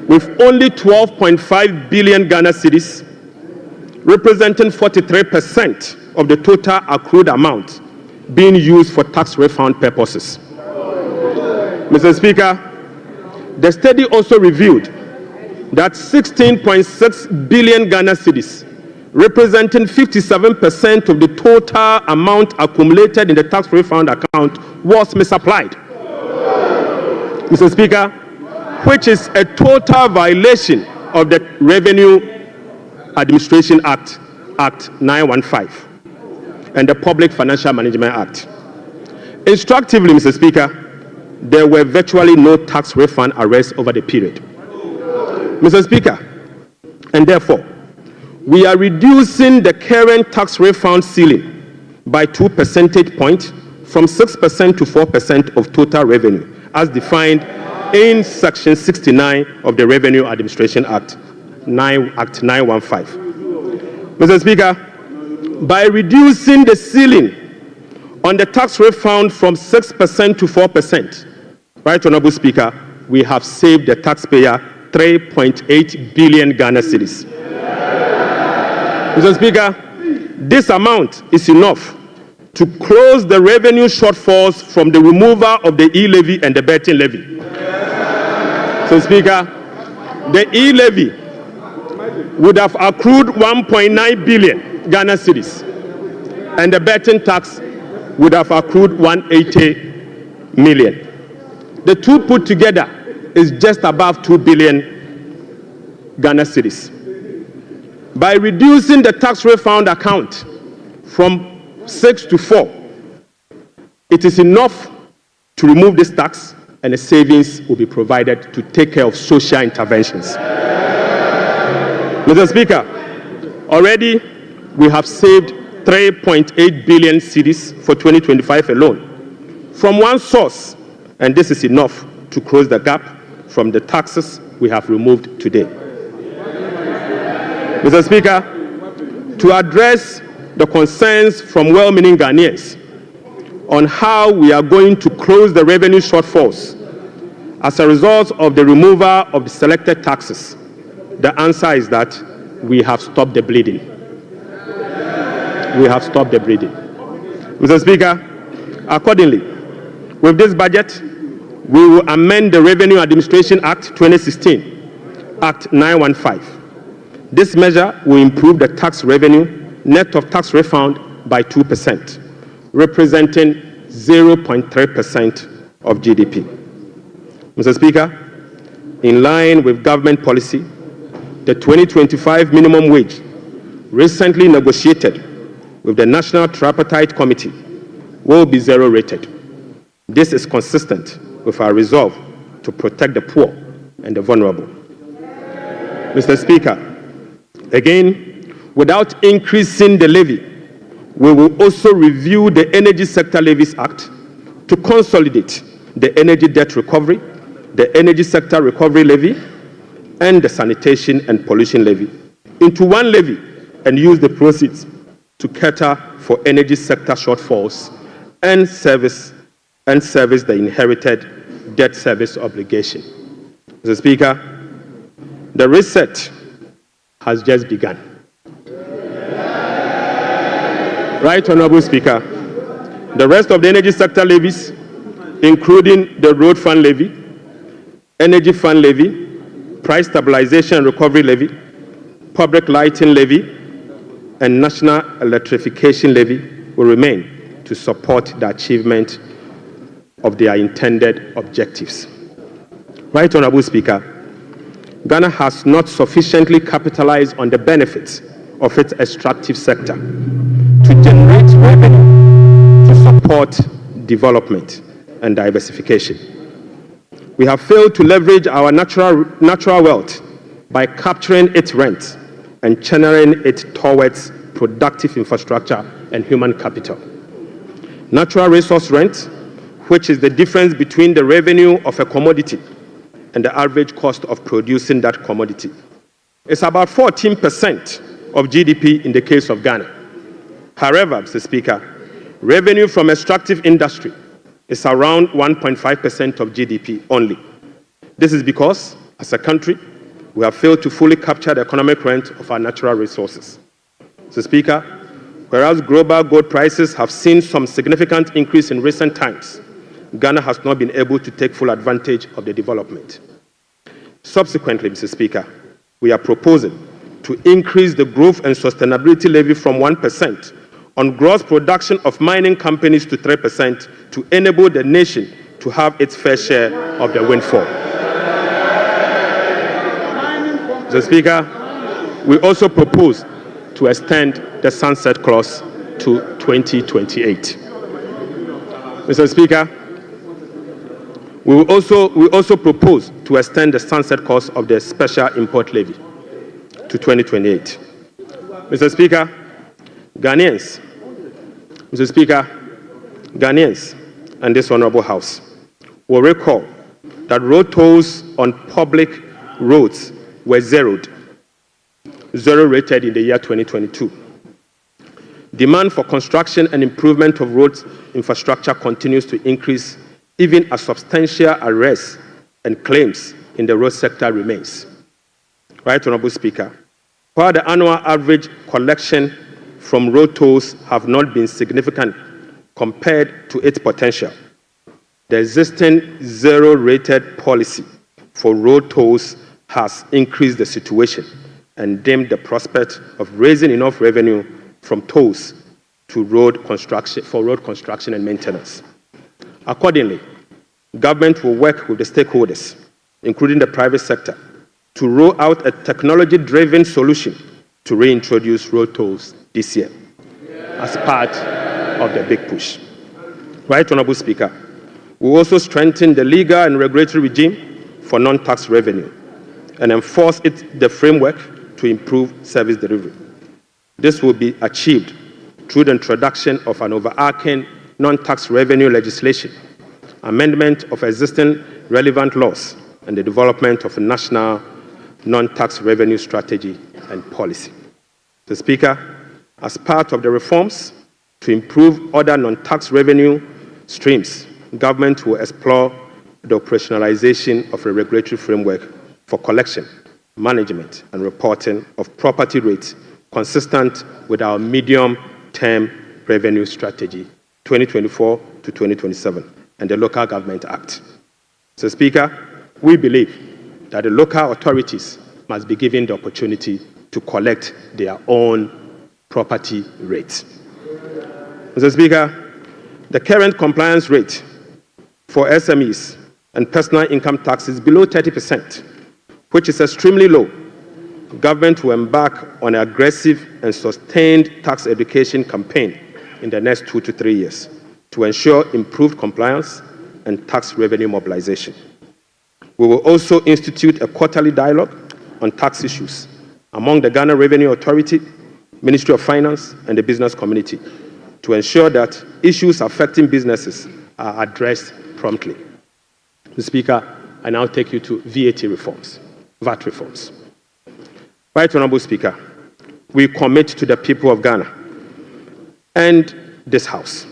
S17: with only 12.5 billion Ghana cedis, representing 43% of the total accrued amount, being used for tax refund purposes. Mr. Speaker, the study also revealed that 16.6 billion Ghana cedis, representing 57% of the total amount accumulated in the tax refund account, was misapplied. Mr. Speaker, which is a total violation of the Revenue Administration Act, Act 915, and the Public Financial Management Act. Instructively, Mr. Speaker, there were virtually no tax refund arrests over the period. Mr. Speaker, and therefore, we are reducing the current tax refund ceiling by 2 percentage points from 6% to 4% of total revenue, as defined in Section 69 of the Revenue Administration Act, Act 915. Mr. Speaker, by reducing the ceiling on the tax refund from 6% to 4%, Right Honorable Speaker, we have saved the taxpayer 3.8 billion Ghana cedis. Mr. Speaker, this amount is enough to close the revenue shortfalls from the removal of the e-levy and the betting levy. Mr. Speaker, the e-levy would have accrued 1.9 billion Ghana cedis, and the betting tax would have accrued 180 million. The two put together is just above 2 billion Ghana cedis. By reducing the tax refund account from 6 to 4, It is enough to remove this tax, and the savings will be provided to take care of social interventions. Mr. Speaker, already we have saved 3.8 billion cedis for 2025 alone from one source, and this is enough to close the gap from the taxes we have removed today. Mr. Speaker, to address the concerns from well-meaning Ghanaians on how we are going to close the revenue shortfalls as a result of the removal of the selected taxes, the answer is that we have stopped the bleeding. We have stopped the bleeding. Mr. Speaker, accordingly, with this budget, we will amend the Revenue Administration Act 2016, Act 915. This measure will improve the tax revenue net of tax refund by 2%, representing 0.3% of GDP. Mr. Speaker, in line with government policy, the 2025 minimum wage recently negotiated with the National Tripartite Committee will be zero rated. This is consistent with our resolve to protect the poor and the vulnerable. Mr. Speaker, again, without increasing the levy, we will also review the Energy Sector Levies Act to consolidate the energy debt recovery, the Energy Sector Recovery Levy, and the Sanitation and Pollution Levy into one levy and use the proceeds to cater for energy sector shortfalls and service the inherited debt service obligation. Mr. Speaker, the reset has just begun. Right, Honorable Speaker, the rest of the energy sector levies, including the Road Fund Levy, Energy Fund Levy, Price Stabilization and Recovery Levy, Public Lighting Levy, and National Electrification Levy will remain to support the achievement of their intended objectives. Right, Honorable Speaker, Ghana has not sufficiently capitalized on the benefits of its extractive sector to generate revenue to support development and diversification. We have failed to leverage our natural wealth by capturing its rent and channeling it towards productive infrastructure and human capital. Natural resource rent, which is the difference between the revenue of a commodity and the average cost of producing that commodity, is about 14% of GDP in the case of Ghana. However, Mr. Speaker, revenue from extractive industry is around 1.5% of GDP only. This is because, as a country, we have failed to fully capture the economic rent of our natural resources. Mr. Speaker, whereas global gold prices have seen some significant increase in recent times, Ghana has not been able to take full advantage of the development. Subsequently, Mr. Speaker, we are proposing to increase the Growth and Sustainability Levy from 1% on gross production of mining companies to 3% to enable the nation to have its fair share of the windfall. Mr. Speaker, we also propose to extend the sunset clause to 2028. Mr. Speaker, we also propose to extend the sunset clause of the special import levy to 2028. Mr. Speaker, Ghanaians and this Honorable House will recall that road tolls on public roads were zero rated in the year 2022. Demand for construction and improvement of road infrastructure continues to increase, even as substantial arrests and claims in the road sector remains. Right, Honorable Speaker, while the annual average collection from road tolls have not been significant compared to its potential, the existing zero-rated policy for road tolls has increased the situation and dimmed the prospect of raising enough revenue from tolls to road construction and maintenance. Accordingly, government will work with the stakeholders, including the private sector, to roll out a technology-driven solution to reintroduce road tolls this year as part of the big push. Right Honourable Speaker, we will also strengthen the legal and regulatory regime for non-tax revenue and enforce the framework to improve service delivery. This will be achieved through the introduction of an overarching non-tax revenue legislation, amendment of existing relevant laws, and the development of a national non-tax revenue strategy and policy. Mr. Speaker, as part of the reforms to improve other non-tax revenue streams, government will explore the operationalization of a regulatory framework for collection, management, and reporting of property rates consistent with our medium-term revenue strategy 2024 to 2027 and the Local Government Act. Mr. Speaker, we believe that the local authorities must be given the opportunity to collect their own property rates. Mr. Speaker, the current compliance rate for SMEs and personal income tax is below 30%, which is extremely low. Government will embark on an aggressive and sustained tax education campaign in the next 2 to 3 years to ensure improved compliance and tax revenue mobilization. We will also institute a quarterly dialogue on tax issues among the Ghana Revenue Authority, Ministry of Finance, and the business community to ensure that issues affecting businesses are addressed promptly. Mr. Speaker, I now take you to VAT reforms, VAT reforms. Right Honourable Speaker, we commit to the people of Ghana and this House,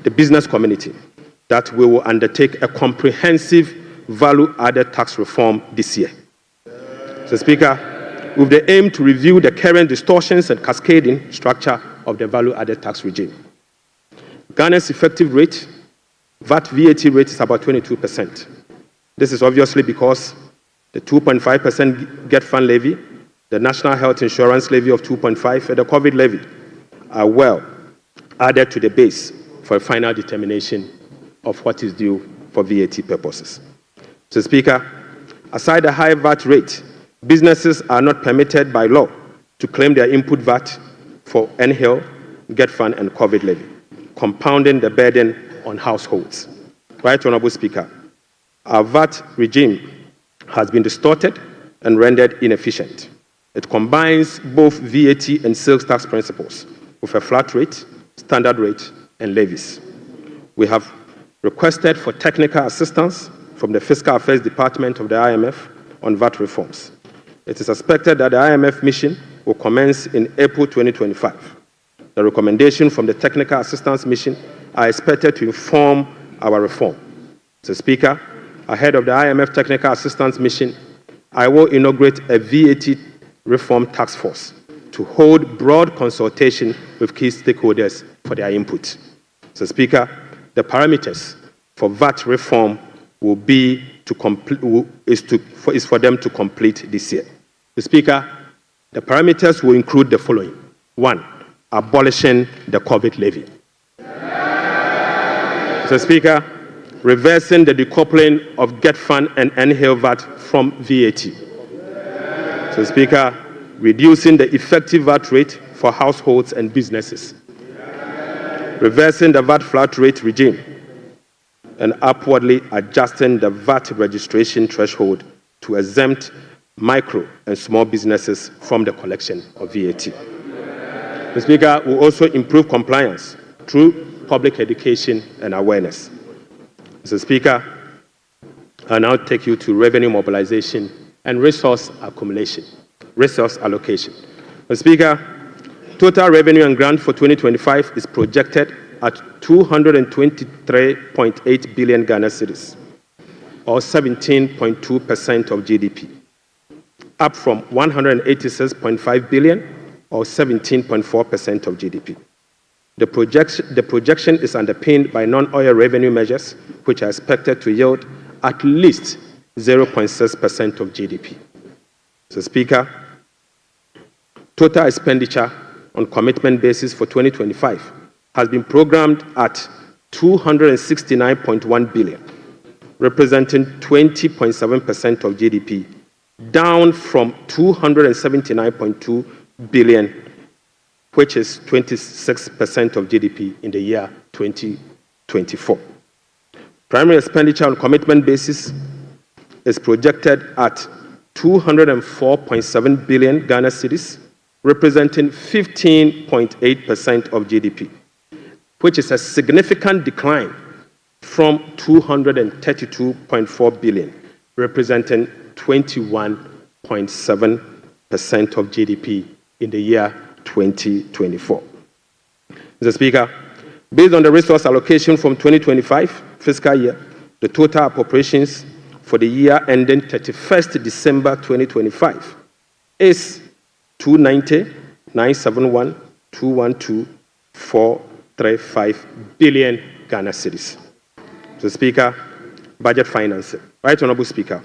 S17: the business community, that we will undertake a comprehensive value-added tax reform this year. Mr. Speaker, with the aim to review the current distortions and cascading structure of the value-added tax regime. Ghana's effective rate, VAT rate, is about 22%. This is obviously because the 2.5% Get Fund levy, the National Health Insurance levy of 2.5%, and the COVID levy are well added to the base for a final determination of what is due for VAT purposes. Mr. Speaker, aside the high VAT rate, businesses are not permitted by law to claim their input VAT for Unveil, Get Fund, and COVID levy, compounding the burden on households. Right Honourable Speaker, our VAT regime has been distorted and rendered inefficient. It combines both VAT and sales tax principles with a flat rate, standard rate, and levies. We have requested for technical assistance from the Fiscal Affairs Department of the IMF on VAT reforms. It is expected that the IMF mission will commence in April 2025. The recommendations from the Technical Assistance Mission are expected to inform our reform. Mr. Speaker, ahead of the IMF Technical Assistance Mission, I will inaugurate a VAT reform task force to hold broad consultation with key stakeholders for their input. Mr. Speaker, the parameters for VAT reform will be is for them to complete this year. Mr. Speaker, the parameters will include the following. 1, abolishing the COVID levy. Mr. Speaker, reversing the decoupling of Get Fund and Unveil VAT from VAT. Mr. Speaker, reducing the effective VAT rate for households and businesses. Reversing the VAT flat rate regime and upwardly adjusting the VAT registration threshold to exempt micro and small businesses from the collection of VAT. Mr. Speaker, will also improve compliance through public education and awareness. Mr. Speaker, I now take you to revenue mobilization and resource allocation. Mr. Speaker, total revenue and grant for 2025 is projected at 223.8 billion Ghana cedis, or 17.2% of GDP, up from 186.5 billion, or 17.4% of GDP. The projection is underpinned by non-oil revenue measures, which are expected to yield at least 0.6% of GDP. Mr. Speaker, total expenditure on commitment basis for 2025 has been programmed at 269.1 billion, representing 20.7% of GDP, down from 279.2 billion, which is 26% of GDP in the year 2020 2024. Primary expenditure on commitment basis is projected at 204.7 billion Ghana cedis, representing 15.8% of GDP, which is a significant decline from 232.4 billion, representing 21.7% of GDP in the year 2024. Mr. Speaker, based on the resource allocation from 2025 fiscal year, the total appropriations for the year ending 31st December 2025 is 290,971,212,435 billion Ghana cedis. Mr. Speaker, budget financing. Right Honorable Speaker,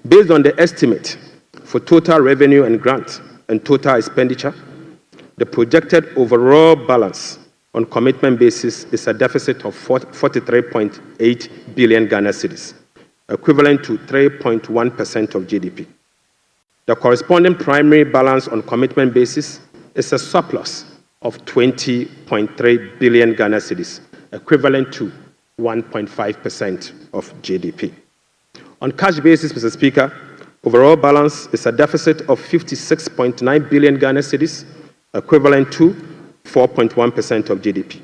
S17: based on the estimate for total revenue and grant and total expenditure, the projected overall balance on commitment basis is a deficit of 43.8 billion Ghana cedis, equivalent to 3.1% of GDP. The corresponding primary balance on commitment basis is a surplus of 20.3 billion Ghana cedis, equivalent to 1.5% of GDP. On cash basis, Mr. Speaker, overall balance is a deficit of 56.9 billion Ghana cedis, equivalent to 4.1% of GDP.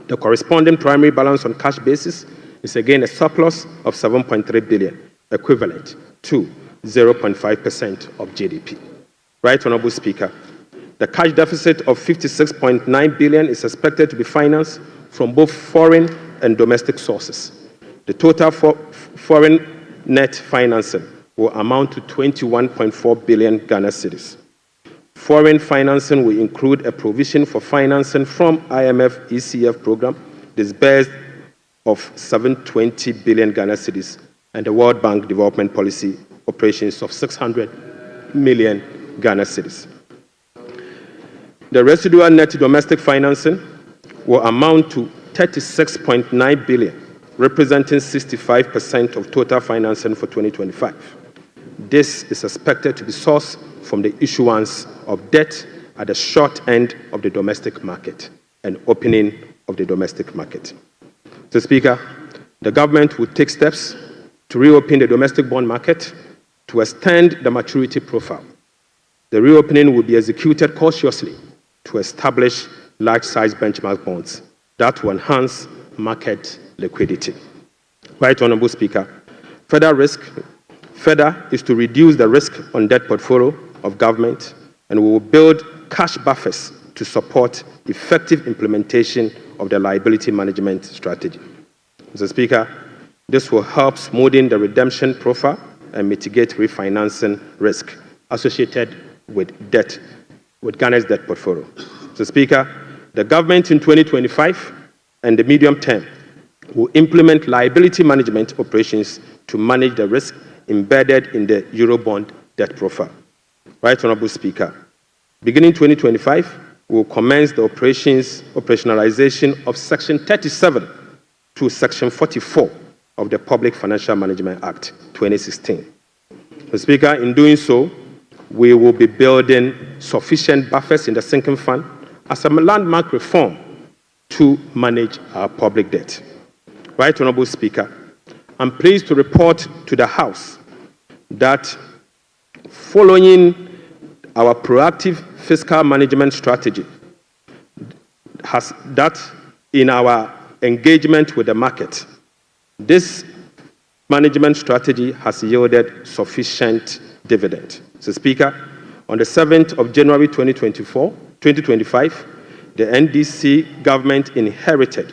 S17: The corresponding primary balance on cash basis is again a surplus of 7.3 billion, equivalent to 0.5% of GDP. Right Honorable Speaker, the cash deficit of 56.9 billion is expected to be financed from both foreign and domestic sources. The total foreign net financing will amount to 21.4 billion Ghana cedis. Foreign financing will include a provision for financing from IMF ECF program disbursed of 720 billion Ghana cedis and the World Bank Development Policy operations of 600 million Ghana cedis. The residual net domestic financing will amount to 36.9 billion, representing 65% of total financing for 2025. This is expected to be sourced from the issuance of debt at the short end of the domestic market and opening of the domestic market. Mr. Speaker, the government will take steps to reopen the domestic bond market to extend the maturity profile. The reopening will be executed cautiously to establish large-size benchmark bonds that will enhance market liquidity. Right Honorable Speaker, further is to reduce the risk on debt portfolio of government, and we will build cash buffers to support effective implementation of the liability management strategy. Mr. Speaker, this will help smoothen the redemption profile and mitigate refinancing risk associated with Ghana's debt portfolio. Mr. Speaker, the government in 2025 and the medium term will implement liability management operations to manage the risk embedded in the Eurobond debt profile. Right Honorable Speaker, beginning 2025, we will commence the operationalization of Section 37 to Section 44 of the Public Financial Management Act 2016. Mr. Speaker, in doing so, we will be building sufficient buffers in the sinking fund as a landmark reform to manage our public debt. Right Honorable Speaker, I'm pleased to report to the House that following our proactive fiscal management strategy, that in our engagement with the market, this management strategy has yielded sufficient dividend. Mr. Speaker, on the 7th of January 2025, the NDC government inherited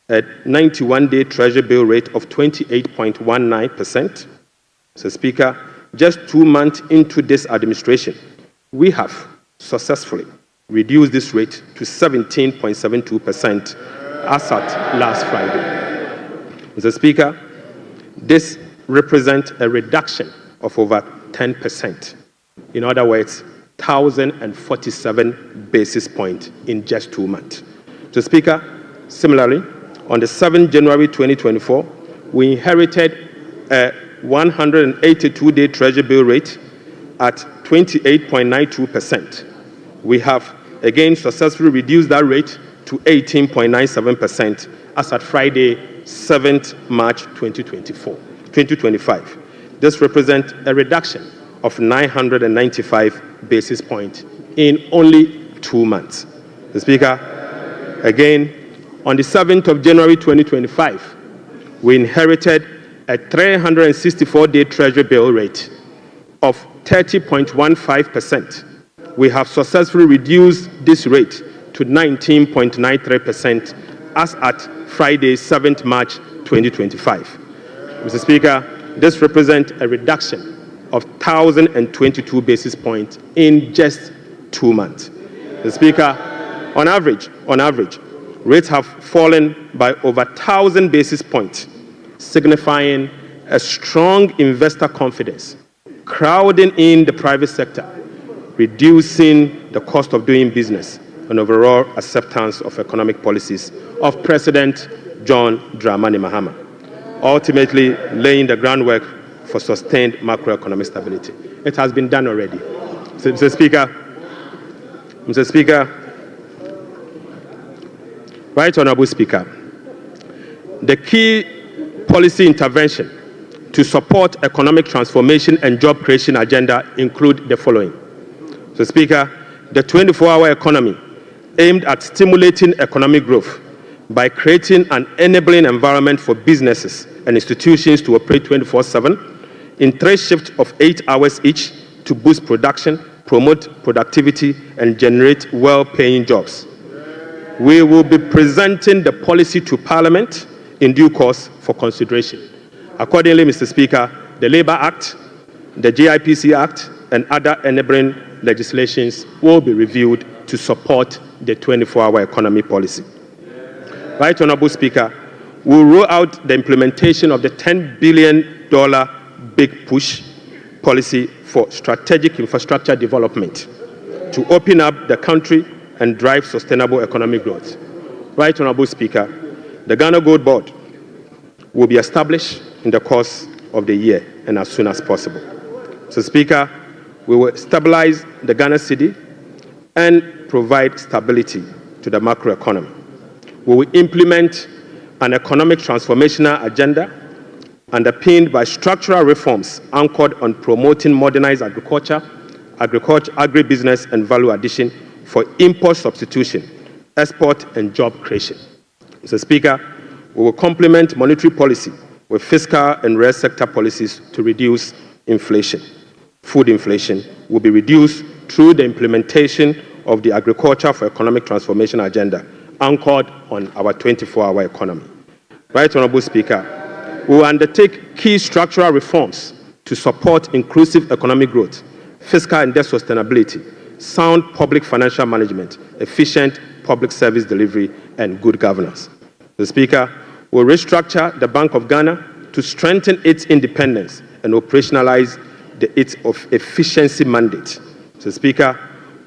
S17: a 91-day Treasury bill rate of 28.19%. Mr. Speaker, just 2 months into this administration, we have successfully reduced this rate to 17.72% as at last Friday. Mr. Speaker, this represents a reduction of over 10%. In other words, 1,047 basis points in just 2 months. Mr. Speaker, similarly, on the 7th January 2024, we inherited a 182-day Treasury bill rate at 28.92%. We have again successfully reduced that rate to 18.97% as at Friday, 7th March 2025. This represents a reduction of 995 basis points in only 2 months. The Speaker, again, on the 7th of January 2025, we inherited a 364-day Treasury bill rate of 30.15%. We have successfully reduced this rate to 19.93% as at Friday, 7th March 2025. Mr. Speaker, this represents a reduction of 1,022 basis points in just 2 months. Mr. Speaker, on average, rates have fallen by over 1,000 basis points, signifying a strong investor confidence, crowding in the private sector, reducing the cost of doing business, and overall acceptance of economic policies of President John Dramani Mahama, ultimately laying the groundwork for sustained macroeconomic stability. It has been done already. So, Mr. Speaker, Right Honorable Speaker, the key policy intervention to support economic transformation and job creation agenda include the following. So, Speaker, the 24-hour economy aimed at stimulating economic growth by creating an enabling environment for businesses and institutions to operate 24/7 in 3 shifts of 8 hours each to boost production, promote productivity, and generate well-paying jobs. We will be presenting the policy to Parliament in due course for consideration. Accordingly, Mr. Speaker, the Labour Act, the GIPC Act, and other enabling legislations will be reviewed to support the 24-hour economy policy. Right Honorable Speaker, we will roll out the implementation of the $10 billion Big Push policy for strategic infrastructure development to open up the country and drive sustainable economic growth. Right Honorable Speaker, the Ghana Gold Board will be established in the course of the year and as soon as possible. So, Speaker, we will stabilize the Ghana cedi and provide stability to the macroeconomy. We will implement an economic transformational agenda underpinned by structural reforms anchored on promoting modernized agriculture, agribusiness, and value addition for import substitution, export, and job creation. Mr. Speaker, we will complement monetary policy with fiscal and real sector policies to reduce inflation. Food inflation will be reduced through the implementation of the Agriculture for Economic Transformation agenda anchored on our 24-hour economy. Right Honorable Speaker, we will undertake key structural reforms to support inclusive economic growth, fiscal and debt sustainability, sound public financial management, efficient public service delivery, and good governance. The Speaker will restructure the Bank of Ghana to strengthen its independence and operationalize its efficiency mandate. The Speaker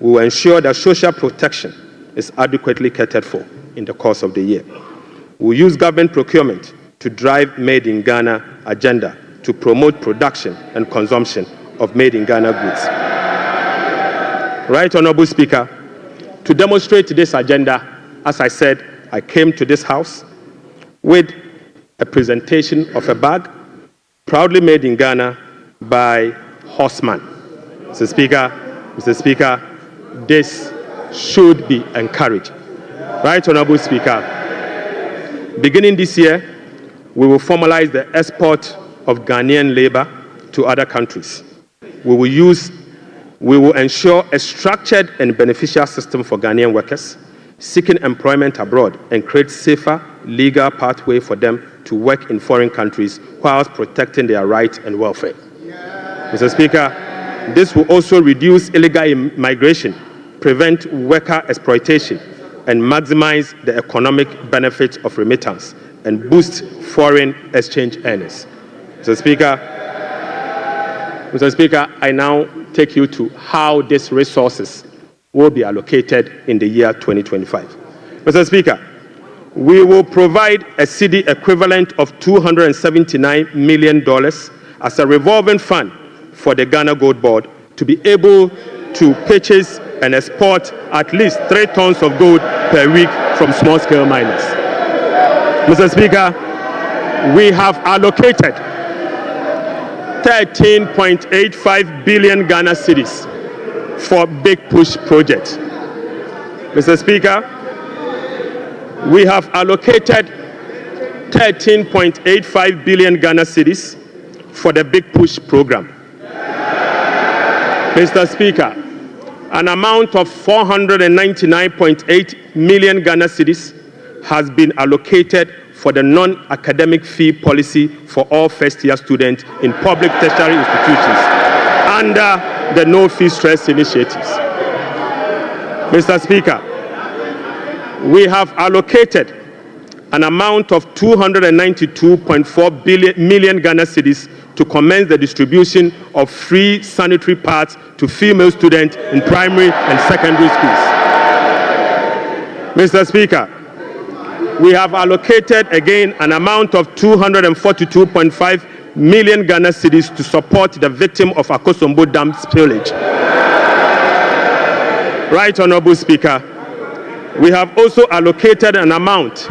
S17: will ensure that social protection is adequately catered for in the course of the year. We will use government procurement to drive Made in Ghana agenda to promote production and consumption of Made in Ghana goods. Right Honorable Speaker, to demonstrate this agenda, as I said, I came to this House with a presentation of a bag proudly made in Ghana by Horseman. Mr. Speaker, this should be encouraged. Right Honorable Speaker, beginning this year, we will formalize the export of Ghanaian labor to other countries. We will ensure a structured and beneficial system for Ghanaian workers seeking employment abroad and create safer legal pathway for them to work in foreign countries whilst protecting their rights and welfare. Mr. Speaker, this will also reduce illegal migration, prevent worker exploitation, and maximize the economic benefits of remittance and boost foreign exchange earnings. Mr. Speaker, I now take you to how these resources will be allocated in the year 2025. Mr. Speaker, we will provide a cedi equivalent of $279 million as a revolving fund for the Ghana Gold Board to be able to purchase and export at least 3 tons of gold per week from small-scale miners. Mr. Speaker, we have allocated 13.85 billion Ghana cedis for Big Push project. Mr. Speaker, we have allocated 13.85 billion Ghana cedis for the Big Push program. Mr. Speaker, an amount of 499.8 million Ghana cedis has been allocated for the non-academic fee policy for all first-year students in public tertiary institutions under the No Fee Stress initiatives. Mr. Speaker, we have allocated an amount of 292.4 million Ghana cedis to commence the distribution of free sanitary pads to female students in primary and secondary schools. Mr. Speaker, we have allocated again an amount of 242.5 million Ghana cedis to support the victim of Akosombo Dam spillage. Right, Honorable Speaker, we have also allocated an amount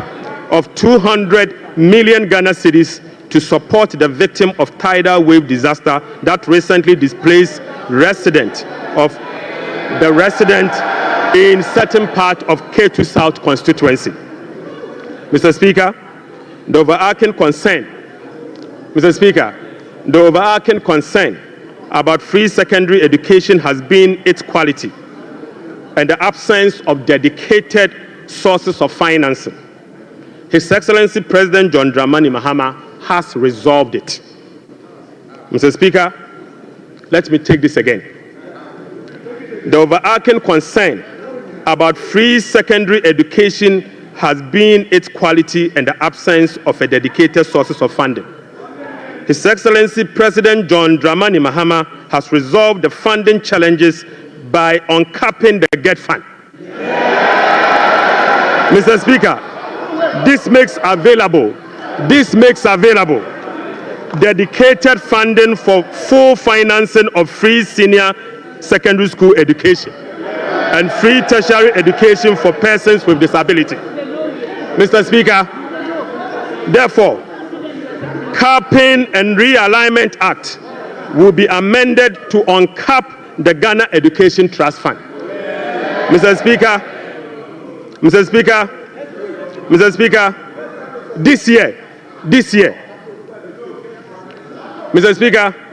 S17: of 200 million Ghana cedis to support the victim of tidal wave disaster that recently displaced resident in certain part of K2 South constituency. Mr. Speaker, the overarching concern about free secondary education has been its quality and the absence of dedicated sources of financing. His Excellency President John Dramani Mahama has resolved it. Mr. Speaker, let me take this again. The overarching concern about free secondary education has been its quality and the absence of a dedicated sources of funding. His Excellency President John Dramani Mahama has resolved the funding challenges by uncapping the GET fund. Mr. Speaker, this makes available dedicated funding for full financing of free senior secondary school education and free tertiary education for persons with disability. Mr. Speaker, therefore, Capping and Realignment Act will be amended to uncap the Ghana Education Trust Fund. Mr. Speaker,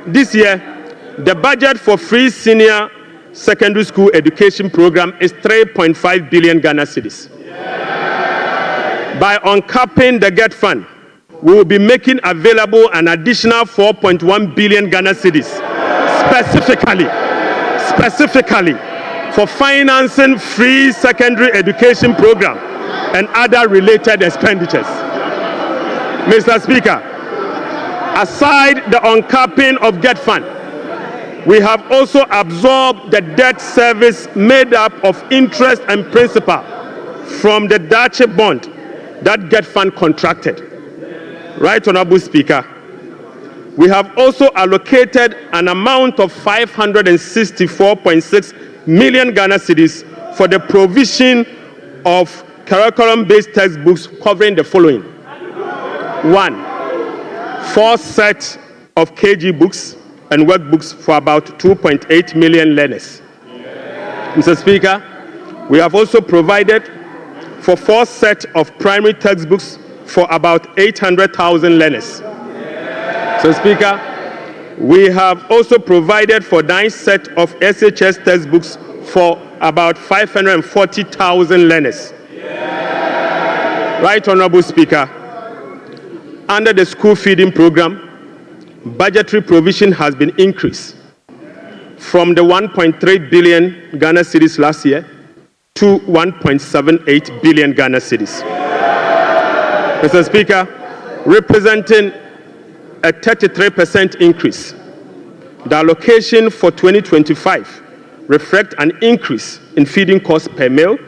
S17: this year, the budget for free senior secondary school education program is 3.5 billion Ghana cedis. By uncapping the GET fund, we will be making available an additional 4.1 billion Ghana cedis specifically for financing free secondary education program and other related expenditures. Mr. Speaker, aside the uncapping of GET fund, we have also absorbed the debt service made up of interest and principal from the Dache bond that GET fund contracted. Right, Honorable Speaker, we have also allocated an amount of 564.6 million Ghana cedis for the provision of curriculum-based textbooks covering the following. 1, 4 sets of KG books and workbooks for about 2.8 million learners. Mr. Speaker, we have also provided for 4 sets of primary textbooks for about 800,000 learners. So, Speaker, we have also provided for 9 sets of SHS textbooks for about 540,000 learners. Right, Honorable Speaker, under the school feeding program, budgetary provision has been increased from the 1.3 billion Ghana cedis last year to 1.78 billion Ghana cedis. Mr. Speaker, representing a 33% increase. The allocation for 2025 reflects an increase in feeding costs per meal,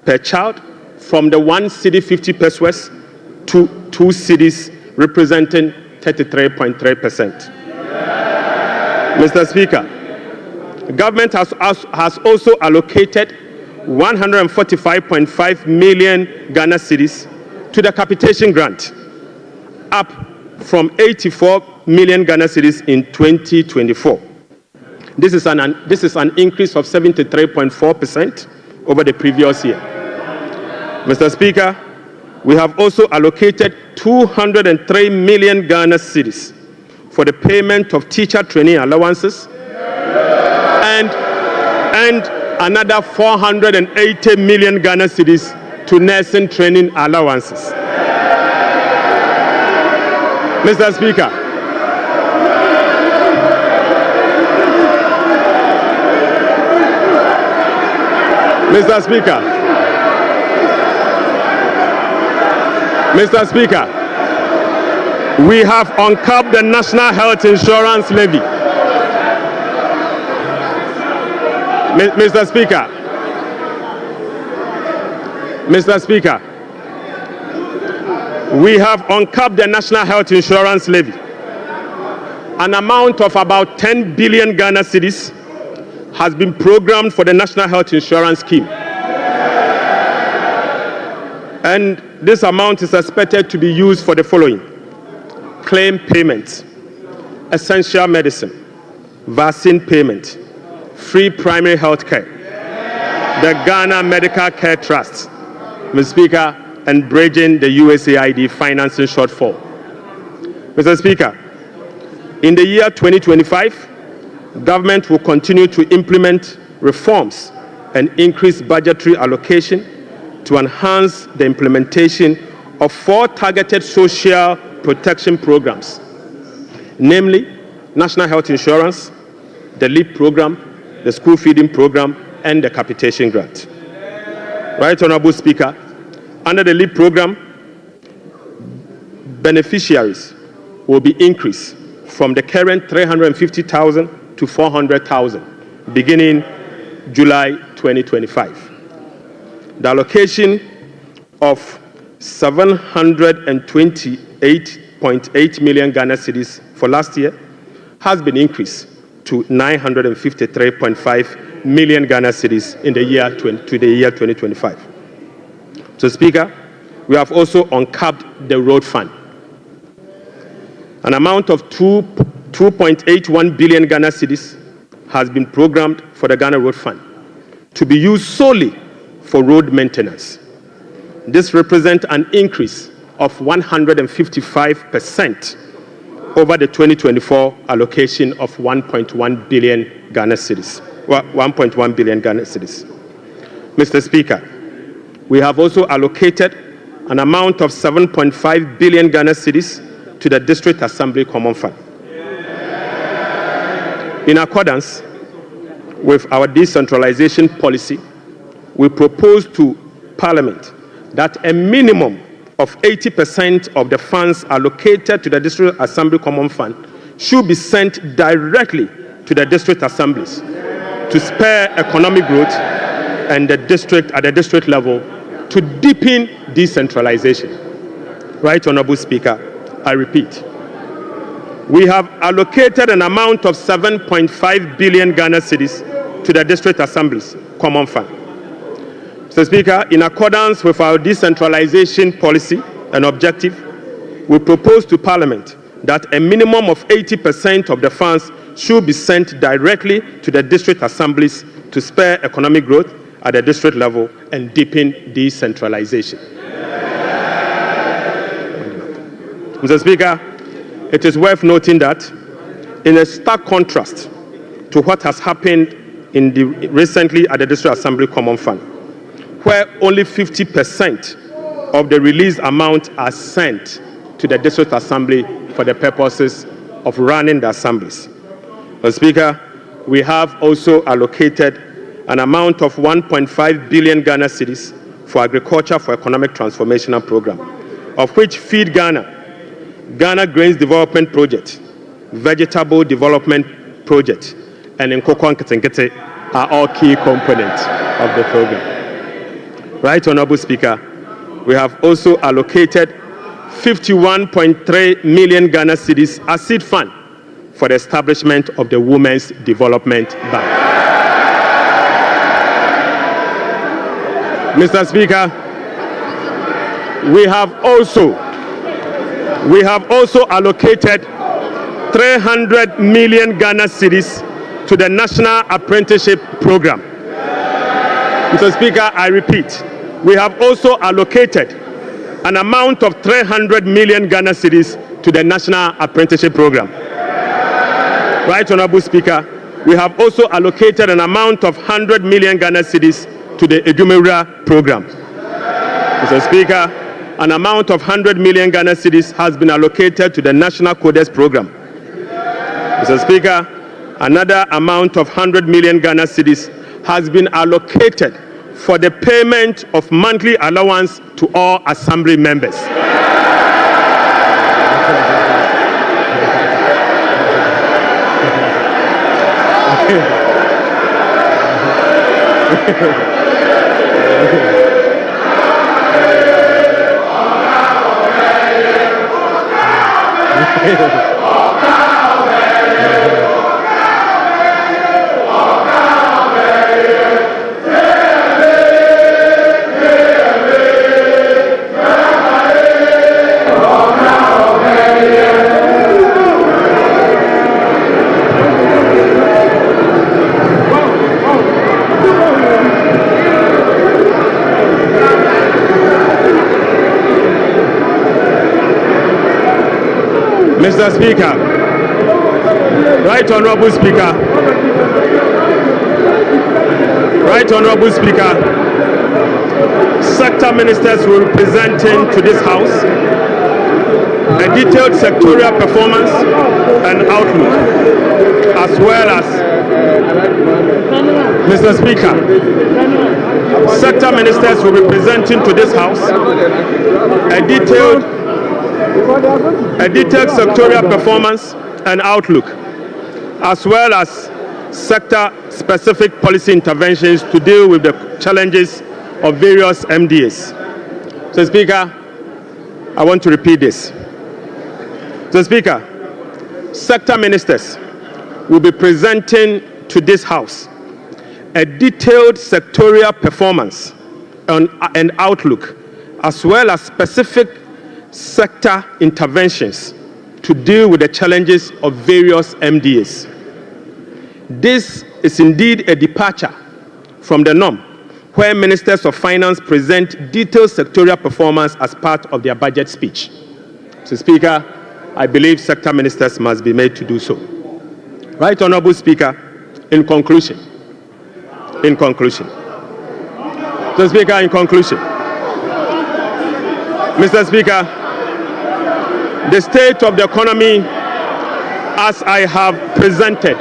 S17: per child, from the 1 cedi 50 pesos to 2 cedis, representing 33.3%. Mr. Speaker, Government has also allocated 145.5 million Ghana cedis to the capitation grant, up from 84 million Ghana cedis in 2024. This is an increase of 73.4% over the previous year. Mr. Speaker, we have also allocated 203 million Ghana cedis for the payment of teacher training allowances and another 480 million Ghana cedis to nursing training allowances. Mr. Speaker, Mr. Speaker, we have uncapped the National Health Insurance Levy. Mr. Speaker, we have uncapped the National Health Insurance Levy. An amount of about 10 billion Ghana cedis has been programmed for the National Health Insurance Scheme. And this amount is expected to be used for the following: claim payments, essential medicine, vaccine payment, free primary health care, the Ghana Medical Care Trust, Mr. Speaker, and bridging the USAID financing shortfall. Mr. Speaker, in the year 2025, government will continue to implement reforms and increase budgetary allocation to enhance the implementation of 4 targeted social protection programs, namely National Health Insurance, the LEAP program, the school feeding program, and the capitation grant. Right, Honorable Speaker, under the LEAP program, beneficiaries will be increased from the current 350,000 to 400,000 beginning July 2025. The allocation of 728.8 million Ghana cedis for last year has been increased to 953.5 million Ghana cedis in the year 2025. So, Speaker, we have also uncapped the road fund. An amount of 2.81 billion Ghana cedis has been programmed for the Ghana Road Fund to be used solely for road maintenance. This represents an increase of 155% over the 2024 allocation of 1.1 billion Ghana cedis. 1.1 billion Ghana cedis. Mr. Speaker, we have also allocated an amount of 7.5 billion Ghana cedis to the District Assembly Common Fund. In accordance with our decentralization policy, we propose to Parliament that a minimum of 80% of the funds allocated to the District Assembly Common Fund should be sent directly to the district assemblies to spur economic growth and at the district level to deepen decentralization. Right, Honorable Speaker, I repeat, we have allocated an amount of 7.5 billion Ghana cedis to the district assemblies common fund. Mr. Speaker, in accordance with our decentralization policy and objective, we propose to Parliament that a minimum of 80% of the funds should be sent directly to the district assemblies to spur economic growth at the district level and deepen decentralization. Mr. Speaker, it is worth noting that in a stark contrast to what has happened recently at the District Assembly Common Fund, where only 50% of the released amount are sent to the District Assembly for the purposes of running the assemblies. Mr. Speaker, we have also allocated an amount of 1.5 billion Ghana cedis for Agriculture for Economic Transformation Program, of which Feed Ghana, Ghana Grains Development Project, Vegetable Development Project, and Nkoko Nketenkete are all key components of the program. Right, Honorable Speaker, we have also allocated 51.3 million Ghana cedis as seed fund for the establishment of the Women's Development Bank. Mr. Speaker, we have also allocated 300 million Ghana cedis to the National Apprenticeship Program. Mr. Speaker, I repeat, we have also allocated an amount of 300 million Ghana cedis to the National Apprenticeship Program. Right, Honorable Speaker, we have also allocated an amount of 100 million Ghana cedis to the Edumewura Program. Mr. Speaker, an amount of 100 million Ghana cedis has been allocated to the National Codes Program. Mr. Speaker, another amount of 100 million Ghana cedis has been allocated for the payment of monthly allowance to all assembly members. Mr. Speaker, Right Honorable Speaker, sector ministers will be presenting to this House a detailed sectorial performance and outlook, as well as, Mr. Speaker, sector ministers will be presenting to this House a detailed sectorial performance and outlook, as well as sector-specific policy interventions to deal with the challenges of various MDAs. So, Speaker, I want to repeat this. So, Speaker, sector ministers will be presenting to this House a detailed sectorial performance and outlook, as well as specific sector interventions to deal with the challenges of various MDAs. This is indeed a departure from the norm, where ministers of finance present detailed sectorial performance as part of their budget speech. So, Speaker, I believe sector ministers must be made to do so. Right Honorable Speaker, in conclusion. So, Speaker, in conclusion. Mr. Speaker, the state of the economy, as I have presented,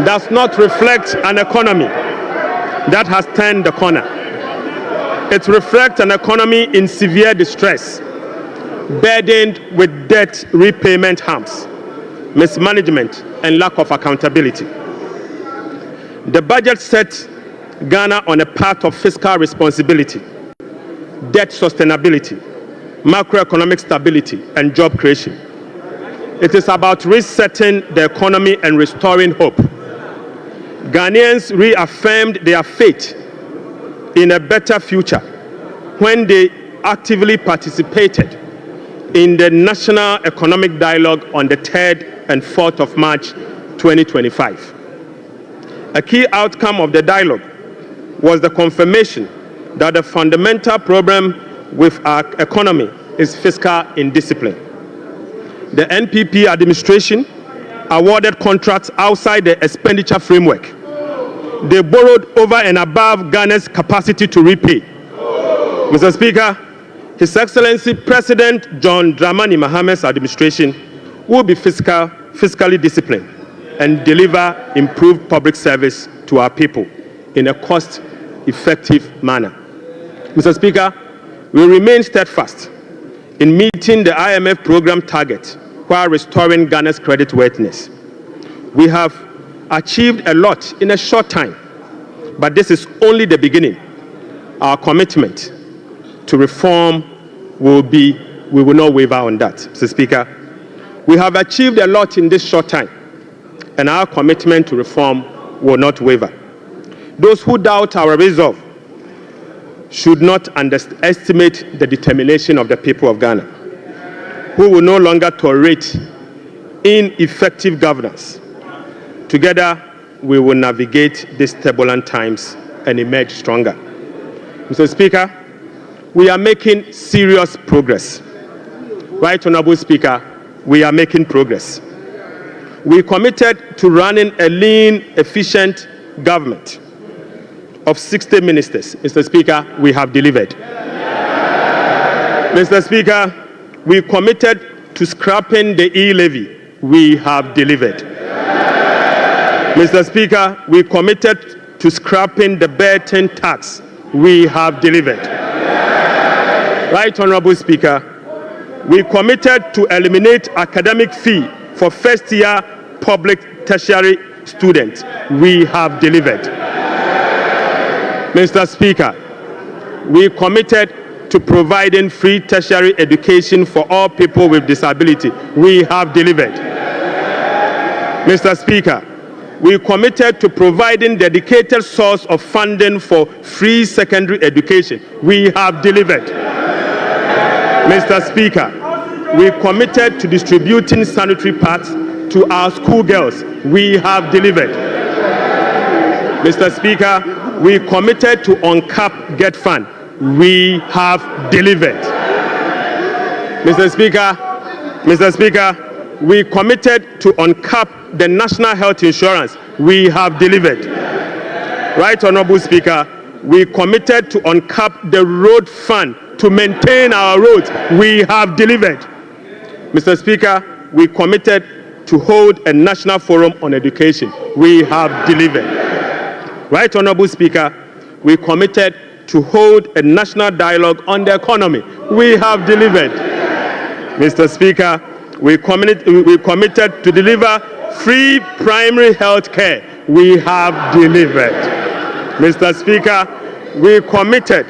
S17: does not reflect an economy that has turned the corner. It reflects an economy in severe distress, burdened with debt repayment harms, mismanagement, and lack of accountability. The budget sets Ghana on a path of fiscal responsibility, debt sustainability, macroeconomic stability, and job creation. It is about resetting the economy and restoring hope. Ghanaians reaffirmed their faith in a better future when they actively participated in the National Economic Dialogue on the 3rd and 4th of March 2025. A key outcome of the dialogue was the confirmation that the fundamental problem with our economy is fiscal indiscipline. The NPP administration awarded contracts outside the expenditure framework. They borrowed over and above Ghana's capacity to repay. Mr. Speaker, His Excellency President John Dramani Mahama's administration will be fiscally disciplined and deliver improved public service to our people in a cost-effective manner. Mr. Speaker, we remain steadfast in meeting the IMF program target while restoring Ghana's creditworthiness. We have achieved a lot in a short time, but this is only the beginning. Our commitment to reform we will not waver on that, Mr. Speaker. We have achieved a lot in this short time, and our commitment to reform will not waver. Those who doubt our resolve should not underestimate the determination of the people of Ghana, who will no longer tolerate ineffective governance. Together, we will navigate these turbulent times and emerge stronger. Mr. Speaker, we are making serious progress. Right Honorable Speaker, we are making progress. We committed to running a lean, efficient government of 60 ministers. Mr. Speaker, we have delivered. Mr. Speaker, we committed to scrapping the e-levy. We have delivered. Mr. Speaker, we committed to scrapping the burden tax. We have delivered. Right Honorable Speaker, we committed to eliminate academic fee for first-year public tertiary students. We have delivered. Mr. Speaker, we committed to providing free tertiary education for all people with disability. We have delivered. Mr. Speaker, we committed to providing dedicated source of funding for free secondary education. We have delivered. Mr. Speaker, we committed to distributing sanitary pads to our schoolgirls. We have delivered. Mr. Speaker, we committed to uncap Get Fund. We have delivered. Mr. Speaker, we committed to uncap the national health insurance. We have delivered. Right Honorable Speaker, we committed to uncap the road fund to maintain our roads. We have delivered. Mr. Speaker, we committed to hold a national forum on education. We have delivered. Right Honorable Speaker, we committed to hold a national dialogue on the economy. We have delivered. Mr. Speaker, we committed to deliver free primary health care. We have delivered. Mr. Speaker, we committed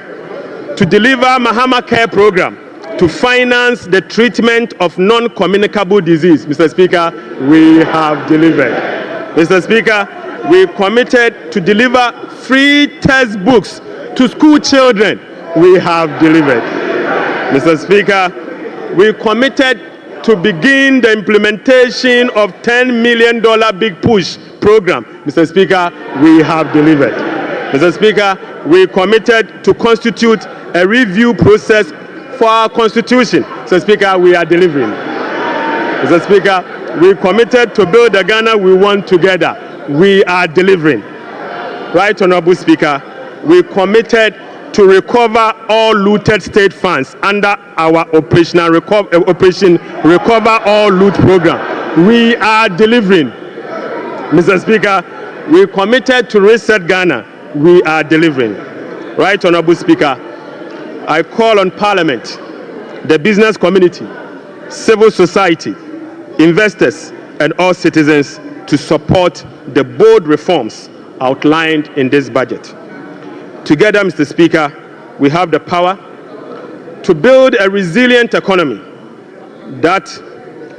S17: to deliver Mahama Care Program to finance the treatment of non-communicable disease. Mr. Speaker, we have delivered. Mr. Speaker, we committed to deliver free textbooks to school children. We have delivered. Mr. Speaker, we committed to begin the implementation of $10 million Big Push program. Mr. Speaker, we have delivered. Mr. Speaker, we committed to constitute a review process for our constitution. Mr. Speaker, we are delivering. Mr. Speaker, we committed to build the Ghana we want together. We are delivering. Right Honorable Speaker, we committed to recover all looted state funds under our Operation Recover All Loot program. We are delivering. Mr. Speaker, we committed to reset Ghana. We are delivering. Right Honorable Speaker, I call on Parliament, the business community, civil society, investors, and all citizens to support the bold reforms outlined in this budget. Together, Mr. Speaker, we have the power to build a resilient economy that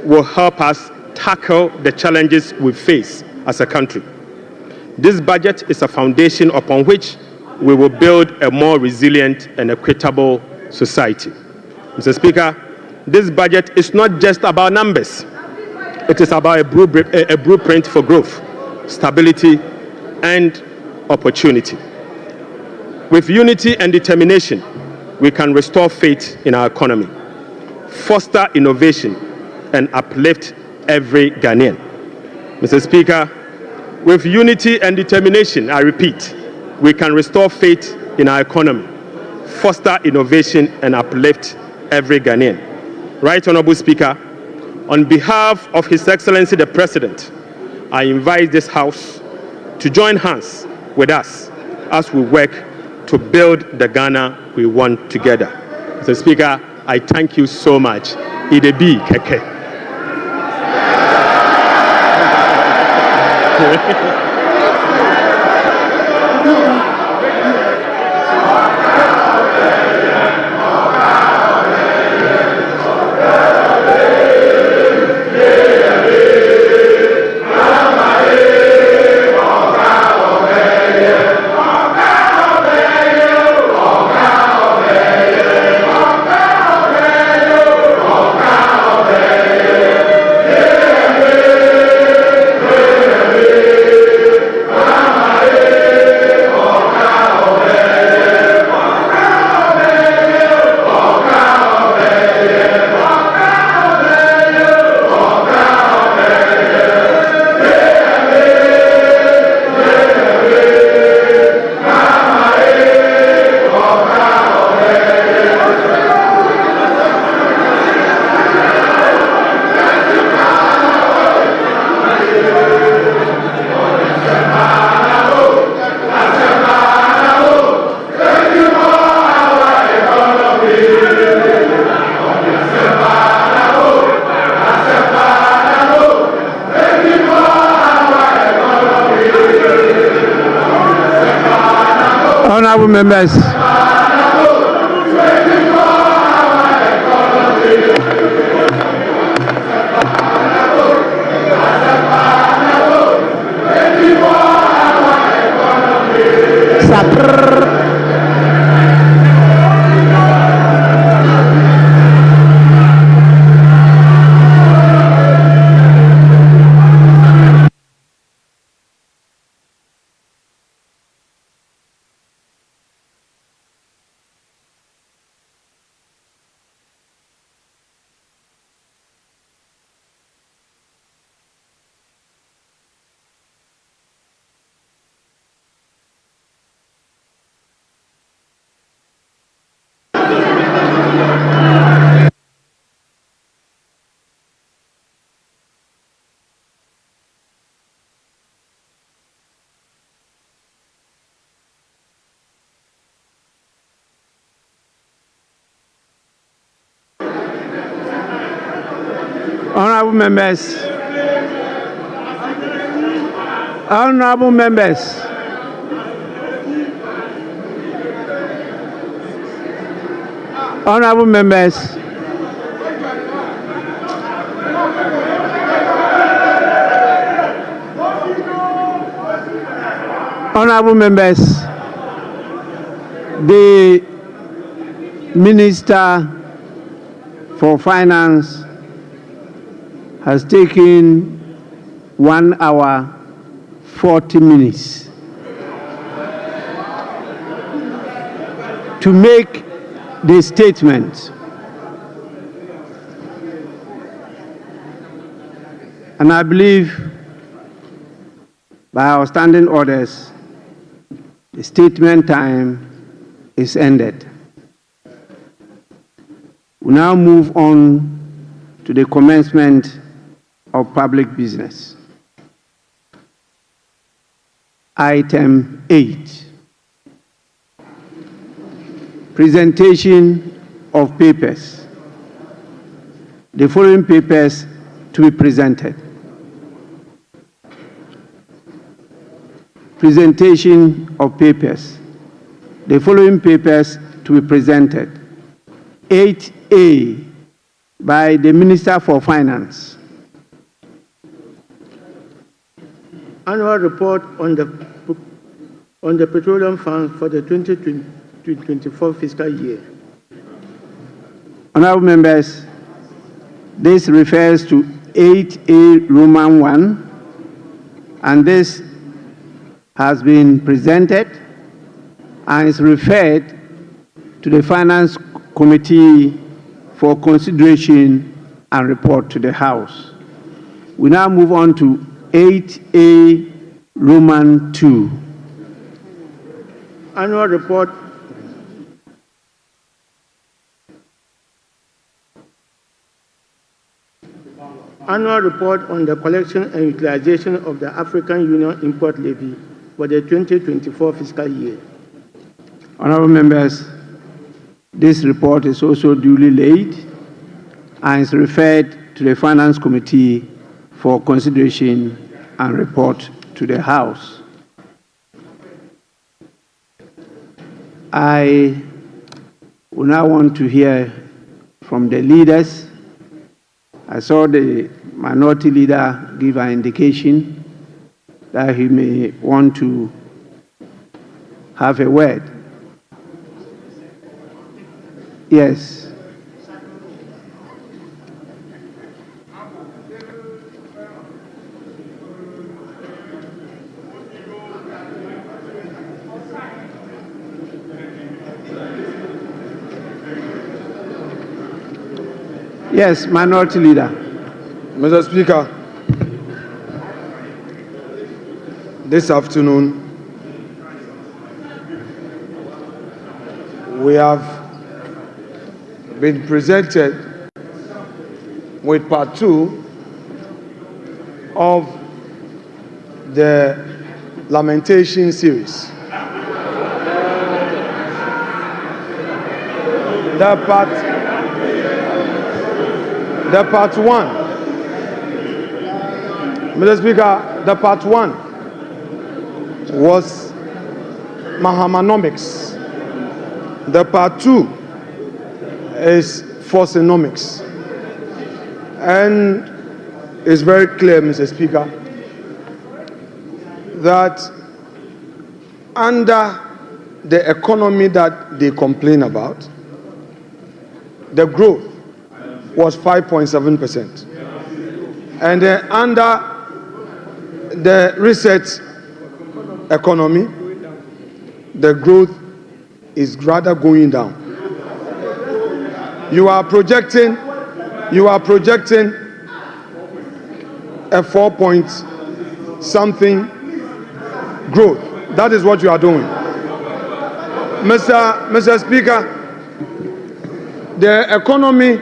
S17: will help us tackle the challenges we face as a country. This budget is a foundation upon which we will build a more resilient and equitable society. Mr. Speaker, this budget is not just about numbers. It is about a blueprint for growth, stability, and opportunity. With unity and determination, we can restore faith in our economy, foster innovation, and uplift every Ghanaian. Mr. Speaker, with unity and determination, I repeat, we can restore faith in our economy, foster innovation, and uplift every Ghanaian. Right Honorable Speaker, on behalf of His Excellency the President, I invite this House to join hands with us as we work to build the Ghana we want together. Mr. Speaker, I thank you so much. Idebi Keke.
S1: Honorable members. Honorable members. Honorable members. Honorable members. Honorable members. The Minister for Finance has taken 1 hour 40 minutes to make the statement. And I believe by our standing orders, the statement time is ended. We now move on to the commencement of public business. Item 8, presentation of papers. The following papers to be presented. Presentation of papers. The following papers to be presented. 8A by the Minister for Finance.
S18: Annual report on the petroleum fund for the 2024 fiscal year.
S1: Honorable members, this refers to 8A Roman 1, and this has been presented and is referred to the Finance Committee for consideration and report to the House. We now move on to 8A Roman 2.
S18: Annual report on the collection and utilization of the African Union import levy for the 2024 fiscal year.
S1: Honorable members, this report is also duly laid and is referred to the Finance Committee for consideration and report to the House. I will now want to hear from the leaders. I saw the minority leader give an indication that he may want to have a word. Yes. Yes, minority leader.
S15: Mr. Speaker, this afternoon we have been presented with part 2 of the lamentation series. The part 1, Mr. Speaker, the part 1 was Mahamanomics. The part 2 is Forsonomics. And it's very clear, Mr. Speaker, that under the economy that they complain about, the growth was 5.7%. And under the research economy, the growth is rather going down. You are projecting a 4-point-something growth. That is what you are doing. Mr. Speaker, the economy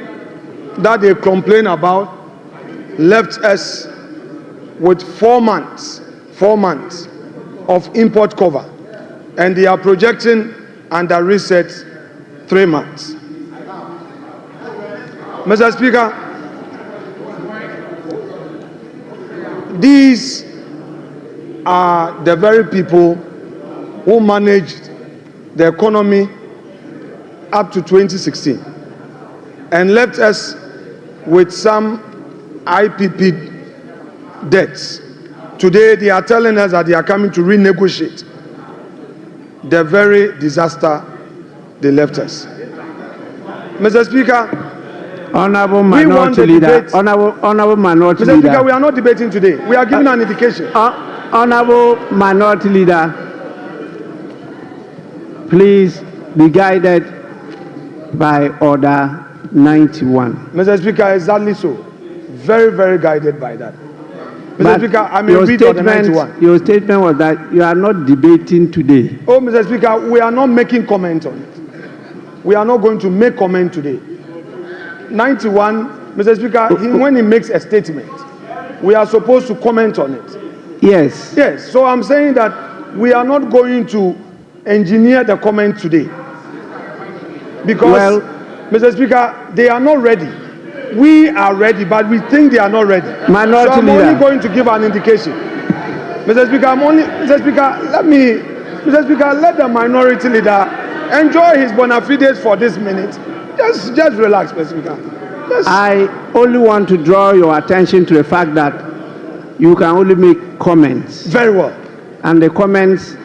S15: that they complain about left us with 4 months of import cover, and they are projecting under reset 3 months. Mr. Speaker, these are the very people who managed the economy up to 2016 and left us with some IPP debts. Today, they are telling us that they are coming to renegotiate the very disaster they left us. Mr. Speaker,
S1: Honorable Minority Leader. Honorable Minority
S15: Mr.
S1: Leader.
S15: Speaker, we are not debating today. We are giving an indication.
S1: Honorable Minority Leader, please be guided by Order 91.
S15: Mr. Speaker, exactly so. Very, very guided by that. Mr.
S1: But
S15: Speaker, I may read Order 91.
S1: Your statement was that you are not debating today.
S15: Oh, Mr. Speaker, we are not making comment on it. We are not going to make comment today. 91, Mr. Speaker, when he makes a statement, we are supposed to comment on it.
S1: Yes.
S15: Yes, so I'm saying that we are not going to engineer the comment today. Because, Mr. Speaker, they are not ready. We are ready, but we think they are not ready.
S1: Minority
S15: so I'm
S1: Leader.
S15: only going to give an indication. Mr. Speaker, let the Minority Leader enjoy his bona fides for this minute. Just relax, Mr. Speaker.
S1: I only want to draw your attention to the fact that you can only make comments.
S15: Very well.
S1: And the comments,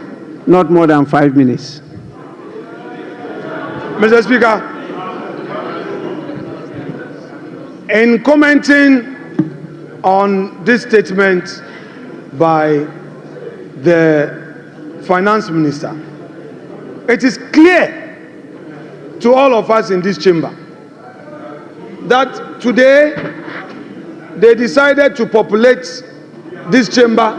S1: not more than 5 minutes.
S15: Mr. Speaker, in commenting on this statement by the Finance Minister, it is clear to all of us in this chamber that today they decided to populate this chamber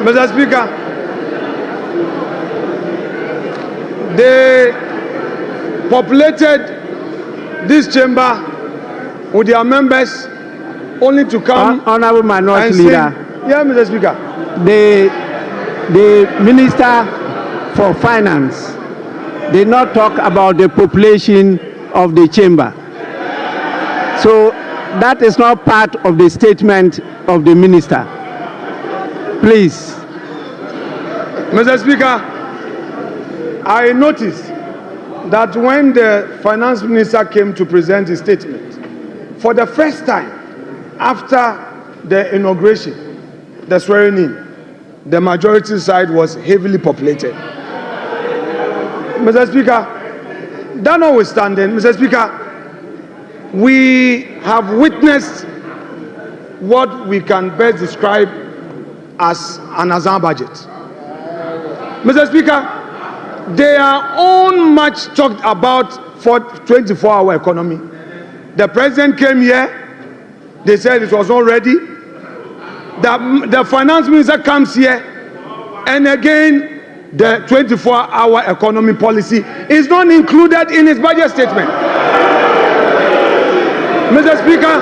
S15: Mr. Speaker, they populated this chamber with their members only to come.
S1: Honorable Minority Leader.
S15: Yeah, Mr. Speaker.
S1: The Minister for Finance did not talk about the population of the chamber. So that is not part of the statement of the Minister. Please.
S15: Mr. Speaker, I noticed that when the Finance Minister came to present his statement, for the first time after the inauguration, the swearing in, the majority side was heavily populated. Mr. Speaker, that notwithstanding, Mr. Speaker, we have witnessed what we can best describe as an Azan budget. Mr. Speaker, they are on much talked about for 24-hour economy. The president came here, they said it was not ready. The finance minister comes here, and again, the 24-hour economy policy is not included in his budget statement. Mr. Speaker,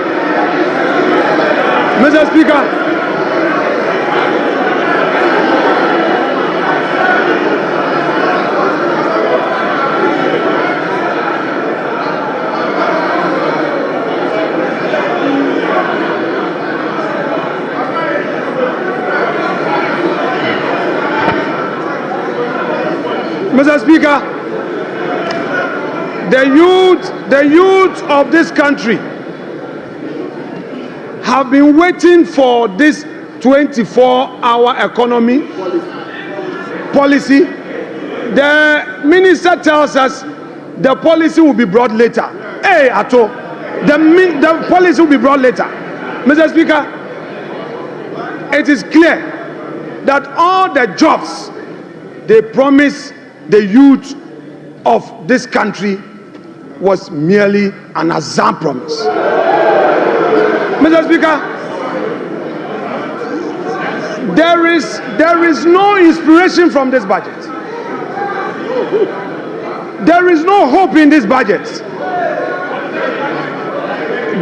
S15: Mr. Speaker, Mr. Speaker, the youth of this country have been waiting for this 24-hour economy policy. The minister tells us the policy will be brought later. Hey, Ato, the policy will be brought later. Mr. Speaker, it is clear that all the jobs they promised the youth of this country was merely an Azam promise. Mr. Speaker, there is no inspiration from this budget. There is no hope in this budget.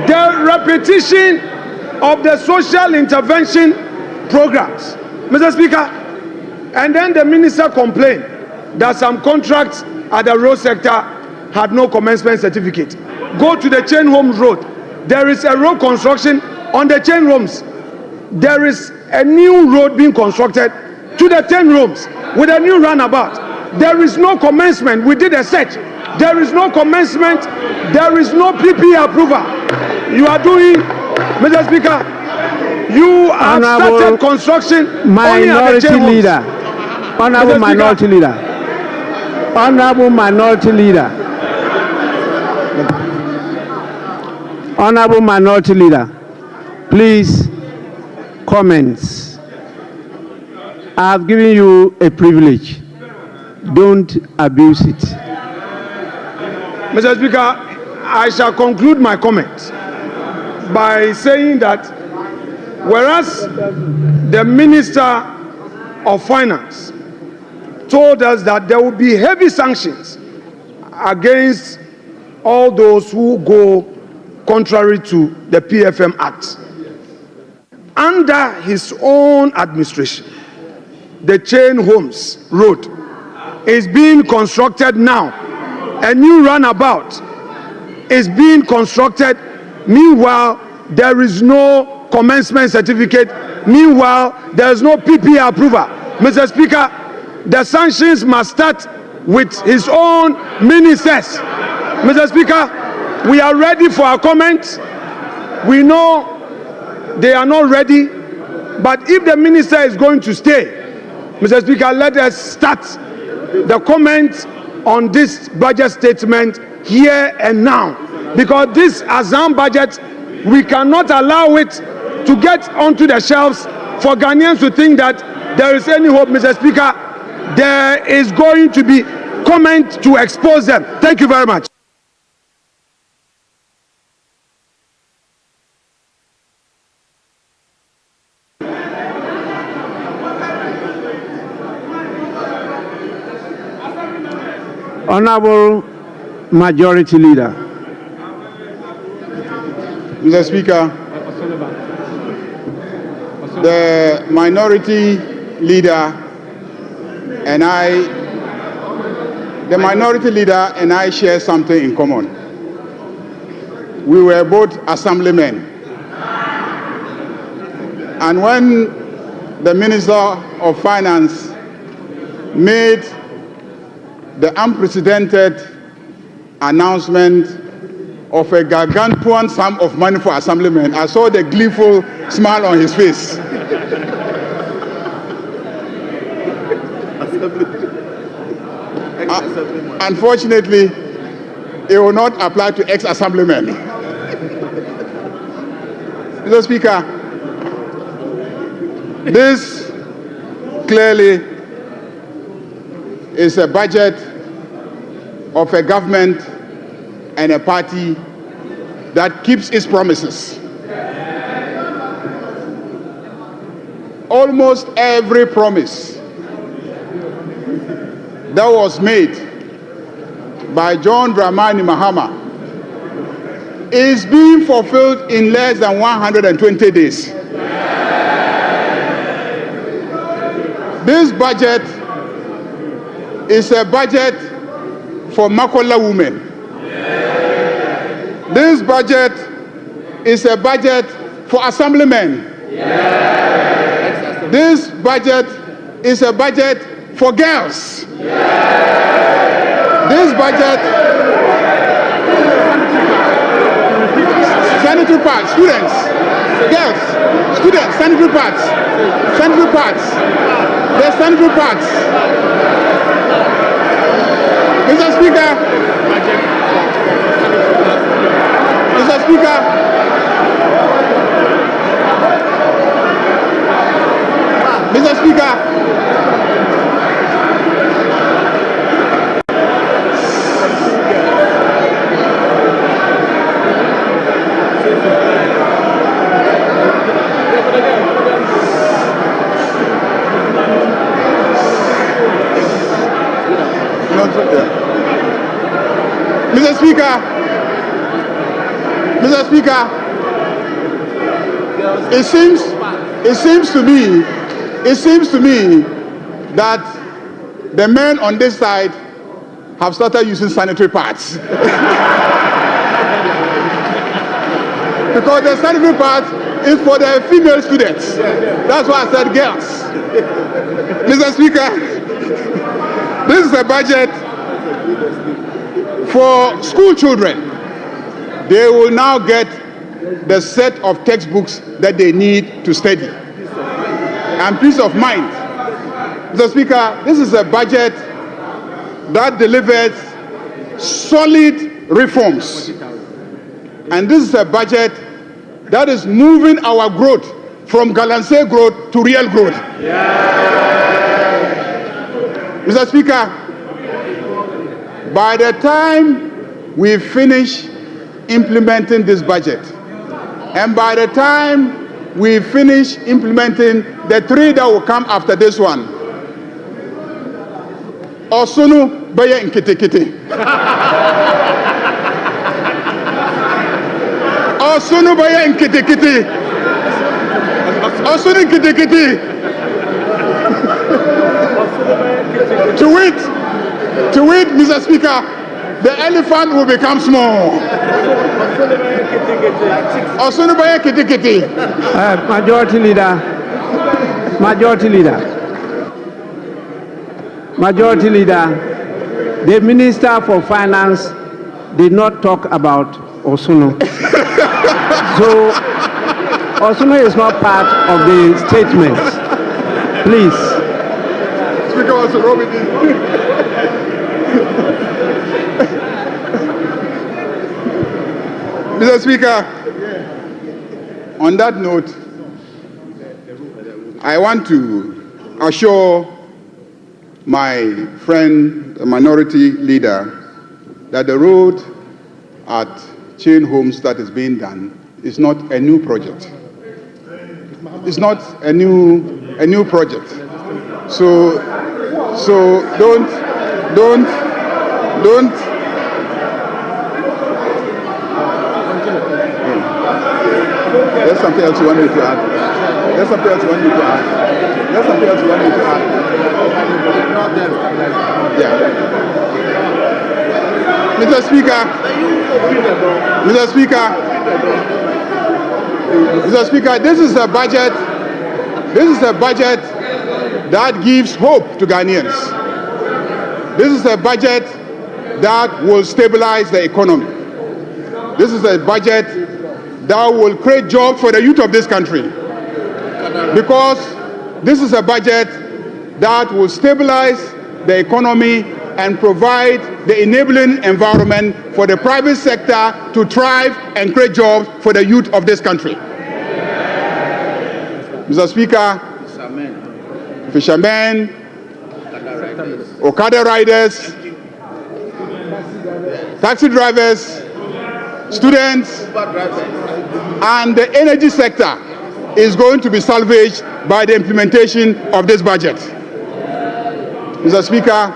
S15: The repetition of the social intervention programs, Mr. Speaker, and then the minister complained that some contracts at the road sector had no commencement certificate. Go to the Chain Homes Road. There is a road construction on the Chain Homes. There is a new road being constructed to the 10 rooms with a new roundabout. There is no commencement. We did a search. There is no commencement. There is no PP approval. You are doing, Mr. Speaker, you have started construction
S1: Minority Leader. Honorable Minority Leader. Honorable Minority Leader. Honorable Minority Leader, please, comments. I have given you a privilege. Don't abuse it.
S15: Mr. Speaker, I shall conclude my comments by saying that whereas the Minister of Finance told us that there will be heavy sanctions against all those who go contrary to the PFM Act. Under his own administration, the Chain Homes Road is being constructed now. A new runabout is being constructed. Meanwhile, there is no commencement certificate. Meanwhile, there is no PP approval. Mr. Speaker, the sanctions must start with his own ministers. Mr. Speaker, we are ready for our comments. We know they are not ready, but if the minister is going to stay, Mr. Speaker, let us start the comment on this budget statement here and now, because this Azam budget, we cannot allow it to get onto the shelves for Ghanaians to think that there is any hope. Mr. Speaker, there is going to be comment to expose them. Thank you very much.
S1: Honorable Majority Leader.
S7: Mr. Speaker, the Minority Leader and I share something in common. We were both assemblymen. And when the Minister of Finance made the unprecedented announcement of a gargantuan sum of money for assemblymen, I saw the gleeful smile on his face. Unfortunately, it will not apply to ex-assemblymen. Mr. Speaker, this clearly is a budget of a government and a party that keeps its promises. Almost every promise that was made by John Dramani Mahama is being fulfilled in less than 120 days. This budget is a budget for Makola women. This budget is a budget for assemblymen. This budget is a budget for girls. This budget, sanitary pads, students, girls, students, sanitary pads, there's sanitary pads. Mr. Speaker, Mr. Speaker, Mr. Speaker, Mr. Speaker, Mr. Speaker, it seems to me that the men on this side have started using sanitary pads. Because the sanitary pads is for the female students. That's why I said girls. Mr. Speaker, this is a budget for school children. They will now get the set of textbooks that they need to study. And peace of mind. Mr. Speaker, this is a budget that delivers solid reforms. And this is a budget that is moving our growth from Galamsey growth to real growth. Mr. Speaker, by the time we finish implementing this budget, and by the time we finish implementing the three that will come after this one, Osunu Baya Nkitikiti. Osunu Baya Nkitikiti. Osunu Nkitikiti. To wit, Mr. Speaker, the elephant will become small. Osunu Baya Kitikiti.
S1: Majority Leader, the Minister for Finance did not talk about Osunu. So, Osunu is not part of the statement. Please.
S7: Speaker also Mr. Speaker, on that note, I want to assure my friend, the minority leader, that the road at Chain Homes that is being done is not a new project. It's not a new project. So don't. There's something else you want me to add. Yeah. Mr. Speaker, this is a budget that gives hope to Ghanaians. This is a budget that will stabilize the economy. This is a budget that will create jobs for the youth of this country. Because this is a budget that will stabilize the economy and provide the enabling environment for the private sector to thrive and create jobs for the youth of this country. Mr. Speaker, fishermen, Okada riders, taxi drivers, students, and the energy sector is going to be salvaged by the implementation of this budget. Mr. Speaker,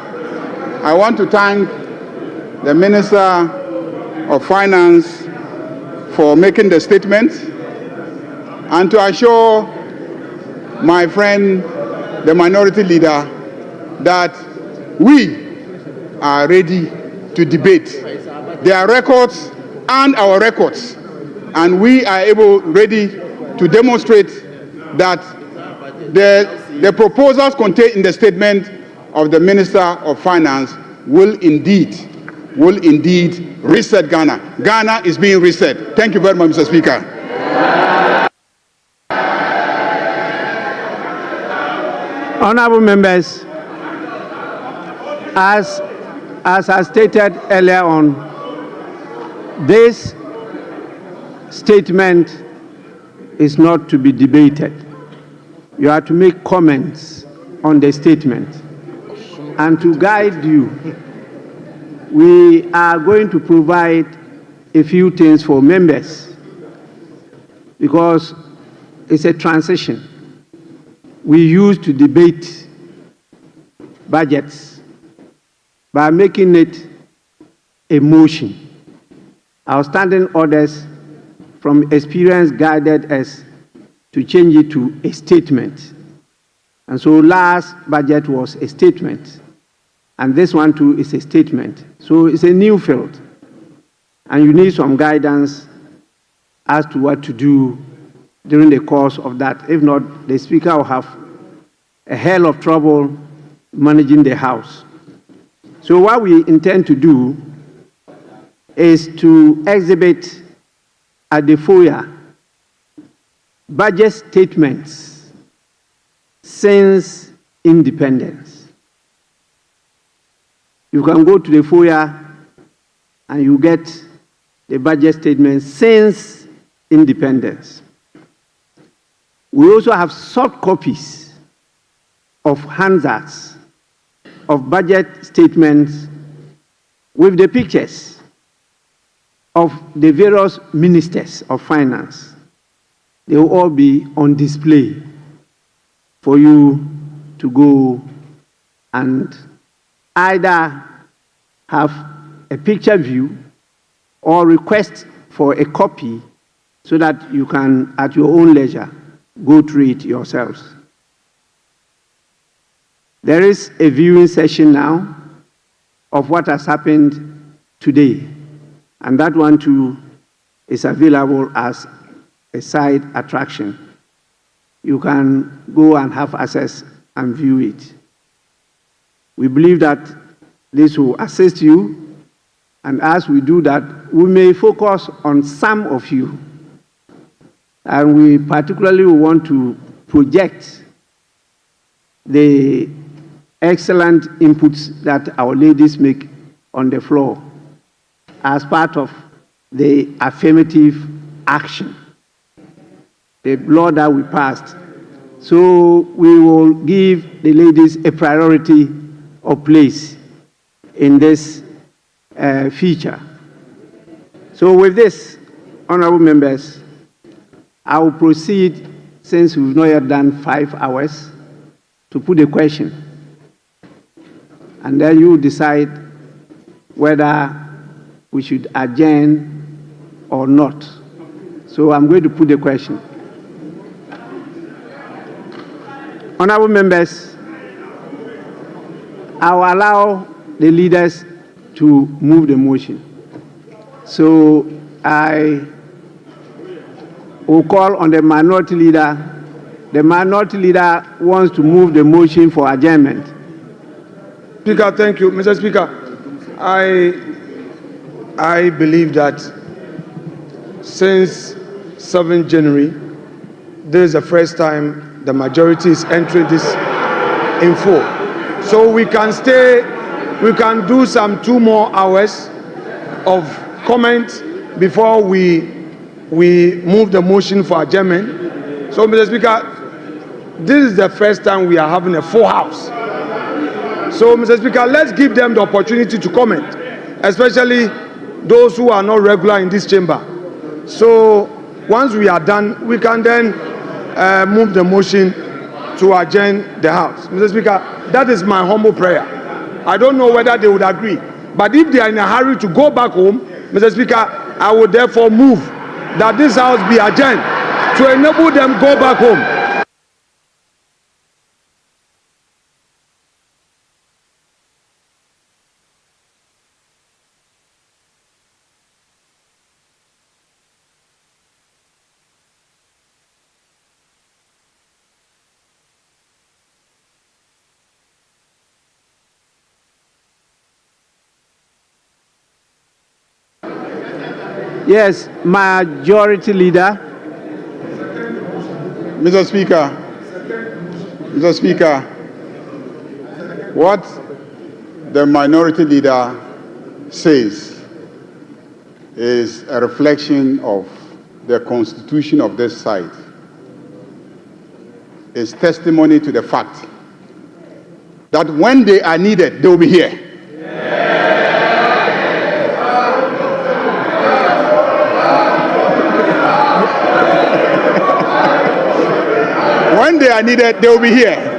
S7: I want to thank the Minister of Finance for making the statement and to assure my friend, the minority leader, that we are ready to debate their records and our records, and we are ready to demonstrate that the proposals contained in the statement of the Minister of Finance will indeed reset Ghana. Ghana is being reset. Thank you very much, Mr. Speaker.
S1: Honorable members, as I stated earlier on, this statement is not to be debated. You are to make comments on the statement. And to guide you, we are going to provide a few things for members because it's a transition. We used to debate budgets by making it a motion. Our standing orders from experience guided us to change it to a statement. And so last budget was a statement. And this one too is a statement. So it's a new field. And you need some guidance as to what to do during the course of that. If not, the Speaker will have a hell of trouble managing the House. So what we intend to do is to exhibit at the foyer budget statements since independence. You can go to the foyer and you get the budget statements since independence. We also have soft copies of handouts of budget statements with the pictures of the various ministers of finance. They will all be on display for you to go and either have a picture view or request for a copy so that you can, at your own leisure, go through it yourselves. There is a viewing session now of what has happened today, and that one too is available as a side attraction. You can go and have access and view it. We believe that this will assist you, and as we do that, we may focus on some of you, and we particularly want to project the excellent inputs that our ladies make on the floor as part of the affirmative action, the law that we passed. So we will give the ladies a priority of place in this feature. So with this, honorable members, I will proceed, since we've not yet done 5 hours, to put a question. And then you decide whether we should adjourn or not. So I'm going to put the question. Honorable members, I will allow the leaders to move the motion. So I will call on the minority leader. The minority leader wants to move the motion for adjournment.
S15: Speaker, thank you. Mr. Speaker, I believe that since 7th January, this is the first time the majority is entering this in full. So we can do some 2 more hours of comment before we move the motion for adjournment. So, Mr. Speaker, this is the first time we are having a full house. So, Mr. Speaker, let's give them the opportunity to comment, especially those who are not regular in this chamber. So, once we are done, we can then move the motion to adjourn the House. Mr. Speaker, that is my humble prayer. I don't know whether they would agree, but if they are in a hurry to go back home, Mr. Speaker, I would therefore move that this House be adjourned to enable them go back home.
S1: Yes, Majority Leader.
S7: Mr. Speaker, what the Minority Leader says is a reflection of the constitution of this site. It's testimony to the fact that when they are needed, they will be here. When they are needed, they will be here.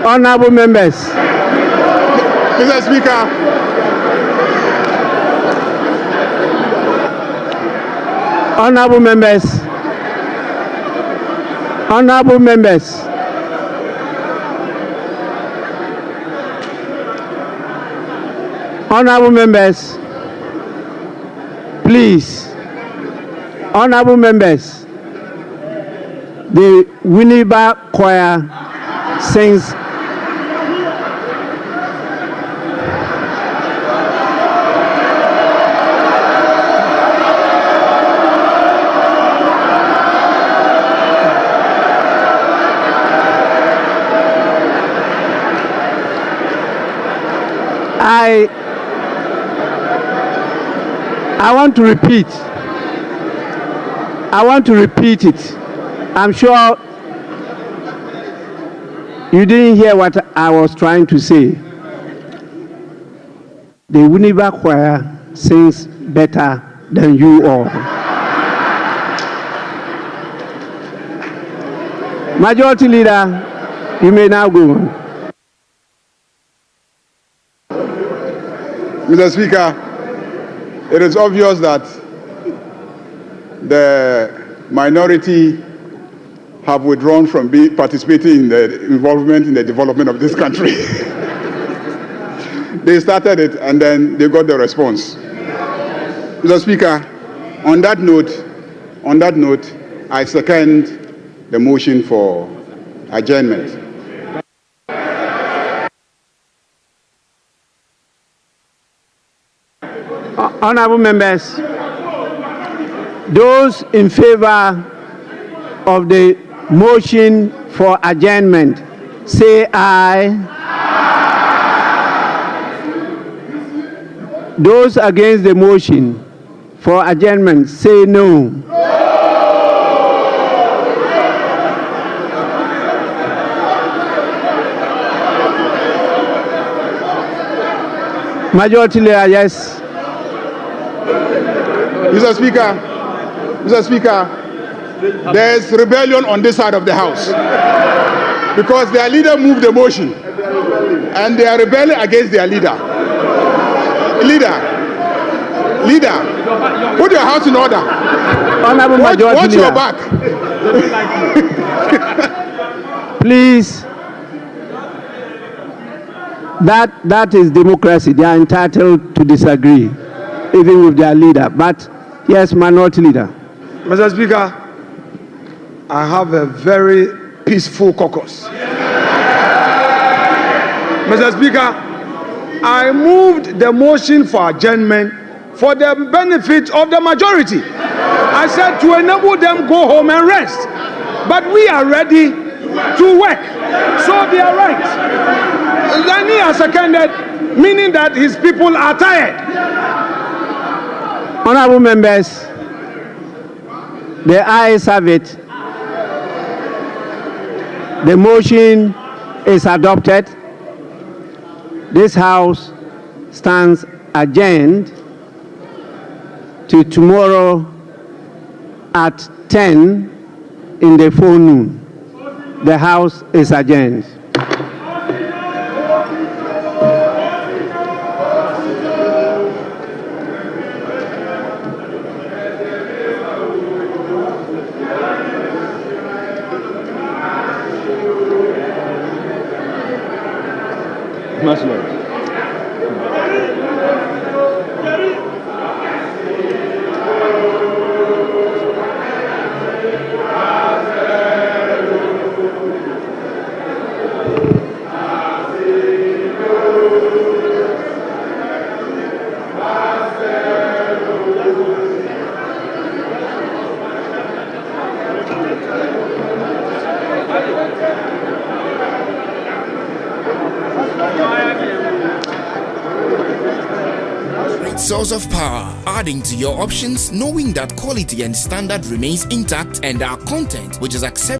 S1: Honorable members,
S7: Mr. Speaker,
S1: honorable members, please, honorable members, the Winneba Choir sings I want to repeat it. I'm sure you didn't hear what I was trying to say. The Winneba Choir sings better than you all. Majority Leader, you may now go on.
S7: Mr. Speaker, it is obvious that the minority have withdrawn from participating in the involvement in the development of this country. They started it and then they got the response. Mr. Speaker, on that note, I second the motion for adjournment.
S1: Honorable members, those in favor of the motion for adjournment, say aye. Those against the motion for adjournment, say no. Majority Leader, yes.
S7: Mr. Speaker, there is rebellion on this side of the House because their leader moved the motion and they are rebelling against their leader. Leader, put your house in order.
S1: Honorable Majority
S7: Watch
S1: Leader.
S7: your back.
S1: Please, that is democracy. They are entitled to disagree, even with their leader. But yes, Minority Leader.
S15: Mr. Speaker, I have a very peaceful caucus. Mr. Speaker, I moved the motion for adjournment for the benefit of the majority. I said to enable them go home and rest. But we are ready to work. So they are right. Then he has seconded, meaning that his people are tired.
S1: Honorable members, the ayes have it. The motion is adopted. This House stands adjourned to tomorrow at 10 in the forenoon. The House is adjourned.
S11: Much love.
S8: Source of power, adding to your options, knowing that quality and standard remains intact, and our content, which is accepted